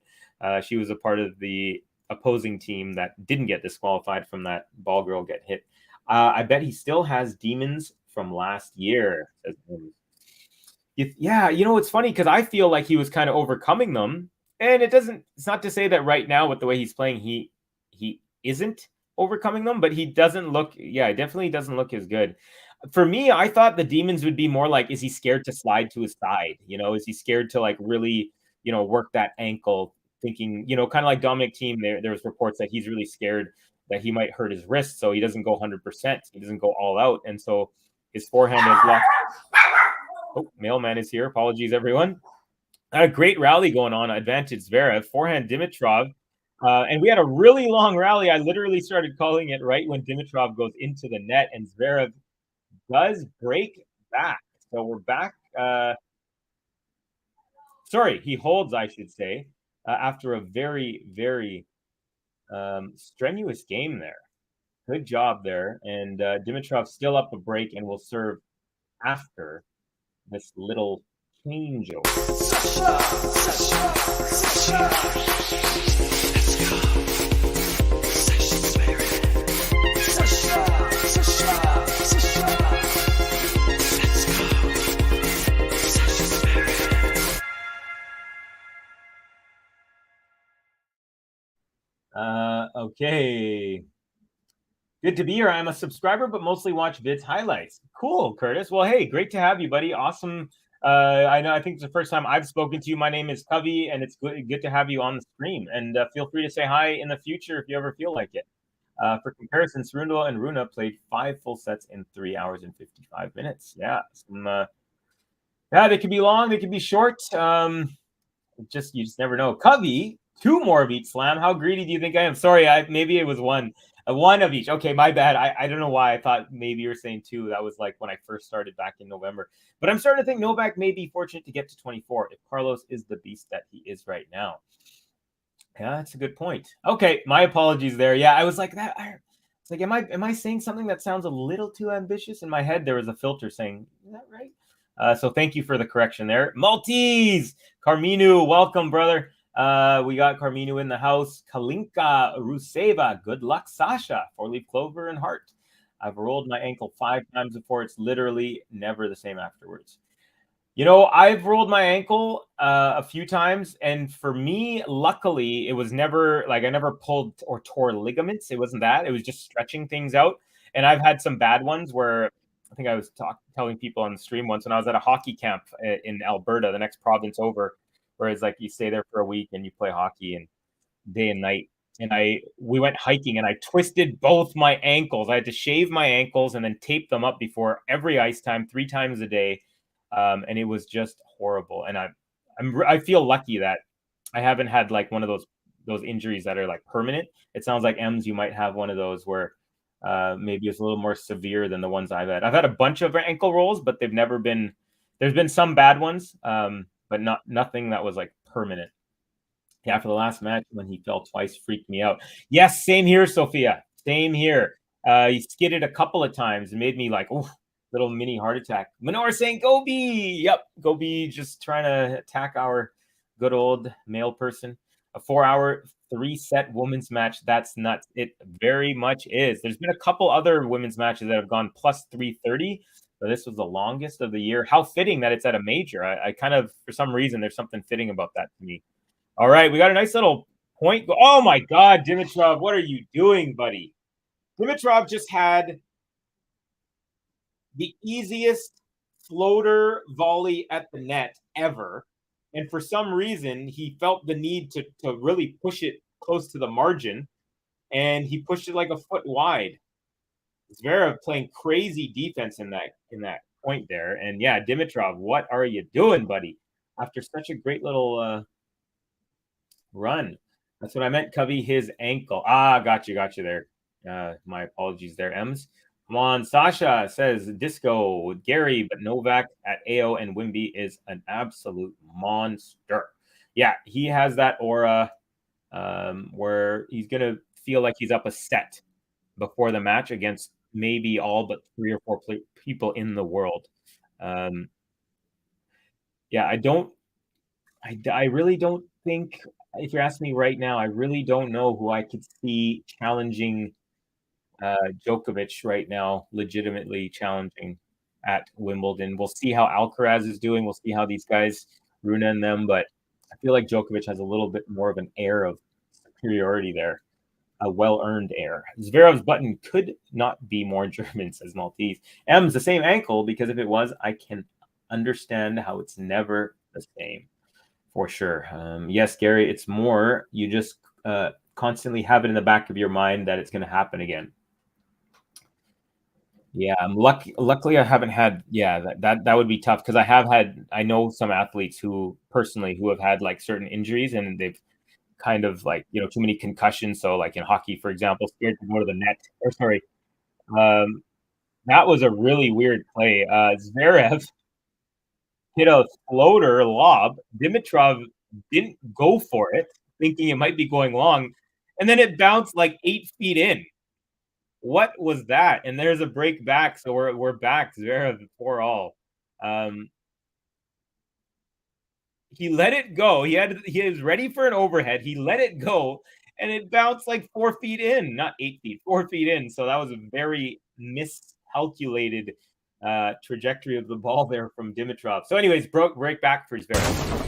O: She was a part of the opposing team that didn't get disqualified from that ball girl get hit. I bet he still has demons from last year. Yeah, you know, it's funny because I feel like he was kind of overcoming them. And it's not to say that right now with the way he's playing, he isn't overcoming them, but he doesn't look, definitely doesn't look as good. For me, I thought the demons would be more like, is he scared to slide to his side? You know, is he scared to, like, really, you know, work that ankle, thinking, you know, kind of like Dominic Thiem, there's reports that he's really scared that he might hurt his wrist, so he doesn't go 100%. He doesn't go all out, and so his forehand is locked. Oh, mailman is here. Apologies, everyone. A great rally going on. Advantage ZVEREV. Forehand Dimitrov. And we had a really long rally. I literally started calling it right when Dimitrov goes into the net, and ZVEREV does break back. So we're back. Sorry, he holds, I should say, after a very, very strenuous game there. Good job there. And Dimitrov still up a break and will serve after this little changeover. Okay. Good to be here. I'm a subscriber, but mostly watch vids highlights. Cool, Curtis. Well, hey, great to have you, buddy. Awesome. I think it's the first time I've spoken to you. My name is Covey, and it's good to have you on the stream. And feel free to say hi in the future if you ever feel like it. For comparison, Cerundolo and Rune played 5 full sets in 3 hours and 55 minutes. Yeah, they can be long, they can be short. You just never know. Covey, 2 more of each slam. How greedy do you think I am? Sorry, maybe it was 1. 1 of each. Okay, my bad. I don't know why I thought maybe you were saying 2. That was like when I first started back in November. But I'm starting to think Novak may be fortunate to get to 24 if Carlos is the beast that he is right now. Yeah, that's a good point. Okay, my apologies there. Yeah, I was like that. It's like, am I saying something that sounds a little too ambitious? In my head, there was a filter saying, is that right? So thank you for the correction there. Maltese, Carminu, welcome, brother. We got Carminu in the house. Kalinka Ruseva. Good luck, Sasha. 4-leaf clover and heart. I've rolled my ankle 5 times before. It's literally never the same afterwards. You know, I've rolled my ankle a few times, and for me, luckily, it was never like I never pulled or tore ligaments. It wasn't that. It was just stretching things out. And I've had some bad ones where I think I was telling people on the stream once when I was at a hockey camp in Alberta, the next province over, where it's like you stay there for a week and you play hockey and day and night. we went hiking and I twisted both my ankles. I had to shave my ankles and then tape them up before every ice time 3 times a day. And it was just horrible. And I feel lucky that I haven't had like one of those injuries that are like permanent. It sounds like Ems, you might have one of those where maybe it's a little more severe than the ones I've had. I've had a bunch of ankle rolls, but they've never been. There's been some bad ones, but nothing that was like permanent. Yeah, after the last match when he fell twice freaked me out. Yes, same here, Sophia. Same here. He skidded a couple of times and made me like, oh, little mini heart attack. Manor saying, "Go B." Yep, Go B. Just trying to attack our good old male person. A 4-hour 3-set women's match. That's nuts. It very much is. There's been a couple other women's matches that have gone plus 330. But this was the longest of the year. How fitting that it's at a major. I kind of, for some reason, there's something fitting about that to me. All right, we got a nice little point. Oh my God, Dimitrov, what are you doing, buddy? Dimitrov just had the easiest floater volley at the net ever. And for some reason, he felt the need to really push it close to the margin. And he pushed it like a foot wide. ZVEREV playing crazy defense in that point there. And yeah, Dimitrov, what are you doing, buddy? After such a great little run. That's what I meant, Covey. His ankle. Got you there. My apologies there, Ems. Come on, Sasha says Disco with Gary, but Novak at AO and Wimby is an absolute monster. Yeah, he has that aura where he's gonna feel like he's up a set before the match against maybe all but 3 or 4 people in the world. Yeah, I really don't think, if you're asking me right now, I really don't know who I could see challenging Djokovic right now, legitimately challenging at Wimbledon. We'll see how Alcaraz is doing. We'll see how these guys, Rune and them, but I feel like Djokovic has a little bit more of an air of superiority there. A well-earned air. ZVEREV's button could not be more German, says Maltese. M's the same ankle, because if it was, I can understand how it's never the same. For sure. Yes, Gary, it's more, you just constantly have it in the back of your mind that it's going to happen again. Yeah, I'm luckily I haven't had, that would be tough, because I know some athletes who have had like certain injuries and they've kind of like, too many concussions. So like in hockey, for example, scared to go to the net. Or sorry, that was a really weird play. ZVEREV hit a floater lob. Dimitrov didn't go for it, thinking it might be going long, and then it bounced like 8 feet in. What was that? And there's a break back, so we're back. ZVEREV 4-all. He let it go. He was ready for an overhead. He let it go, and it bounced like 4 feet in, not 8 feet, 4 feet in. So that was a very miscalculated trajectory of the ball there from Dimitrov. So anyways, break back for ZVEREV.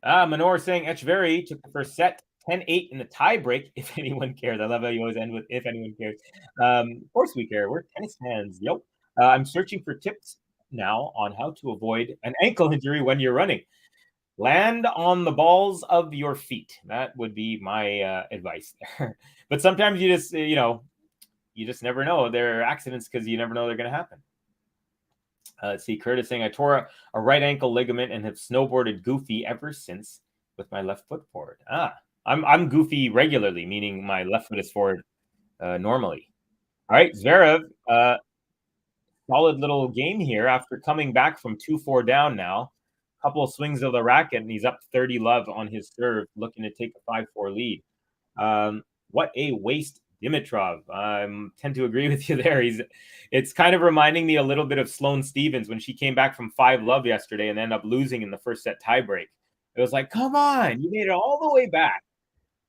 O: Manor saying Etcheverry took the first set 10-8 in the tie break, if anyone cares. I love how you always end with if anyone cares. Of course we care. We're tennis fans. Yep. I'm searching for tips now on how to avoid an ankle injury when you're running. Land on the balls of your feet. That would be my advice there. But sometimes you just, you just never know. There are accidents because you never know they're going to happen. Let's see, Curtis saying, I tore a right ankle ligament and have snowboarded goofy ever since with my left foot forward. I'm goofy regularly, meaning my left foot is forward normally. All right, ZVEREV, solid little game here after coming back from 2-4 down now. Couple of swings of the racket, and he's up 30 love on his serve, looking to take a 5-4 lead. What a waste, Dimitrov. I tend to agree with you there. It's kind of reminding me a little bit of Sloane Stevens when she came back from 5 love yesterday and ended up losing in the first set tiebreak. It was like, come on, you made it all the way back.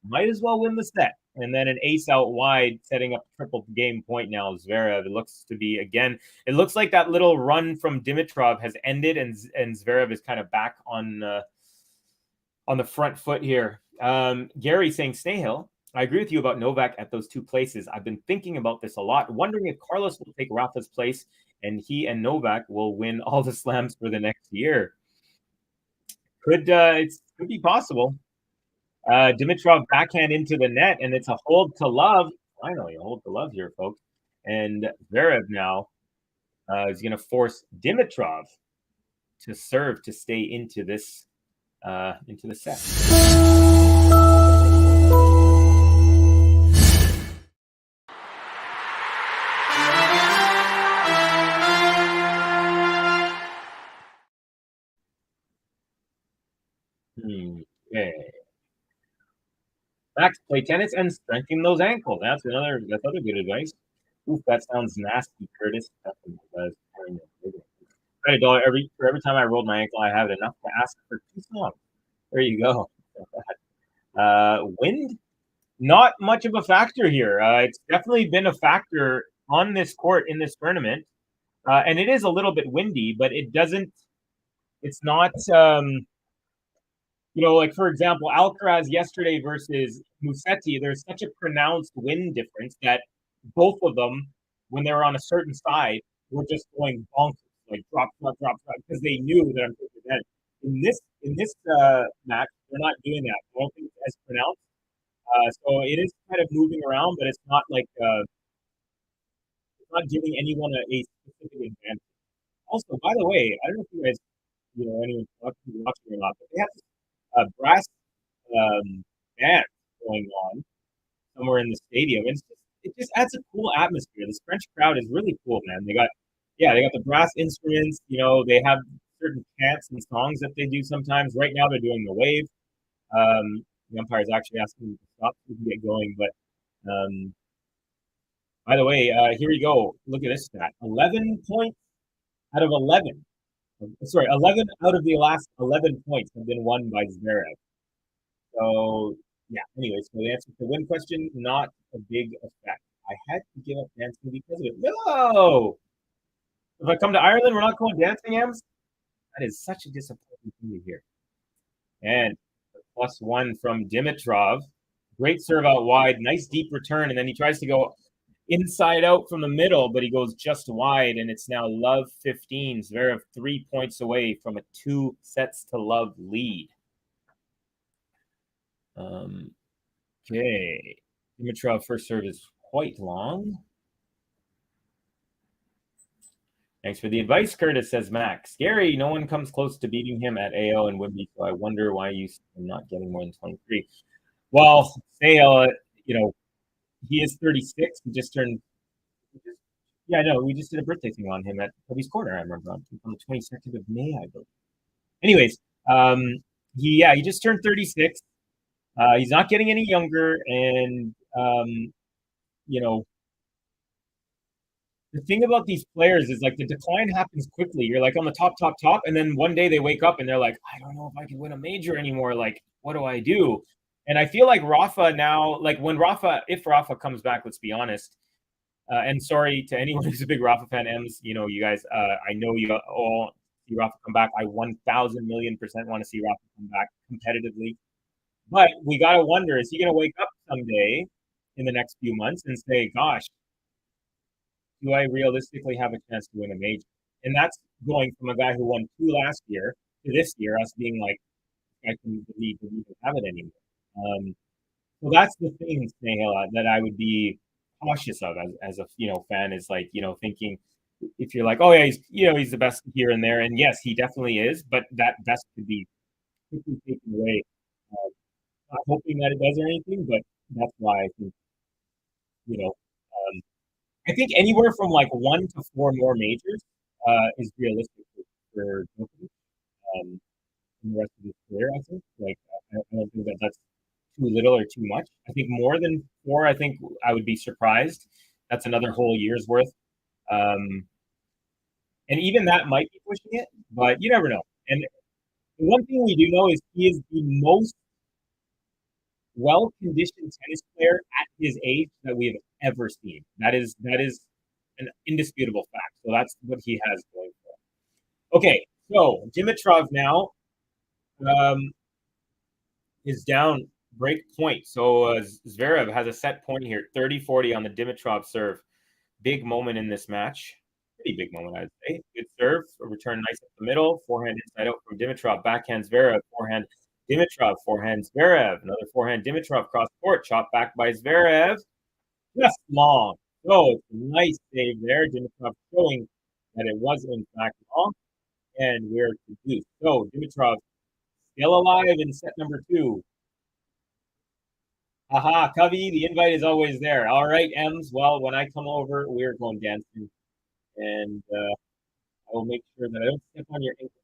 O: Might as well win the set. And then an ace out wide, setting up triple game point now. ZVEREV, it looks to be, again, it looks like that little run from Dimitrov has ended, and ZVEREV is kind of back on the front foot here. Gary saying, Snahill, I agree with you about Novak at those 2 places. I've been thinking about this a lot, wondering if Carlos will take Rafa's place and he and Novak will win all the slams for the next year. Could be possible. Dimitrov backhand into the net, and it's a hold to love. Finally, a hold to love here, folks. And ZVEREV now is going to force Dimitrov to serve to stay into this into the set. Okay. Max, play tennis and strengthen those ankles. That's other good advice. Oof, that sounds nasty, Curtis. $1 for every time I rolled my ankle, I have enough to ask for 2 songs. There you go. Wind, not much of a factor here. It's definitely been a factor on this court in this tournament, and it is a little bit windy, but it's not. Like for example, Alcaraz yesterday versus Musetti, there's such a pronounced wind difference that both of them, when they were on a certain side, were just going bonkers, like drop, because they knew that I'm taking that. In this match, they're not doing that. I don't think it's as pronounced. So it is kind of moving around, but it's not like it's not giving anyone a specific advantage. Also, by the way, I don't know if you guys, anyone's watching or not, but they have a brass band going on somewhere in the stadium. It just adds a cool atmosphere. This French crowd is really cool, man. They got the brass instruments. They have certain chants and songs that they do sometimes. Right now, they're doing the wave. The umpire is actually asking them to stop so we can get going. But by the way, here we go. Look at this stat: 11 points out of 11. 11 out of the last 11 points have been won by ZVEREV. So, yeah, anyway, so the answer to the win question, not a big effect. I had to give up dancing because of it. No! If I come to Ireland, we're not going dancing, Ems? That is such a disappointing thing to hear. And +1 from Dimitrov. Great serve out wide. Nice deep return, and then he tries to go inside out from the middle, but he goes just wide, and it's now love 15. ZVEREV 3 points away from a 2-sets-to-love lead. Okay. Dimitrov first serve is quite long. Thanks for the advice, Curtis, says Max. Scary, no one comes close to beating him at AO and Wimby, so I wonder why you are not getting more than 23. Well, Sale, he is 36. He just turned. Yeah, no, we just did a birthday thing on him at Kobe's Corner. I remember on the 22nd of May, I believe. Anyways, he just turned 36. He's not getting any younger, and the thing about these players is like the decline happens quickly. You're like on the top, and then one day they wake up and they're like, I don't know if I can win a major anymore. Like, what do I do? And I feel like Rafa now, like if Rafa comes back, let's be honest, and sorry to anyone who's a big Rafa fan, Ems, you guys, I know you all see Rafa come back. I 1,000,000,000% want to see Rafa come back competitively. But we got to wonder, is he going to wake up someday in the next few months and say, gosh, do I realistically have a chance to win a major? And that's going from a guy who won 2 last year to this year, us being like, I can believe we don't have it anymore. So that's the thing, Snehela, that I would be cautious of as a fan is like, thinking if you're like, oh yeah, he's the best here and there, and yes, he definitely is, but that best could be quickly taken away. Not hoping that it does or anything, but that's why I think, I think anywhere from like 1 to 4 more majors is realistic for Djokovic in the rest of his career. I think I don't think that's too little or too much. I think more than 4, I think I would be surprised. That's another whole year's worth. And even that might be pushing it, but you never know. And the one thing we do know is he is the most well-conditioned tennis player at his age that we have ever seen. That is an indisputable fact. So that's what he has going for. Okay, so Dimitrov now is down break point. So ZVEREV has a set point here, 30-40 on the Dimitrov serve. Big moment in this match. pretty big moment, I'd say. Good serve, a return nice up the middle, forehand inside out from Dimitrov, backhand Zverev, forehand Dimitrov, forehand Zverev, another forehand Dimitrov cross court, chop back by Zverev, just long. So it's a nice save there. Dimitrov showing that it was in fact long, and we're confused. So Dimitrov still alive in set number 2. Aha, Covey, the invite is always there. All right, Ems. Well, when I come over, we're going dancing, and I will make sure that I don't step on your ankle.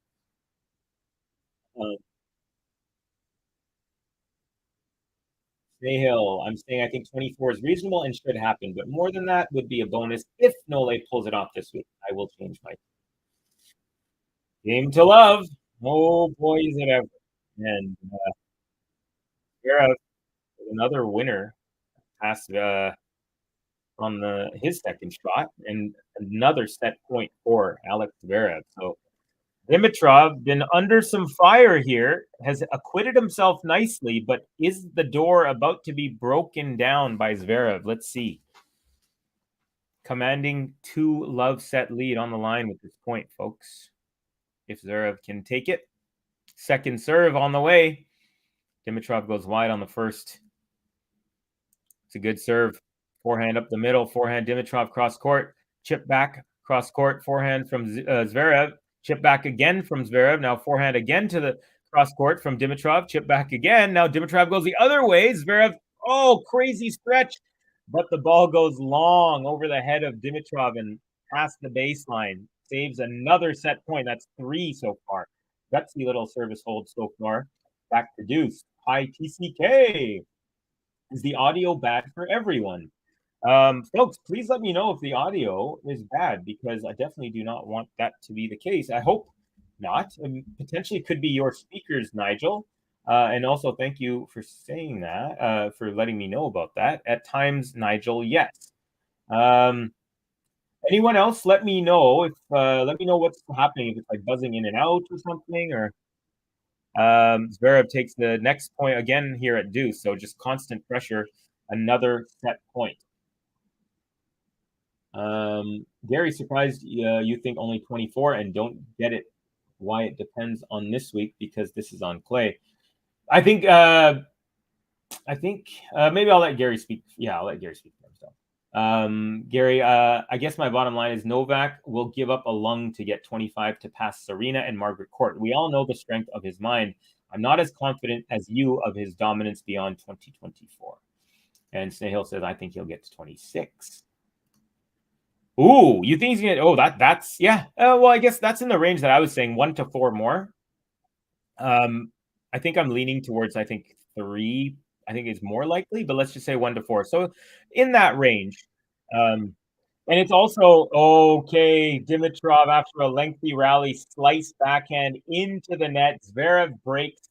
O: Snahill, I'm saying I think 24 is reasonable and should happen, but more than that would be a bonus if Nole pulls it off this week. I will change my game to love. Oh boy, is it ever! And Zverev is another winner past on his second shot, and another set point for Alex Zverev. So Dimitrov been under some fire here, has acquitted himself nicely, but is the door about to be broken down by Zverev? Let's see. Commanding 2 love set lead on the line with this point, folks. If Zverev can take it. Second serve on the way. Dimitrov goes wide on the first. It's a good serve. Forehand up the middle. Forehand Dimitrov cross court. Chip back cross court. Forehand from Zverev. Chip back again from Zverev. Now forehand again to the cross court from Dimitrov. Chip back again. Now Dimitrov goes the other way. Zverev, crazy stretch. But the ball goes long over the head of Dimitrov and past the baseline. Saves another set point. That's 3 so far. Gutsy little service hold so far. Back to deuce. High TCK. Is the audio bad for everyone? Folks, please let me know if the audio is bad, because I definitely do not want that to be the case. I hope not. Potentially could be your speakers, Nigel. And also thank you for saying that, for letting me know about that. At times, Nigel, yes. Anyone else? Let me know if let me know what's happening, if it's like buzzing in and out or something, or Zverev takes the next point again here at deuce. So just constant pressure, another set point. Gary, surprised you think only 24 and don't get it why it depends on this week, because this is on clay. I think maybe I'll let Gary speak. Yeah, I'll let Gary speak for himself. Gary, I guess my bottom line is Novak will give up a lung to get 25 to pass Serena and Margaret Court. We all know the strength of his mind. I'm not as confident as you of his dominance beyond 2024. And Snahill says, I think he'll get to 26. Ooh, you think he's gonna? That's yeah. Well, I guess that's in the range that I was saying, 1 to 4 more. I think I'm leaning towards 3. I think is more likely, but let's just say 1 to 4. So in that range. And it's also okay. Dimitrov, after a lengthy rally, slice backhand into the net. Zverev breaks.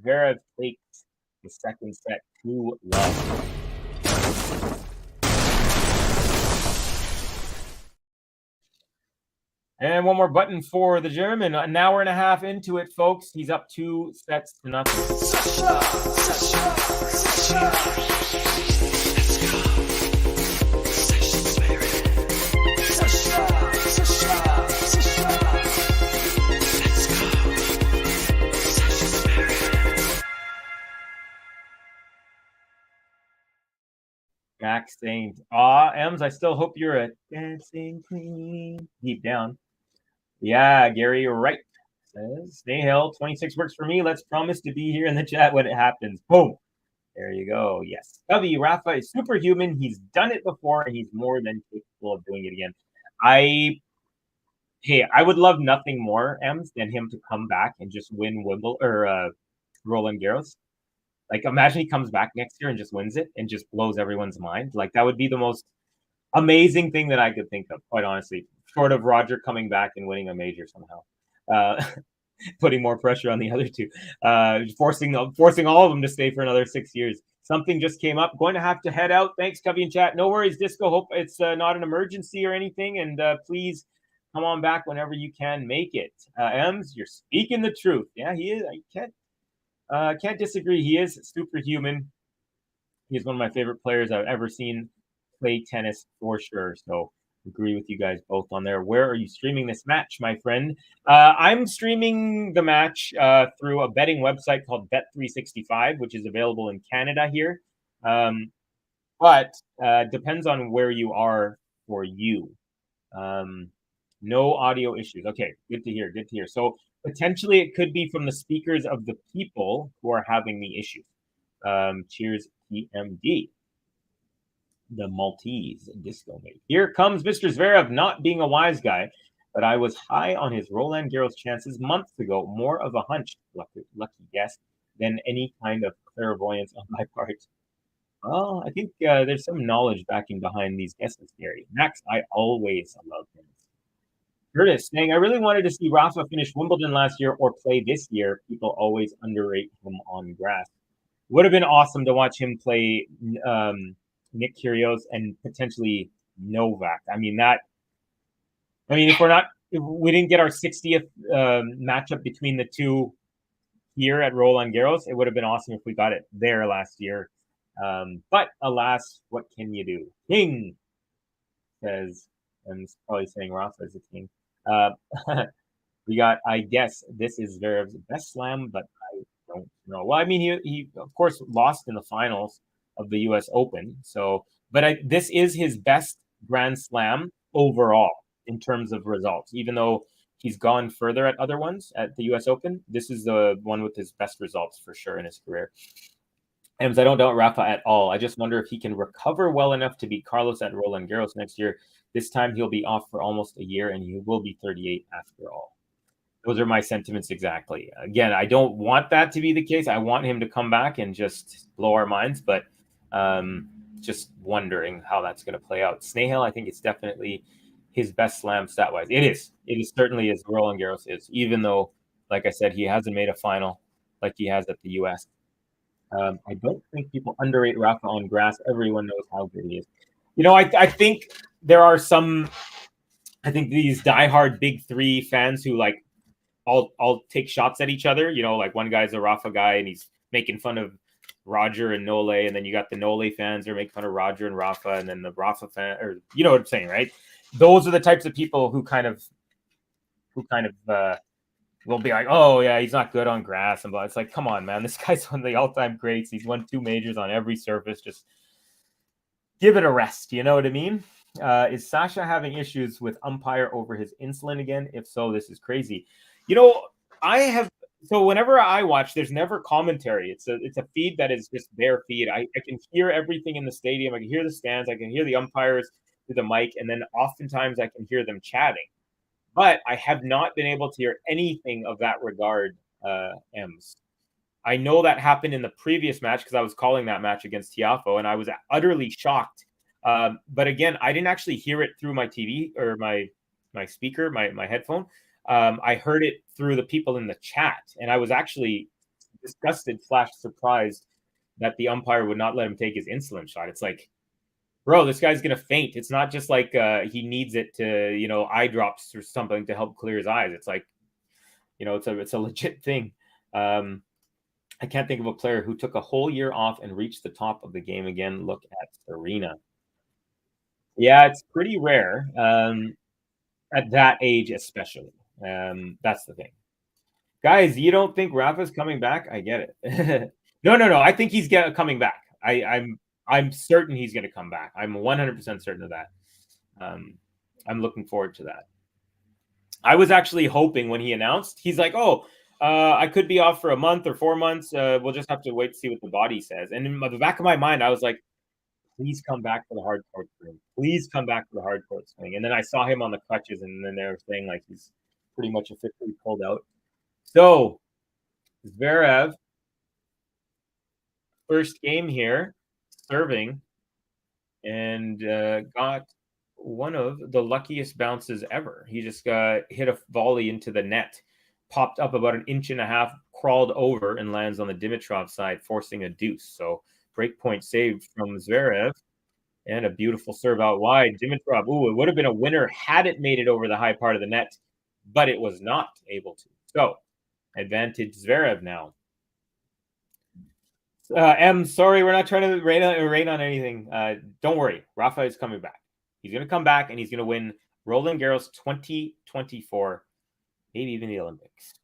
O: Zverev takes the second set 2-love. And one more button for the German. An hour and a half into it, folks. He's up 2 sets to nothing. Jack saying, Ems, I still hope you're a dancing queen. Deep down. Yeah, Gary, you're right. Says Snahill, 26 works for me. Let's promise to be here in the chat when it happens. Boom. There you go. Yes. Covey, Rafa is superhuman. He's done it before, and he's more than capable of doing it again. I would love nothing more, Ems, than him to come back and just win Roland Garros. Like, imagine he comes back next year and just wins it and just blows everyone's mind. Like, that would be the most amazing thing that I could think of, quite honestly, short of Roger coming back and winning a major somehow, putting more pressure on the other two, forcing all of them to stay for another 6 years. Something just came up. Going to have to head out. Thanks, Covey and chat. No worries, Disco. Hope it's not an emergency or anything. And please come on back whenever you can make it. Ems, you're speaking the truth. Yeah, he is. I can't disagree. He is superhuman. He's one of my favorite players I've ever seen play tennis for sure. So Agree with you guys both on there. Where are you streaming this match, my friend? I'm streaming the match through a betting website called Bet365, which is available in Canada here. But depends on where you are for you. No audio issues. Okay, good to hear. Good to hear. So potentially it could be from the speakers of the people who are having the issue. Cheers, TMD. The Maltese disco mate. Here comes Mr. Zverev, not being a wise guy, but I was high on his Roland Garros chances months ago. More of a hunch, lucky guess, than any kind of clairvoyance on my part. Well, I think there's some knowledge backing behind these guesses, Gary. Max, I always love him. Curtis saying, I really wanted to see Rafa finish Wimbledon last year or play this year. People always underrate him on grass. Would have been awesome to watch him play Nick Kyrgios and potentially Novak. I mean, if we didn't get our 60th matchup between the two here at Roland Garros, it would have been awesome if we got it there last year. But alas, what can you do? King says, and it's probably saying Rafa is a king. We got, I guess this is Zverev's best slam, but I don't know. Well, I mean, he of course lost in the finals of the U.S. Open. So, but this is his best Grand Slam overall in terms of results. Even though he's gone further at other ones at the U.S. Open, this is the one with his best results for sure in his career. And I don't doubt Rafa at all. I just wonder if he can recover well enough to beat Carlos at Roland Garros next year. This time he'll be off for almost a year, and he will be 38 after all. Those are my sentiments exactly. Again, I don't want that to be the case. I want him to come back and just blow our minds, but just wondering how that's going to play out. Snehal, I think it's definitely his best slam stat-wise. It is certainly as Roland Garros is, even though, like I said, he hasn't made a final like he has at the U.S. I don't think people underrate Rafa on grass. Everyone knows how good he is. You know, I think there are some, I think these diehard big three fans who like all take shots at each other. You know, like one guy's a Rafa guy and he's making fun of Roger and Nole, and then you got the Nole fans who are making fun of Roger and Rafa, and then the Rafa fan, or you know what I'm saying, right? Those are the types of people who kind of will be like, oh yeah, he's not good on grass, and blah. It's like, come on, man, this guy's one of the all-time greats. He's won 2 majors on every surface. Just give it a rest. You know what I mean? Is Sasha having issues with umpire over his insulin again? If so, this is crazy. You know, so whenever I watch, there's never commentary. It's a feed that is just bare feed. I can hear everything in the stadium. I can hear the stands. I can hear the umpires through the mic, and then oftentimes I can hear them chatting. But I have not been able to hear anything of that regard, Ems. I know that happened in the previous match because I was calling that match against Tiafoe, and I was utterly shocked. But again, I didn't actually hear it through my TV or my speaker, my headphone. I heard it through the people in the chat, and I was actually disgusted / surprised that the umpire would not let him take his insulin shot. It's like, bro, this guy's gonna faint. It's not just like he needs it to, you know, eye drops or something to help clear his eyes. It's like, you know, it's a legit thing. I can't think of a player who took a whole year off and reached the top of the game again. Look at Serena. Yeah, it's pretty rare at that age, especially. That's the thing, guys. You don't think Rafa's coming back? I get it. No. I think he's coming back. I'm certain he's going to come back. I'm 100% certain of that. I'm looking forward to that. I was actually hoping when he announced, he's like, "Oh, I could be off for a month or 4 months. We'll just have to wait to see what the body says." And in the back of my mind, I was like, please come back for the hard court swing. Please come back for the hard court swing. And then I saw him on the crutches, and then they were saying like he's pretty much officially pulled out. So Zverev, first game here, serving, and got one of the luckiest bounces ever. He just hit a volley into the net, popped up about 1.5 inches, crawled over, and lands on the Dimitrov side, forcing a deuce. So break point saved from Zverev, and a beautiful serve out wide. Dimitrov, it would have been a winner had it made it over the high part of the net, but it was not able to. So advantage Zverev now. Sorry, we're not trying to rain on anything. Don't worry, Rafa is coming back. He's going to come back and he's going to win Roland Garros 2024, maybe even the Olympics.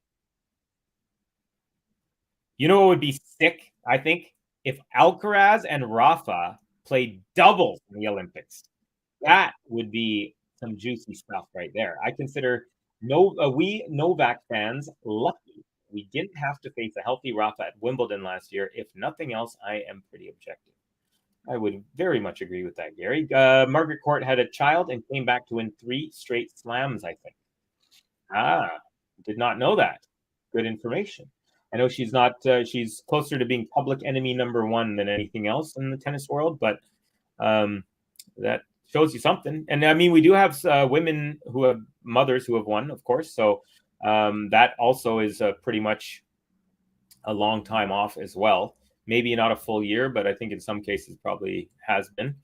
O: You know what would be sick, I think? If Alcaraz and Rafa played doubles in the Olympics. That would be some juicy stuff right there. I consider we Novak fans lucky we didn't have to face a healthy Rafa at Wimbledon last year. If nothing else, I am pretty objective. I would very much agree with that, Gary. Margaret Court had a child and came back to win 3 straight slams, I think. Did not know that. Good information. I know she's not. She's closer to being public enemy number 1 than anything else in the tennis world, but that shows you something. And I mean, we do have women who have mothers who have won, of course. So that also is pretty much a long time off as well. Maybe not a full year, but I think in some cases probably has been.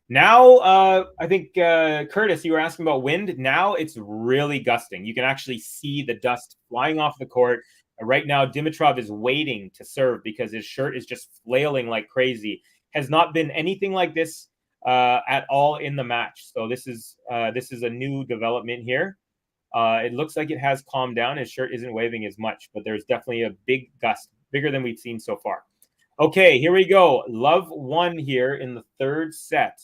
O: Now, I think, Curtis, you were asking about wind. Now it's really gusting. You can actually see the dust flying off the court. Right now, Dimitrov is waiting to serve because his shirt is just flailing like crazy. Has not been anything like this at all in the match. So this is a new development here. It looks like it has calmed down. His shirt isn't waving as much, but there's definitely a big gust, bigger than we've seen so far. Okay, here we go. Love won here in the 3rd set.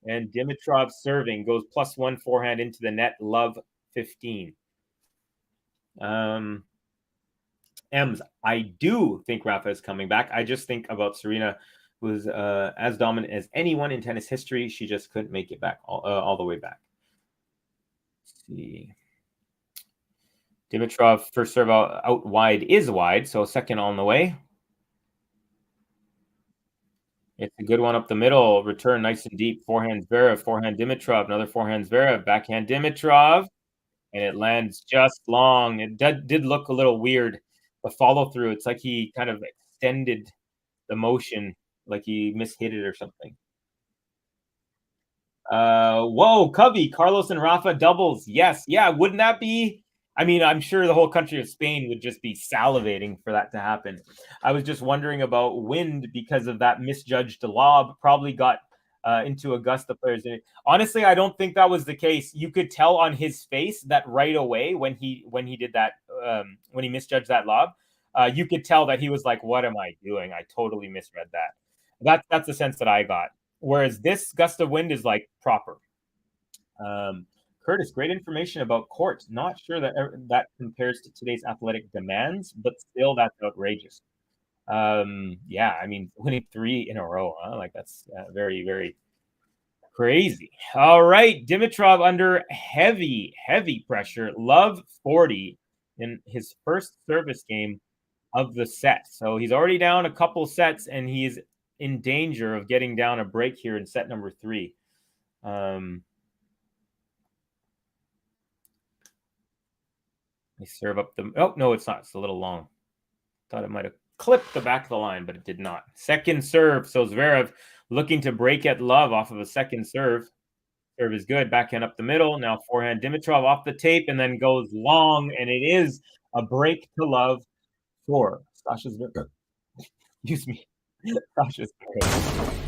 O: And Dimitrov serving goes +1 forehand into the net. Love 15. Ems, I do think Rafa is coming back. I just think about Serena, who is as dominant as anyone in tennis history. She just couldn't make it back all the way back. Let's see. Dimitrov first serve out wide is wide, so second on the way. It's a good one up the middle. Return nice and deep. Forehand ZVEREV, forehand Dimitrov, another forehand ZVEREV, backhand Dimitrov, and it lands just long. It did look a little weird, the follow through. It's like he kind of extended the motion, like he mishit it or something. Whoa, Covey, Carlos and Rafa doubles. Yes, yeah, wouldn't that be? I mean, I'm sure the whole country of Spain would just be salivating for that to happen. I was just wondering about wind because of that misjudged lob. Probably got into Augusta players. Honestly, I don't think that was the case. You could tell on his face that right away when he did that, when he misjudged that lob, you could tell that he was like, "What am I doing? I totally misread that." That's the sense that I got. Whereas this gust of wind is like proper. Curtis, great information about court. Not sure that that compares to today's athletic demands, but still that's outrageous. Yeah, I mean, winning 3 in a row, huh? Like that's very, very crazy. All right, Dimitrov under heavy pressure. Love 40 in his first service game of the set. So he's already down a couple sets, and he's in danger of getting down a break here in set number 3. I serve up the... Oh, no, it's not. It's a little long. Thought it might have clipped the back of the line, but it did not. Second serve. So ZVEREV looking to break at Love off of a second serve. Serve is good. Backhand up the middle. Now forehand Dimitrov off the tape and then goes long, and it is a break to Love for Sasha ZVEREV. Excuse me. Sasha ZVEREV.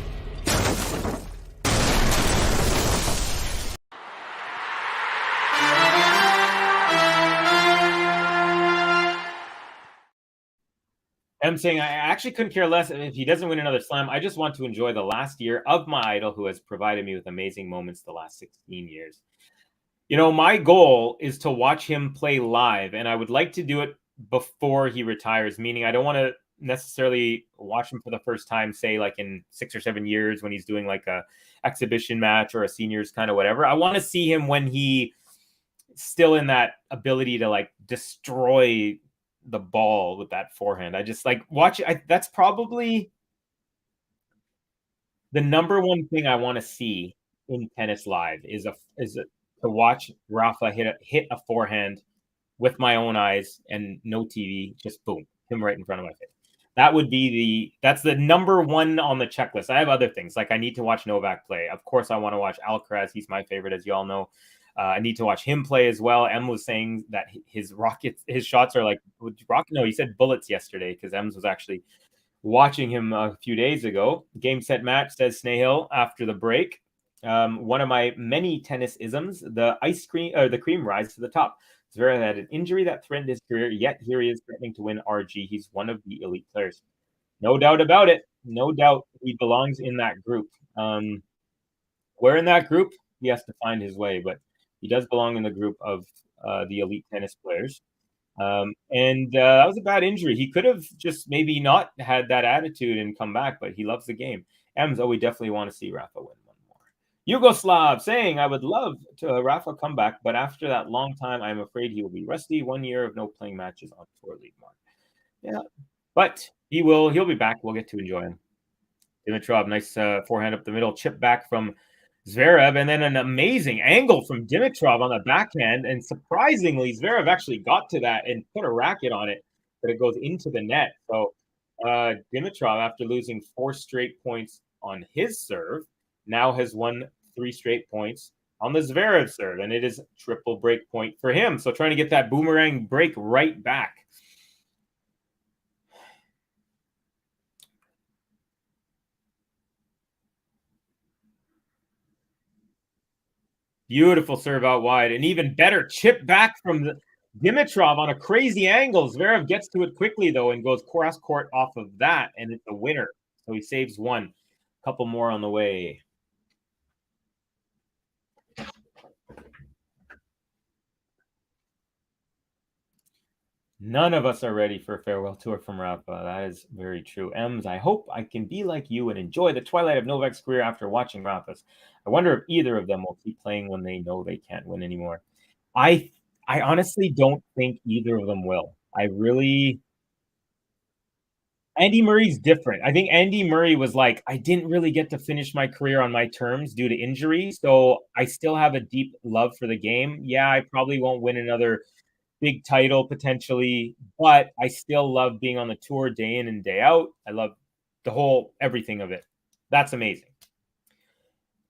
O: I'm saying I actually couldn't care less if he doesn't win another slam. I just want to enjoy the last year of my idol who has provided me with amazing moments the last 16 years. You know, my goal is to watch him play live, and I would like to do it before he retires, meaning I don't want to necessarily watch him for the first time, say like in 6 or 7 years when he's doing like a exhibition match or a seniors kind of whatever. I want to see him when he still in that ability to like destroy the ball with that forehand. I just like watch it. That's probably the number one thing I want to see in tennis live is to watch Rafa hit a forehand with my own eyes and no TV, just boom, him right in front of my face. That would be that's the number one on the checklist. I have other things like I need to watch Novak play. Of course, I want to watch Alcaraz. He's my favorite, as you all know. I need to watch him play as well. Em was saying that his shots are like rocket. No, he said bullets yesterday because Ems was actually watching him a few days ago. Game, set, match, says Snahill after the break. One of my many tennis isms, the cream rise to the top. Zverev had an injury that threatened his career, yet here he is threatening to win RG. He's one of the elite players. No doubt about it. No doubt he belongs in that group. Where in that group, he has to find his way, but he does belong in the group of the elite tennis players. And that was a bad injury. He could have just maybe not had that attitude and come back, but he loves the game. We definitely want to see Rafa win one more. Yugoslav saying, I would love to Rafa come back, but after that long time, I'm afraid he will be rusty. 1 year of no playing matches on tour league mark. Yeah, but he'll be back. We'll get to enjoy him. Dimitrov, nice forehand up the middle, chip back from Zverev, and then an amazing angle from Dimitrov on the backhand. And surprisingly, Zverev actually got to that and put a racket on it, but it goes into the net. So Dimitrov, after losing 4 straight points on his serve, now has won 3 straight points on the Zverev serve, and it is triple break point for him. So trying to get that boomerang break right back. Beautiful serve out wide. An even better chip back from the Dimitrov on a crazy angle. Zverev gets to it quickly, though, and goes cross court off of that, and it's a winner. So he saves one. A couple more on the way. None of us are ready for a farewell tour from Rafa. That is very true. Ems, I hope I can be like you and enjoy the twilight of Novak's career after watching Rafa's. I wonder if either of them will keep playing when they know they can't win anymore. I honestly don't think either of them will. Andy Murray's different. I think Andy Murray was like, I didn't really get to finish my career on my terms due to injury, so I still have a deep love for the game. Yeah, I probably won't win another big title potentially, but I still love being on the tour day in and day out. I love everything of it. That's amazing.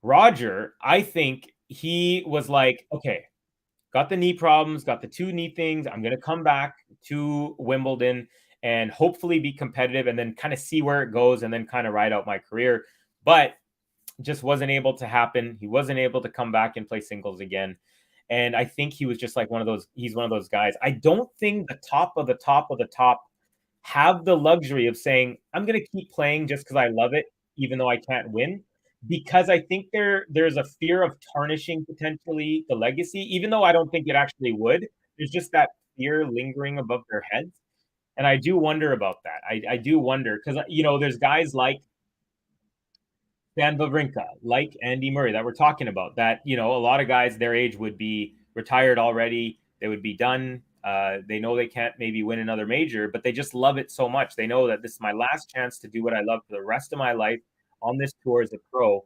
O: Roger, I think he was like, okay, got the knee problems, got the 2 knee things. I'm going to come back to Wimbledon and hopefully be competitive and then kind of see where it goes and then kind of ride out my career. But just wasn't able to happen. He wasn't able to come back and play singles again. And I think he was just like he's one of those guys. I don't think the top of the top of the top have the luxury of saying, I'm going to keep playing just because I love it, even though I can't win. Because I think there's a fear of tarnishing potentially the legacy, even though I don't think it actually would. There's just that fear lingering above their heads. And I do wonder about that. I do wonder because, there's guys like Stan Wawrinka, like Andy Murray that we're talking about that, a lot of guys their age would be retired already. They would be done. They know they can't maybe win another major, but they just love it so much. They know that this is my last chance to do what I love for the rest of my life on this tour as a pro.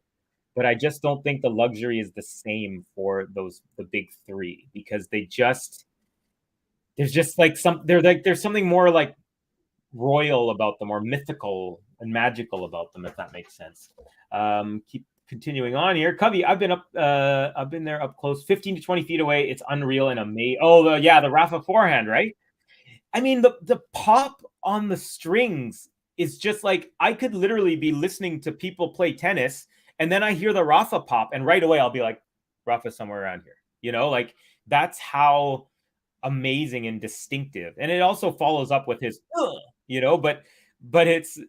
O: But I just don't think the luxury is the same for the big 3 because there's something more like royal about them or mythical and magical about them, if that makes sense. Keep continuing on here. Covey, I've been there up close, 15 to 20 feet away. It's unreal and amazing. The Rafa forehand, right? I mean, the pop on the strings is just like, I could literally be listening to people play tennis and then I hear the Rafa pop and right away I'll be like, Rafa's somewhere around here. That's how amazing and distinctive. And it also follows up with his, but it's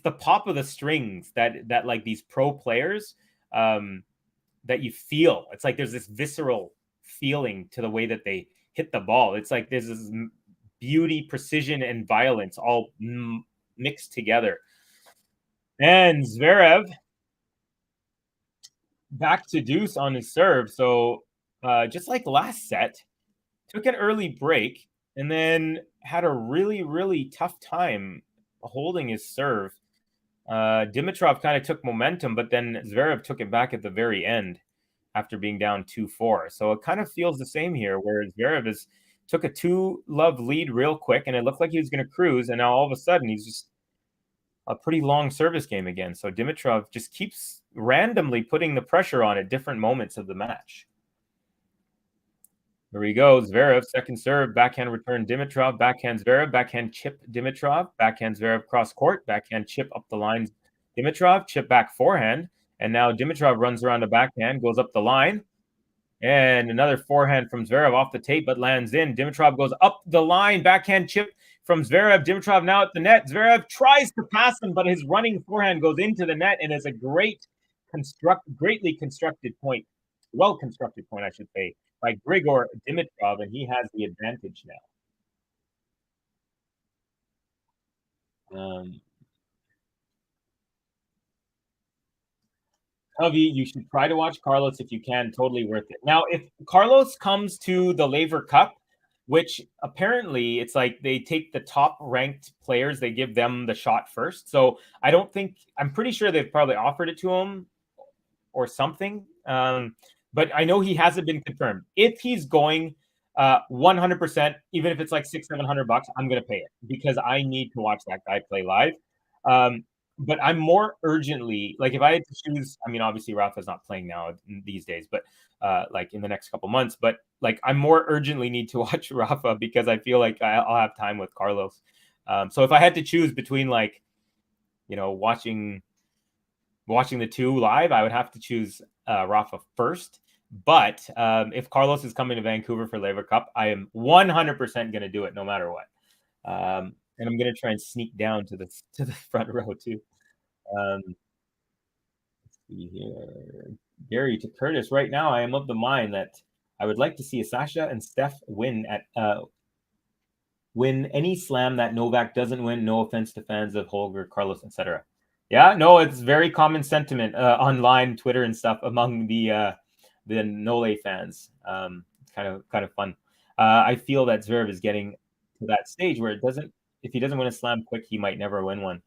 O: the pop of the strings that like these pro players that you feel. It's like there's this visceral feeling to the way that they hit the ball. It's like there's this beauty, precision, and violence all mixed together. And Zverev back to deuce on his serve. So just like last set, took an early break and then had a really, really tough time holding his serve. Dimitrov kind of took momentum, but then Zverev took it back at the very end after being down 2-4. So it kind of feels the same here, where Zverev took a 2-love lead real quick, and it looked like he was going to cruise, and now all of a sudden he's just a pretty long service game again. So Dimitrov just keeps randomly putting the pressure on at different moments of the match. There we go. Zverev, second serve, backhand return Dimitrov, backhand Zverev, backhand chip Dimitrov, backhand Zverev cross court, backhand chip up the lines Dimitrov, chip back forehand, And now Dimitrov runs around the backhand, goes up the line. And another forehand from Zverev off the tape, but lands in. Dimitrov goes up the line, backhand chip from Zverev. Dimitrov now at the net. Zverev tries to pass him, but his running forehand goes into the net, and it's a greatly constructed point, well-constructed point, I should say, by Grigor Dimitrov, and he has the advantage now. Covey, you should try to watch Carlos if you can. Totally worth it. Now, if Carlos comes to the Laver Cup, which apparently it's like they take the top ranked players, they give them the shot first. So I'm pretty sure they've probably offered it to him or something. But I know he hasn't been confirmed. If he's going 100%, even if it's like $600-700, I'm going to pay it because I need to watch that guy play live. But I'm more urgently, like if I had to choose, I mean, obviously Rafa's not playing now these days, but like in the next couple months, but like I more urgently need to watch Rafa because I feel like I'll have time with Carlos. So if I had to choose between like, watching the two live, I would have to choose Rafa first. But if Carlos is coming to Vancouver for Laver Cup, I am 100% going to do it no matter what. And I'm going to try and sneak down to the front row too. Let's see here. Gary to Curtis, right now I am of the mind that I would like to see a Sasha and Steph win any slam that Novak doesn't win. No offense to fans of Holger, Carlos, etc. Yeah, no, it's very common sentiment online, Twitter and stuff among the Nole fans. It's kind of fun. I feel that Zverev is getting to that stage where if he doesn't win a slam quick, he might never win one.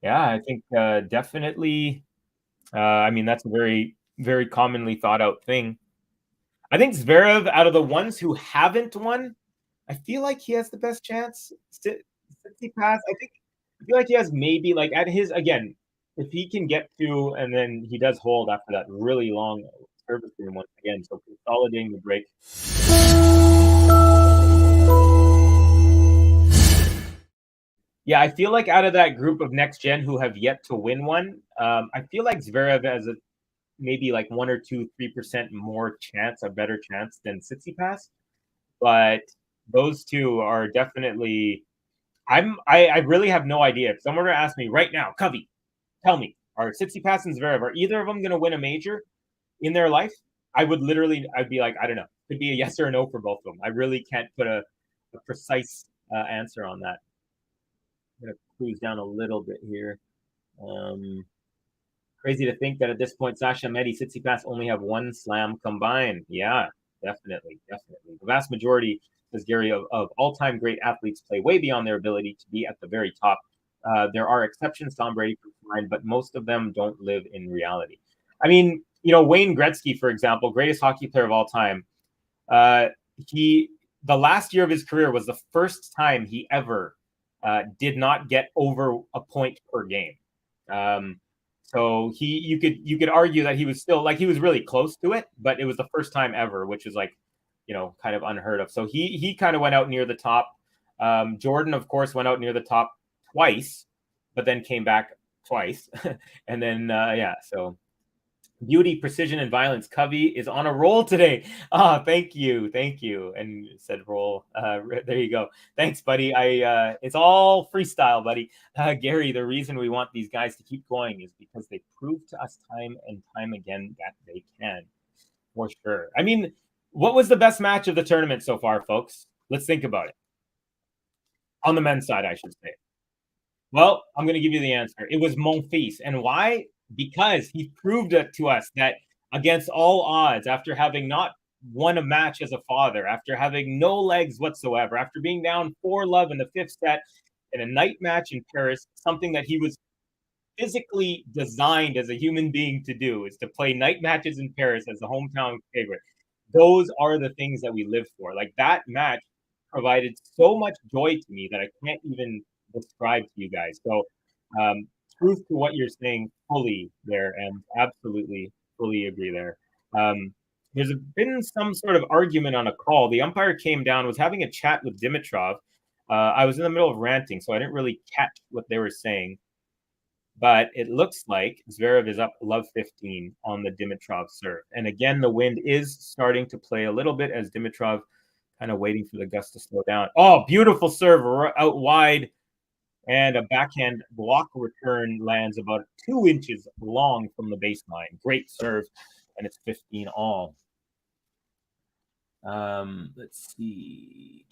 O: Yeah, I think definitely. I mean, that's a very, very commonly thought out thing. I think Zverev, out of the ones who haven't won, I feel like he has the best chance. Tsitsipas, I feel like he has maybe like at his, again, if he can get to, and then he does hold after that really long service game once again. So consolidating the break. Yeah, I feel like out of that group of next gen who have yet to win one, I feel like Zverev has maybe like 1 or 2, 3% more chance, a better chance than Tsitsipas. But those two are definitely. I really have no idea. If someone were to ask me right now, Covey, tell me, are Tsitsipas and Zverev, are either of them going to win a major in their life? I'd be like, I don't know. Could be a yes or a no for both of them. I really can't put a precise answer on that. I'm going to cruise down a little bit here. Crazy to think that at this point, Sasha, Medi, Tsitsipas only have one slam combined. Yeah, definitely. The vast majority, says Gary, of all-time great athletes play way beyond their ability to be at the very top. There are exceptions, Tom Brady, but most of them don't live in reality. I mean, Wayne Gretzky, for example, greatest hockey player of all time. The last year of his career was the first time he ever did not get over a point per game. So you could argue that he was still like he was really close to it, but it was the first time ever, which is like, kind of unheard of. So he kind of went out near the top. Jordan, of course, went out near the top twice, but then came back twice. And then, so beauty, precision, and violence. Covey is on a roll today. Thank you. And said roll. There you go. Thanks, buddy. It's all freestyle, buddy. Gary, the reason we want these guys to keep going is because they prove to us time and time again that they can. For sure. I mean, what was the best match of the tournament so far, folks? Let's think about it. On the men's side, I should say. Well, I'm going to give you the answer. It was Monfils. And why? Because he proved it to us that against all odds, after having not won a match as a father, after having no legs whatsoever, after being down 4-love in the fifth set in a night match in Paris, something that he was physically designed as a human being to do is to play night matches in Paris as the hometown favorite. Those are the things that we live for. Like that match provided so much joy to me that I can't even describe to you guys. So, truth to what you're saying fully there, and absolutely fully agree there. There's been some sort of argument on a call. The umpire came down, was having a chat with Dimitrov. I was in the middle of ranting, so I didn't really catch what they were saying. But it looks like Zverev is up love 15 on the Dimitrov serve. And again, the wind is starting to play a little bit as Dimitrov kind of waiting for the gust to slow down. Oh, beautiful serve out wide. And a backhand block return lands about 2 inches long from the baseline. Great serve. And it's 15 all. Let's see.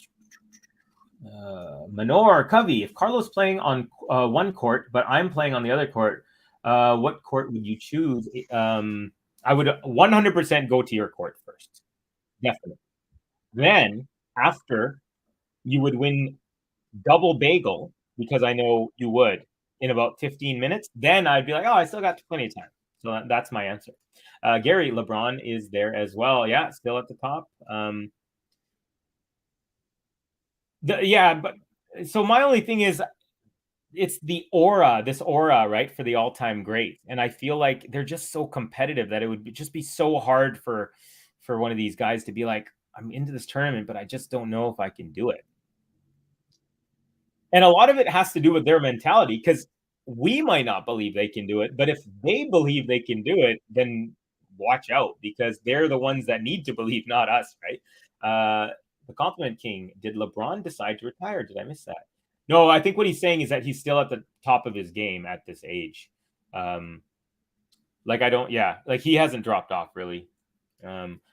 O: Manor Covey, if Carlos playing on one court, but I'm playing on the other court, what court would you choose? I would 100% go to your court first. Definitely. Then, after, you would win double bagel, because I know you would, in about 15 minutes. Then I'd be like, oh, I still got plenty of time. So that's my answer. Gary, LeBron is there as well. Yeah, still at the top. But so my only thing is, it's this aura, right, for the all-time great. And I feel like they're just so competitive that it would just be so hard for one of these guys to be like, I'm into this tournament, but I just don't know if I can do it. And a lot of it has to do with their mentality, because we might not believe they can do it, but if they believe they can do it, then watch out, because they're the ones that need to believe, not us, right? The Compliment King, did LeBron decide to retire? Did I miss that? No, I think what he's saying is that he's still at the top of his game at this age. Like he hasn't dropped off really.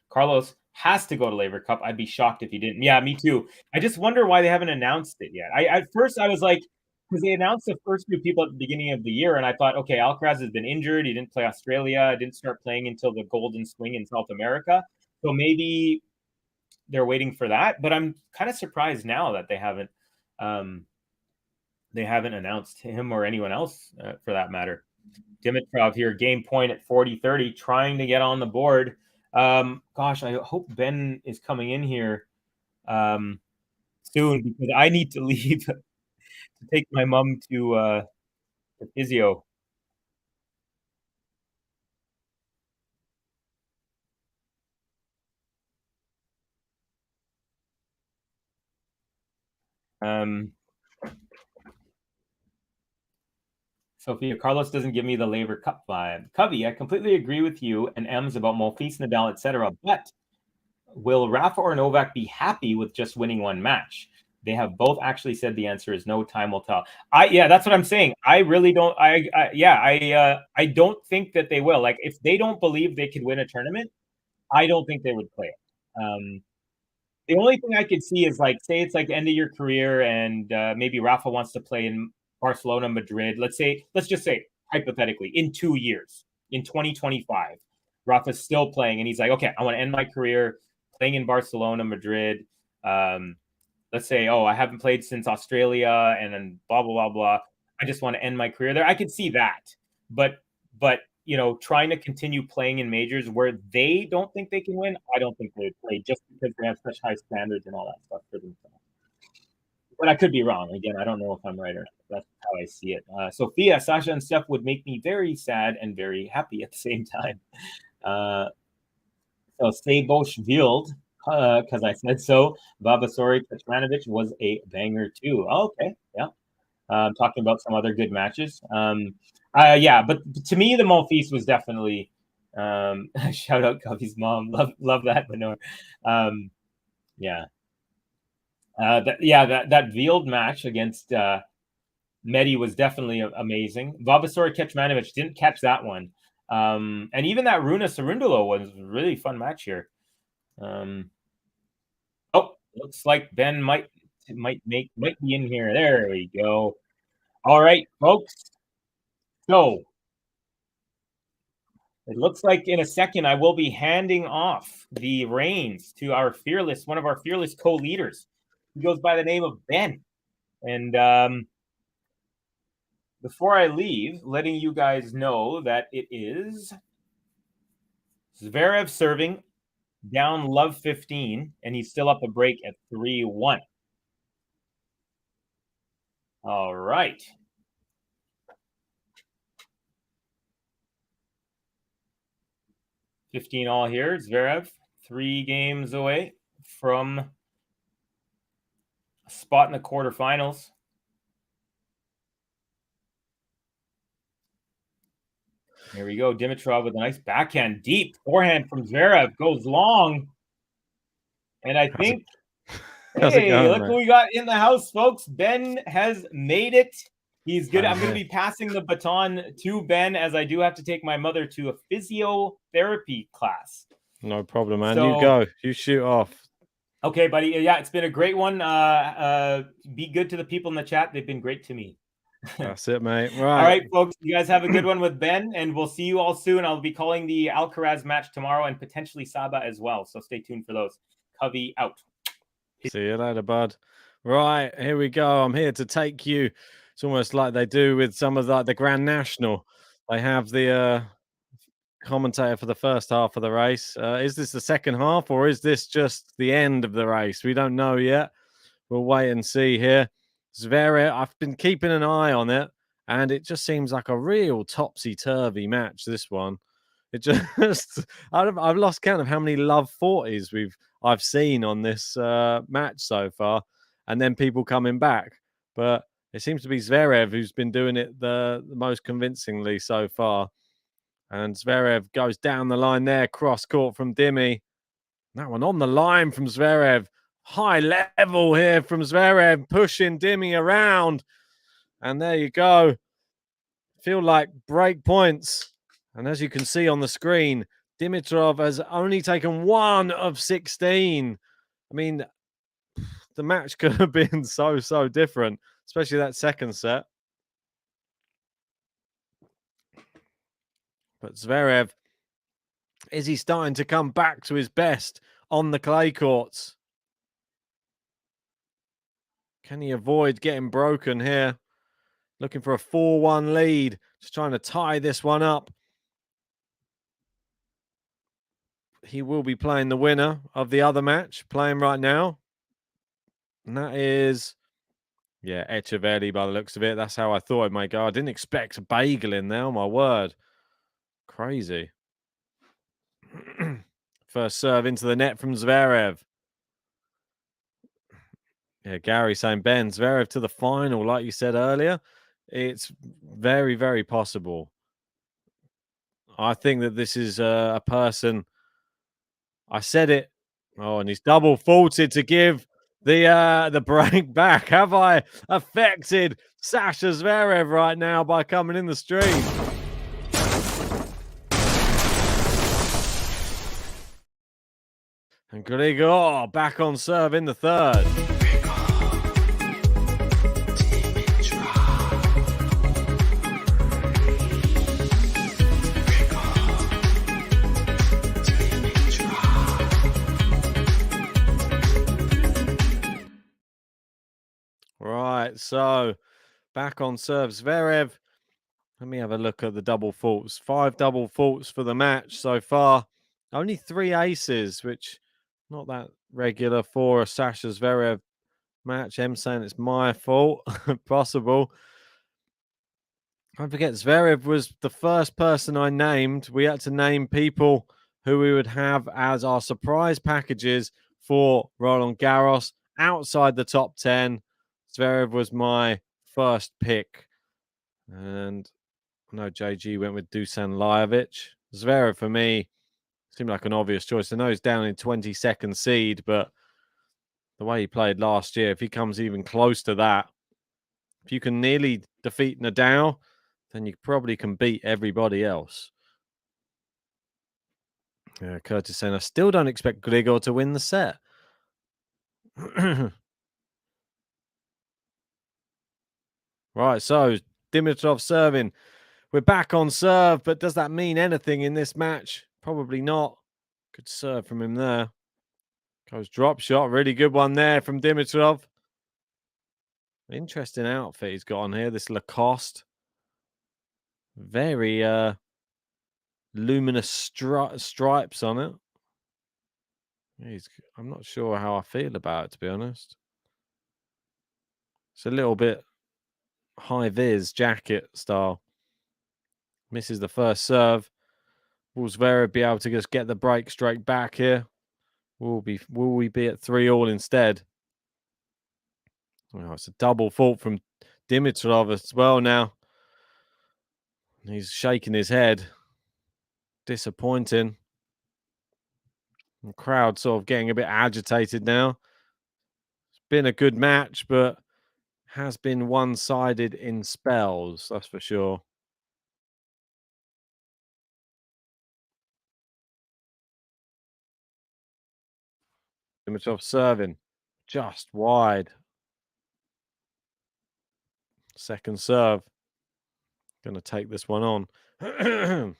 O: Carlos has to go to Laver Cup. I'd be shocked if he didn't. Yeah, me too. I just wonder why they haven't announced it yet. At first I was like, because they announced the first few people at the beginning of the year, and I thought, okay, Alcaraz has been injured. He didn't play Australia. Didn't start playing until the Golden Swing in South America. So maybe they're waiting for that. But I'm kind of surprised now that they haven't announced him or anyone else for that matter. Dimitrov here, game point at 40-30, trying to get on the board. Gosh, I hope Ben is coming in here soon, because I need to leave to take my mom to physio. Sophia, Carlos doesn't give me the Laver Cup vibe. Covey, I completely agree with you and Ems about Monfils, Nadal, etc. But will Rafa or Novak be happy with just winning one match? They have both actually said the answer is no. Time will tell. That's what I'm saying. I really don't. I don't think that they will. Like, if they don't believe they could win a tournament, I don't think they would play it. The only thing I could see is, like, say it's like the end of your career and maybe Rafa wants to play in Barcelona, Madrid. Let's just say hypothetically in 2 years, in 2025, Rafa's still playing and he's like, okay, I want to end my career playing in Barcelona, Madrid. Let's say, oh, I haven't played since Australia, and then blah, blah, blah, blah. I just want to end my career there. I could see that. But trying to continue playing in majors where they don't think they can win, I don't think they would play, just because they have such high standards and all that stuff for themselves. But I could be wrong. Again, I don't know if I'm right or not. That's how I see it. Sophia, Sasha, and Steph would make me very sad and very happy at the same time. So say Bosch Wild, because I said so. Vavasori Kecmanovic was a banger too. Oh, okay, yeah. Talking about some other good matches. But to me, the Monfils was definitely shout out Covey's mom. Love that, Manor. That Wild match against Medi was definitely amazing. Vavasori Kecmanovic didn't catch that one. And even that Runa Cerundolo was a really fun match here. Looks like Ben might be in here. There we go. All right, folks. So it looks like in a second I will be handing off the reins to one of our fearless co-leaders. He goes by the name of Ben. And before I leave, letting you guys know that it is Zverev serving, down love 15, and he's still up a break at 3-1. All right. $15 all here. Zverev, 3 games away from a spot in the quarterfinals. Here we go. Dimitrov with a nice backhand, deep forehand from Zverev, goes long. And I think, hey, look who we got in the house, folks. Ben has made it. He's good. I'm going to be passing the baton to Ben, as I do have to take my mother to a physiotherapy class.
B: No problem, man.
O: So,
B: you go. You shoot off.
O: Okay, buddy. Yeah, it's been a great one. Be good to the people in the chat. They've been great to me.
B: That's it, mate. Right.
O: All right, folks. You guys have a good one with Ben, and we'll see you all soon. I'll be calling the Alcaraz match tomorrow and potentially Saba as well. So stay tuned for those. Covey out.
B: See you later, bud. Right, here we go. I'm here to take you. It's almost like they do with some of the Grand National. They have the commentator for the first half of the race. Is this the second half, or is this just the end of the race? We don't know yet. We'll wait and see here. Zverev, I've been keeping an eye on it, and it just seems like a real topsy-turvy match, this one. It just, I've lost count of how many love 40s I've seen on this match so far, and then people coming back. But it seems to be Zverev who's been doing it the most convincingly so far. And Zverev goes down the line there, cross court from Dimi. That one on the line from Zverev. High level here from Zverev, pushing Dimi around. And there you go. Feel like break points. And as you can see on the screen, Dimitrov has only taken 1 of 16. I mean, the match could have been so different, especially that second set. But Zverev, is he starting to come back to his best on the clay courts? Can he avoid getting broken here? Looking for a 4-1 lead. Just trying to tie this one up. He will be playing the winner of the other match, playing right now. And that is, yeah, Echeverri by the looks of it. That's how I thought it might go. I didn't expect a bagel in there, my word. Crazy. First serve into the net from Zverev. Yeah, Gary saying, Ben, Zverev to the final, like you said earlier. It's very possible. I think that this is a person. I said it. Oh, and he's double faulted to give the break back. Have I affected Sasha Zverev right now by coming in the stream? And Grigor back on serve in the third. Right, so back on serve, Zverev. Let me have a look at the double faults. 5 double faults for the match so far. Only 3 aces, which not that regular for a Sasha Zverev match. I'm saying it's my fault. Possible. Don't forget, Zverev was the first person I named. We had to name people who we would have as our surprise packages for Roland Garros outside the top 10. Zverev was my first pick. And I know JG went with Dusan Lajovic. Zverev, for me, seemed like an obvious choice. I know he's down in 22nd seed, but the way he played last year, if he comes even close to that, if you can nearly defeat Nadal, then you probably can beat everybody else. Yeah, Curtis saying, I still don't expect Grigor to win the set. Right, so Dimitrov serving. We're back on serve, but does that mean anything in this match? Probably not. Good serve from him there. Goes drop shot. Really good one there from Dimitrov. Interesting outfit he's got on here. This Lacoste. Very luminous stripes on it. I'm not sure how I feel about it, to be honest. It's a little bit high-vis jacket style. Misses the first serve. Will Zverev be able to just get the break straight back here? Will we be at 3-3 instead? Oh, it's a double fault from Dimitrov as well now. He's shaking his head. disappointing. The crowd sort of getting a bit agitated now. It's been a good match, but has been one-sided in spells, that's for sure. Dimitrov serving just wide. Second serve. Going to take this one on. Good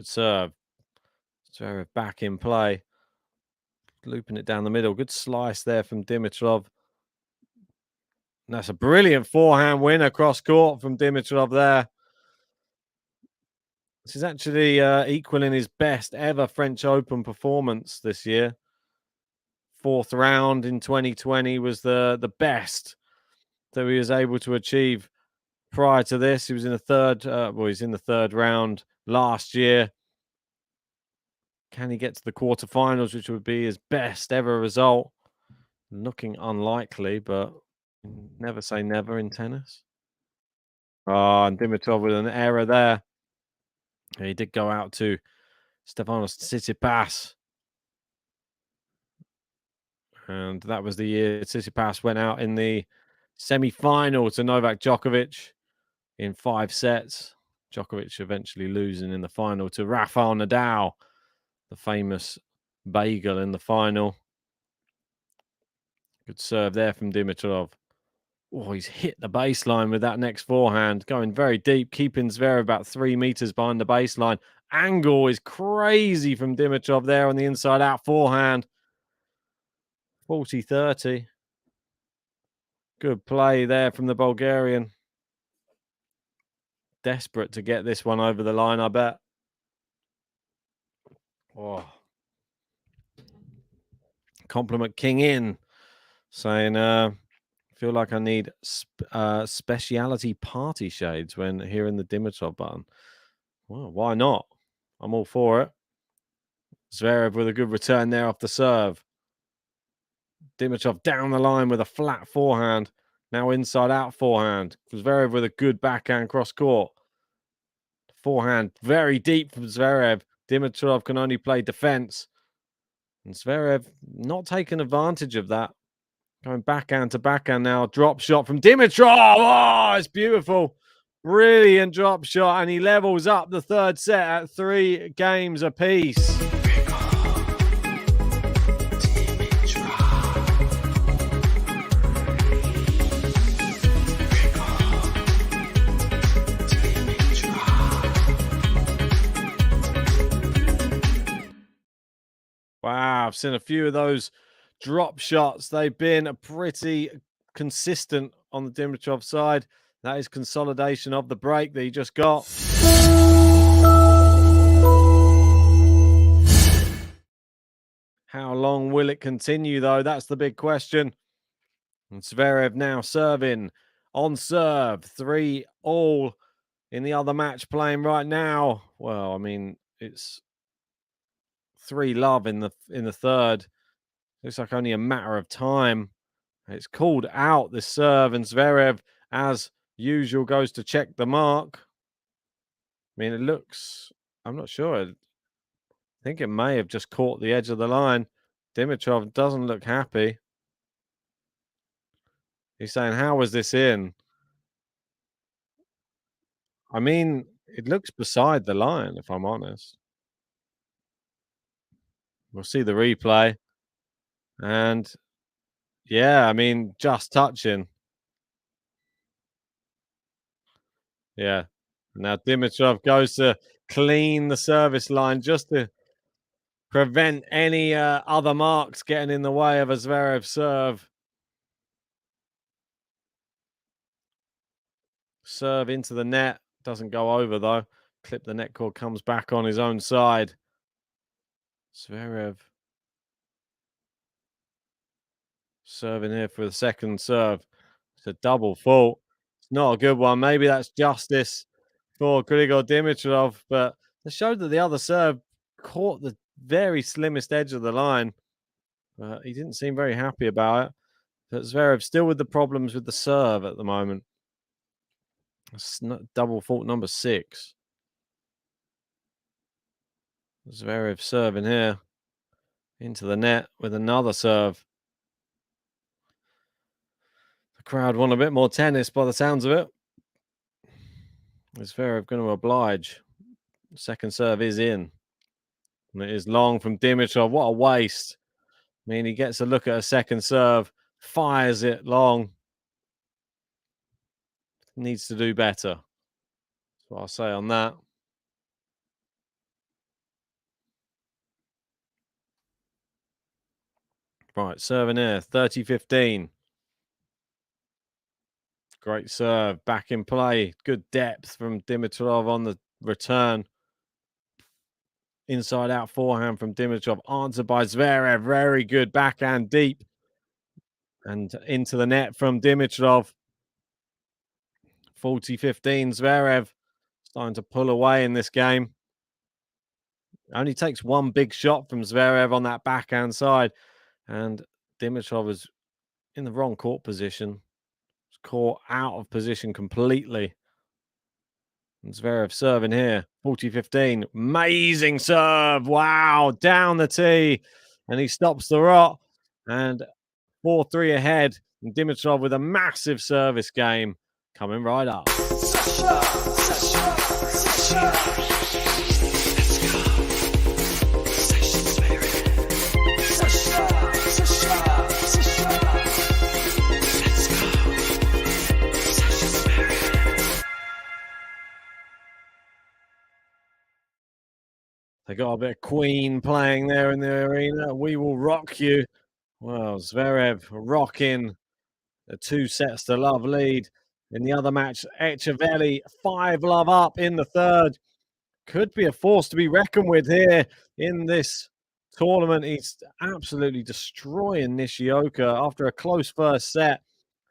B: serve. Zverev back in play. Looping it down the middle. Good slice there from Dimitrov. And that's a brilliant forehand win across court from Dimitrov there. This is actually equaling his best ever French Open performance this year. Fourth round in 2020 was the best that he was able to achieve. Prior to this, he was in the third round last year. Can he get to the quarterfinals, which would be his best ever result? Looking unlikely, but never say never in tennis. Oh, and Dimitrov with an error there. He did go out to Stefanos Tsitsipas. And that was the year Tsitsipas went out in the semi-final to Novak Djokovic in 5 sets. Djokovic eventually losing in the final to Rafael Nadal, the famous bagel in the final. Good serve there from Dimitrov. Oh, he's hit the baseline with that next forehand, going very deep, keeping Zverev about 3 meters behind the baseline. Angle is crazy from Dimitrov there on the inside-out forehand. 40-30. Good play there from the Bulgarian. Desperate to get this one over the line, I bet. Oh. Compliment King in, saying, feel like I need speciality party shades when hearing the Dimitrov button. Well, why not? I'm all for it. Zverev with a good return there off the serve. Dimitrov down the line with a flat forehand. Now inside out forehand. Zverev with a good backhand cross court. Forehand very deep from Zverev. Dimitrov can only play defense. And Zverev not taking advantage of that. Going backhand to backhand now. Drop shot from Dimitrov. Oh, it's beautiful. Brilliant drop shot. And he levels up the third set at 3 games apiece. Wow, I've seen a few of those drop shots. They've been pretty consistent on the Dimitrov side. That is consolidation of the break that he just got. How long will it continue, though? That's the big question. And Zverev now serving on serve. 3-all in the other match playing right now. Well, I mean, it's 3-love in the third. Looks like only a matter of time. It's called out, this serve, and Zverev, as usual, goes to check the mark. I mean, it looks, I'm not sure. I think it may have just caught the edge of the line. Dimitrov doesn't look happy. He's saying, how was this in? I mean, it looks beside the line, if I'm honest. We'll see the replay. And yeah, I mean, just touching. Yeah. Now Dimitrov goes to clean the service line just to prevent any other marks getting in the way of a Zverev serve. Serve into the net. Doesn't go over, though. Clip the net cord, comes back on his own side. Zverev serving here for the second serve. It's a double fault. It's not a good one. Maybe that's justice for Grigor Dimitrov, but it showed that the other serve caught the very slimmest edge of the line. He didn't seem very happy about it. But Zverev still with the problems with the serve at the moment. It's not double fault number 6. Zverev serving here. Into the net with another serve. The crowd want a bit more tennis by the sounds of it. Is Zverev going to oblige? Second serve is in. And it is long from Dimitrov. What a waste. I mean, he gets a look at a second serve, fires it long. Needs to do better. That's what I'll say on that. Right, serving here, 30-15. Great serve, back in play. Good depth from Dimitrov on the return. Inside out forehand from Dimitrov, answered by Zverev. Very good backhand deep. And into the net from Dimitrov. 40-15, Zverev starting to pull away in this game. Only takes one big shot from Zverev on that backhand side. And Dimitrov is in the wrong court position. He's caught out of position completely. And Zverev serving here. 40-15. Amazing serve. Wow. Down the tee. And he stops the rot. And 4-3 ahead. And Dimitrov with a massive service game coming right up. They got a bit of Queen playing there in the arena. We will rock you. Well, Zverev rocking a 2-sets-to-love lead. In the other match, Etcheverry 5-love up in the third. Could be a force to be reckoned with here in this tournament. He's absolutely destroying Nishioka after a close first set.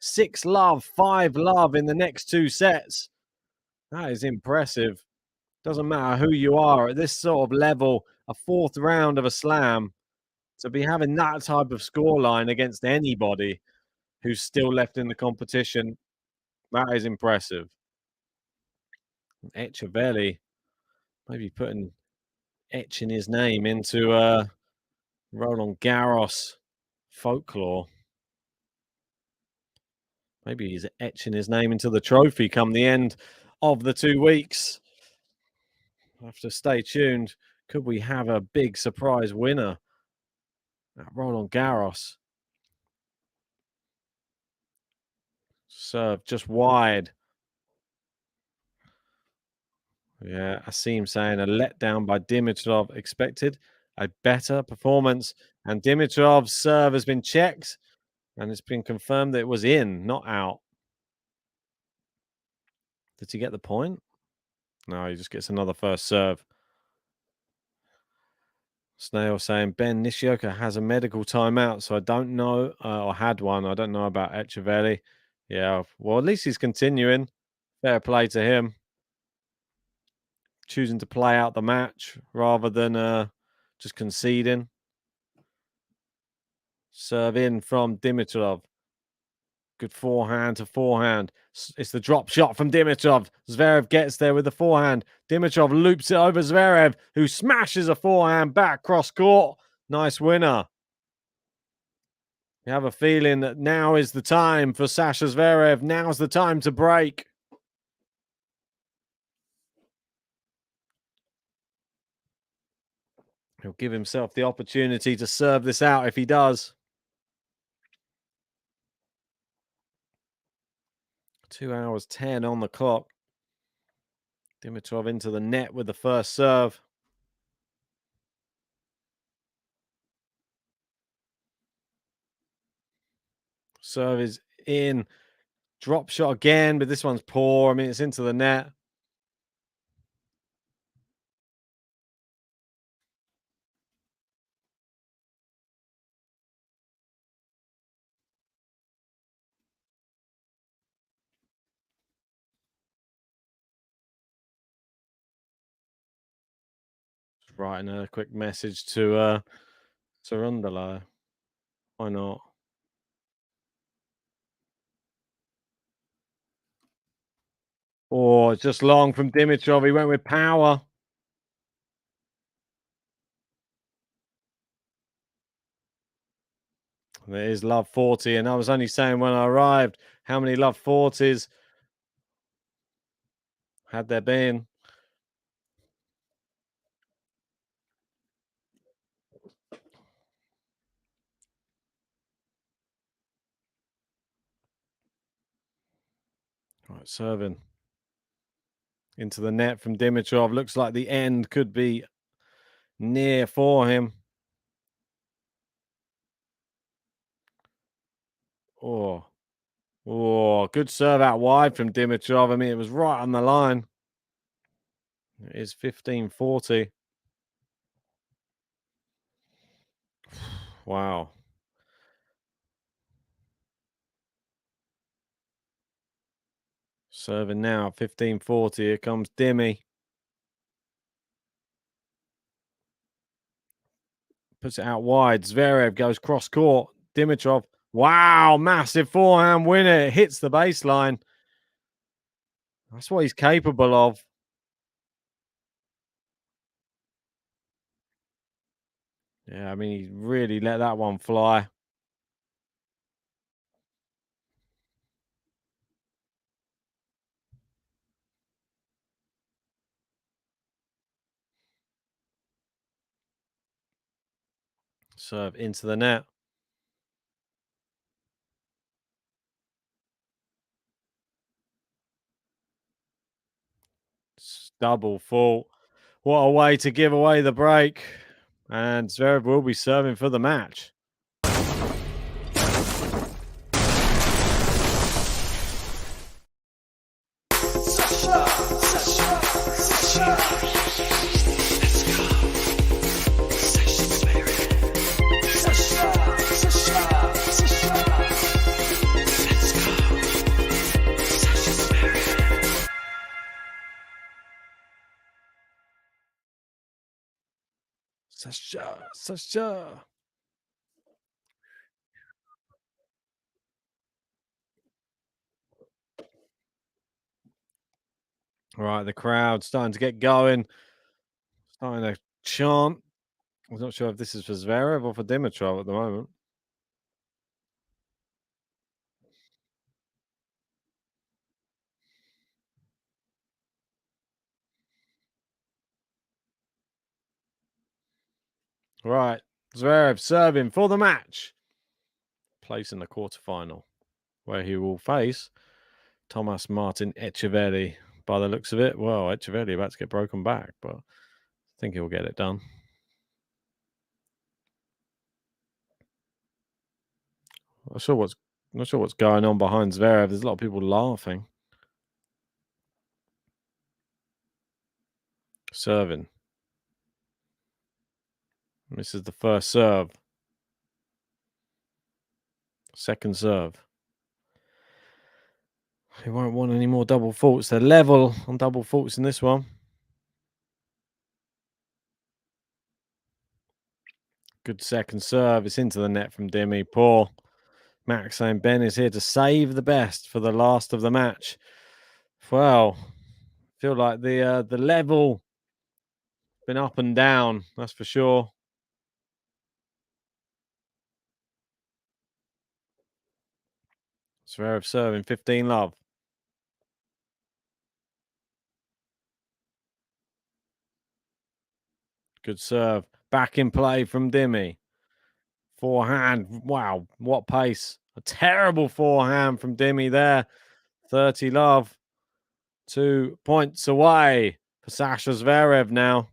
B: 6-love, 5-love in the next 2 sets. That is impressive. Doesn't matter who you are at this sort of level, a 4th round of a slam, to be having that type of scoreline against anybody who's still left in the competition, that is impressive. Etcheverry, maybe etching his name into Roland Garros folklore. Maybe he's etching his name into the trophy come the end of the 2 weeks. We'll have to stay tuned. Could we have a big surprise winner at Roland Garros? Serve just wide. Yeah, Asim saying a letdown by Dimitrov expected. A better performance. And Dimitrov's serve has been checked. And it's been confirmed that it was in, not out. Did he get the point? No, he just gets another first serve. Snail saying Ben Nishioka has a medical timeout, so I don't know, or had one. I don't know about Etcheverry. Yeah, well, at least he's continuing. Fair play to him. Choosing to play out the match rather than just conceding. Serve in from Dimitrov. Good forehand to forehand. It's the drop shot from Dimitrov. Zverev gets there with the forehand. Dimitrov loops it over Zverev, who smashes a forehand back cross court. Nice winner. You have a feeling that now is the time for Sasha Zverev. Now's the time to break. He'll give himself the opportunity to serve this out if he does. 2 hours 10 on the clock. Dimitrov into the net with the first serve. Serve is in. Drop shot again, but this one's poor. I mean, it's into the net. Just writing a quick message to Sarundala. Why not? Oh, it's just long from Dimitrov. He went with power. There is love 40, and I was only saying when I arrived, how many love 40s had there been? Right, serving into the net from Dimitrov. Looks like the end could be near for him. Oh, good serve out wide from Dimitrov. I mean, it was right on the line. It is 15-40. Wow. Serving now, 15-40. Here comes Dimi. Puts it out wide. Zverev goes cross court. Dimitrov. Wow, massive forehand winner. It hits the baseline. That's what he's capable of. Yeah, I mean, he really let that one fly. Serve into the net. Double fault. What a way to give away the break. And Zverev will be serving for the match. Sasha. Right, the crowd starting to get going. Starting to chant. I'm not sure if this is for Zverev or for Dimitrov at the moment. Right, Zverev serving for the match. Place in the quarterfinal, where he will face Thomas Martin Echeverri. By the looks of it, well, Echeverri about to get broken back, but I think he'll get it done. Not sure what's going on behind Zverev. There's a lot of people laughing. Serving. This is the first serve. Second serve. He won't want any more double faults. They're level on double faults in this one. Good second serve. It's into the net from Dimi. Poor. Max saying Ben is here to save the best for the last of the match. Well, feel like the level been up and down, that's for sure. Zverev serving 15 love. Good serve. Back in play from Dimi. Forehand. Wow, what pace. A terrible forehand from Dimi there. 30 love. 2 points away for Sasha Zverev now.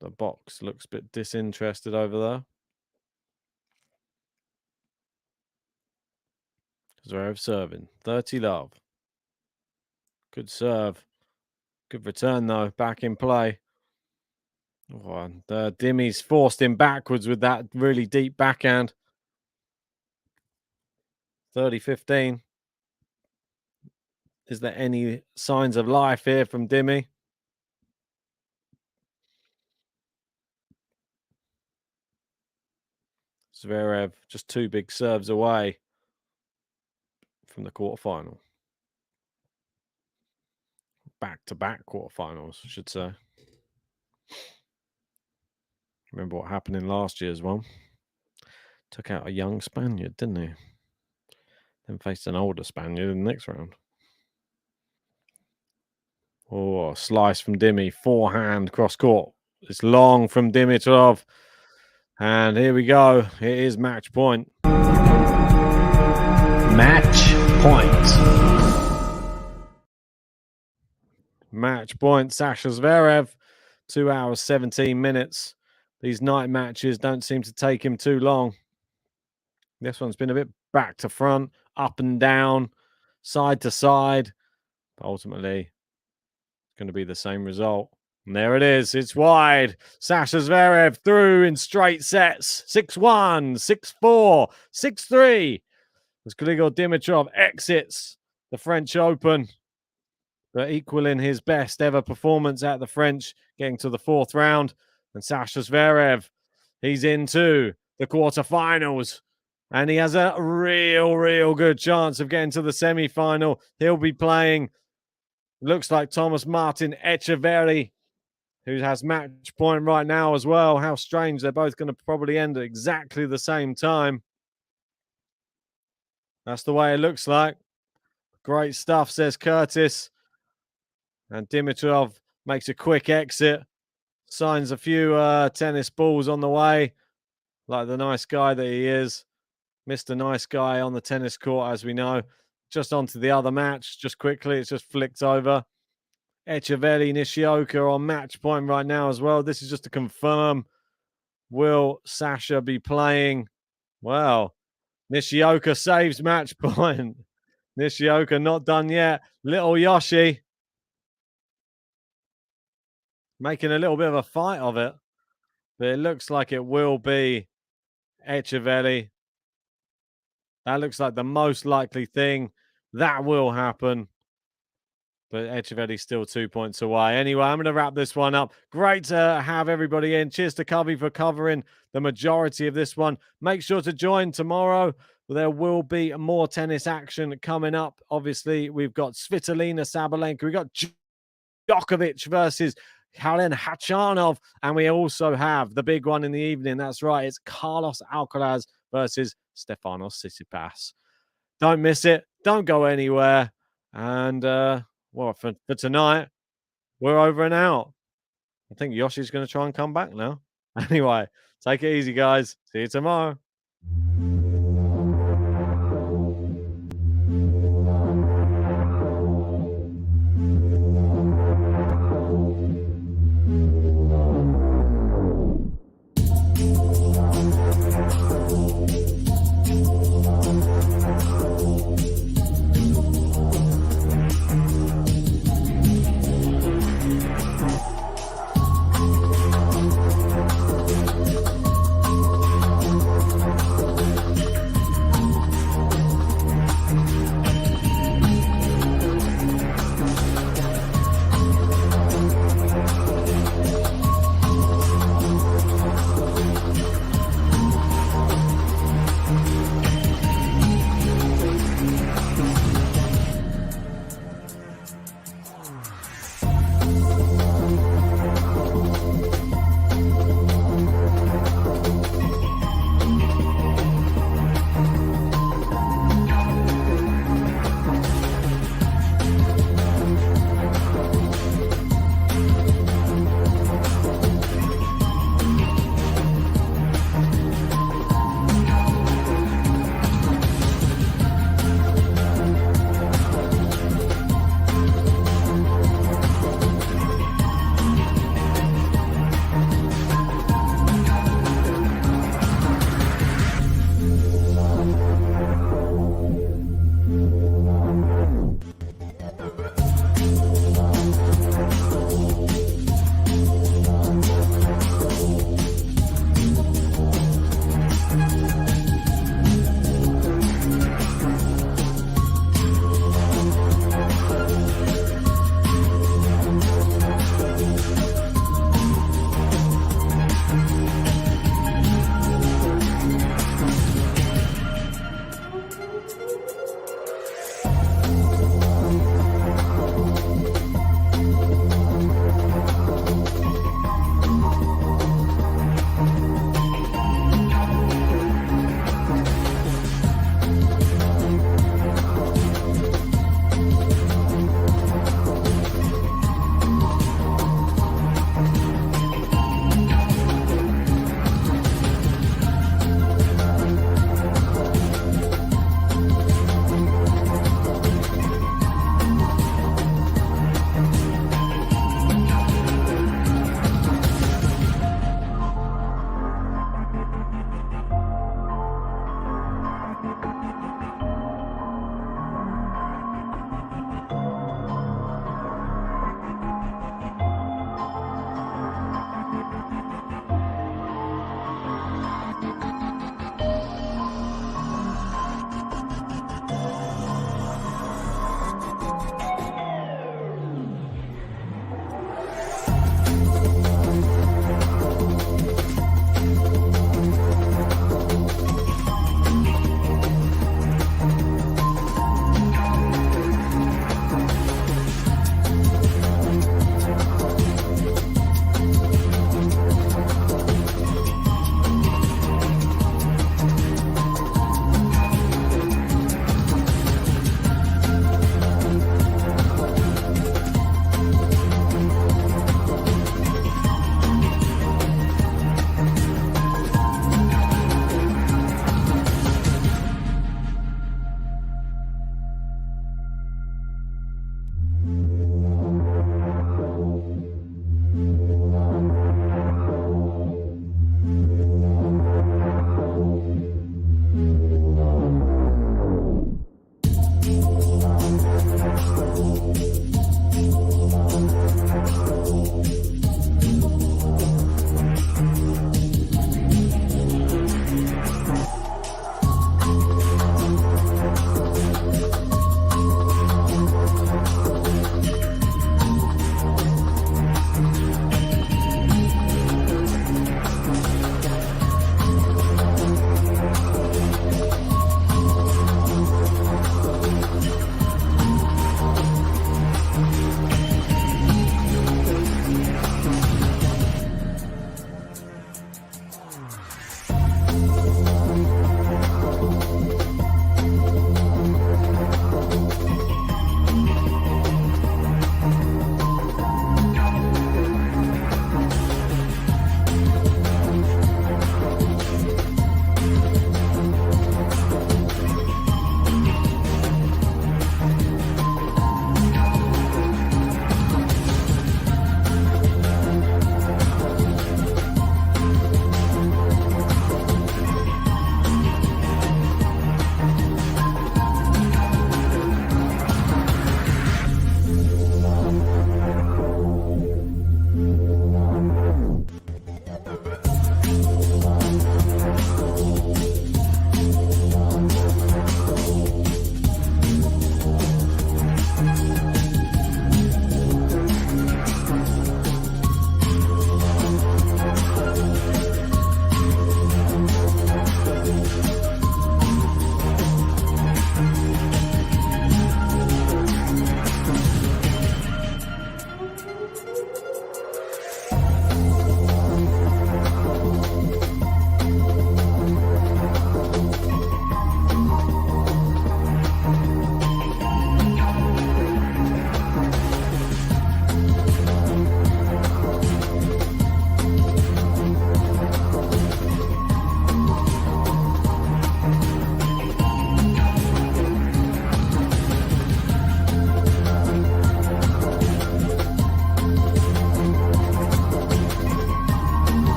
B: The box looks a bit disinterested over there. Zverev serving. 30 love. Good serve. Good return, though. Back in play. Oh, and Dimi's forced him backwards with that really deep backhand. 30-15. Is there any signs of life here from Dimi? Zverev just 2 big serves away from the quarterfinal. Back-to-back quarterfinals, I should say. Remember what happened in last year's one? Took out a young Spaniard, didn't he? Then faced an older Spaniard in the next round. Oh, a slice from Dimi. Forehand cross court. It's long from Dimitrov. And here we go. It is match point.
F: Match point.
B: Match point. Sasha Zverev. 2 hours, 17 minutes. These night matches don't seem to take him too long. This one's been a bit back to front, up and down, side to side. But ultimately, it's going to be the same result. And there it is. It's wide. Sasha Zverev through in straight sets. 6-1, 6-4, 6-3. As Grigor Dimitrov exits the French Open, but equaling his best ever performance at the French, getting to the fourth round. And Sasha Zverev, he's into the quarterfinals. And he has a real good chance of getting to the semi-final. He'll be playing, looks like Thomas Martin Echeverry, who has match point right now as well. How strange. They're both going to probably end at exactly the same time. That's the way it looks like. Great stuff, says Curtis. And Dimitrov makes a quick exit. Signs a few tennis balls on the way. Like the nice guy that he is. Mr. Nice Guy on the tennis court, as we know. Just onto the other match. Just quickly, it's just flicked over. Echeverry, Nishioka on match point right now as well. This is just to confirm. Will Sasha be playing? Well, Nishioka saves match point. Nishioka not done yet. Little Yoshi making a little bit of a fight of it. But it looks like it will be Echeverry. That looks like the most likely thing. That will happen. But Echeverry's still 2 points away. Anyway, I'm going to wrap this one up. Great to have everybody in. Cheers to Covey for covering the majority of this one. Make sure to join tomorrow. There will be more tennis action coming up. Obviously, we've got Svitolina Sabalenka. We've got Djokovic versus Karen Khachanov. And we also have the big one in the evening. That's right. It's Carlos Alcaraz versus Stefanos Tsitsipas. Don't miss it. Don't go anywhere. And for tonight, we're over and out. I think Yoshi's going to try and come back now. Anyway, take it easy, guys. See you tomorrow.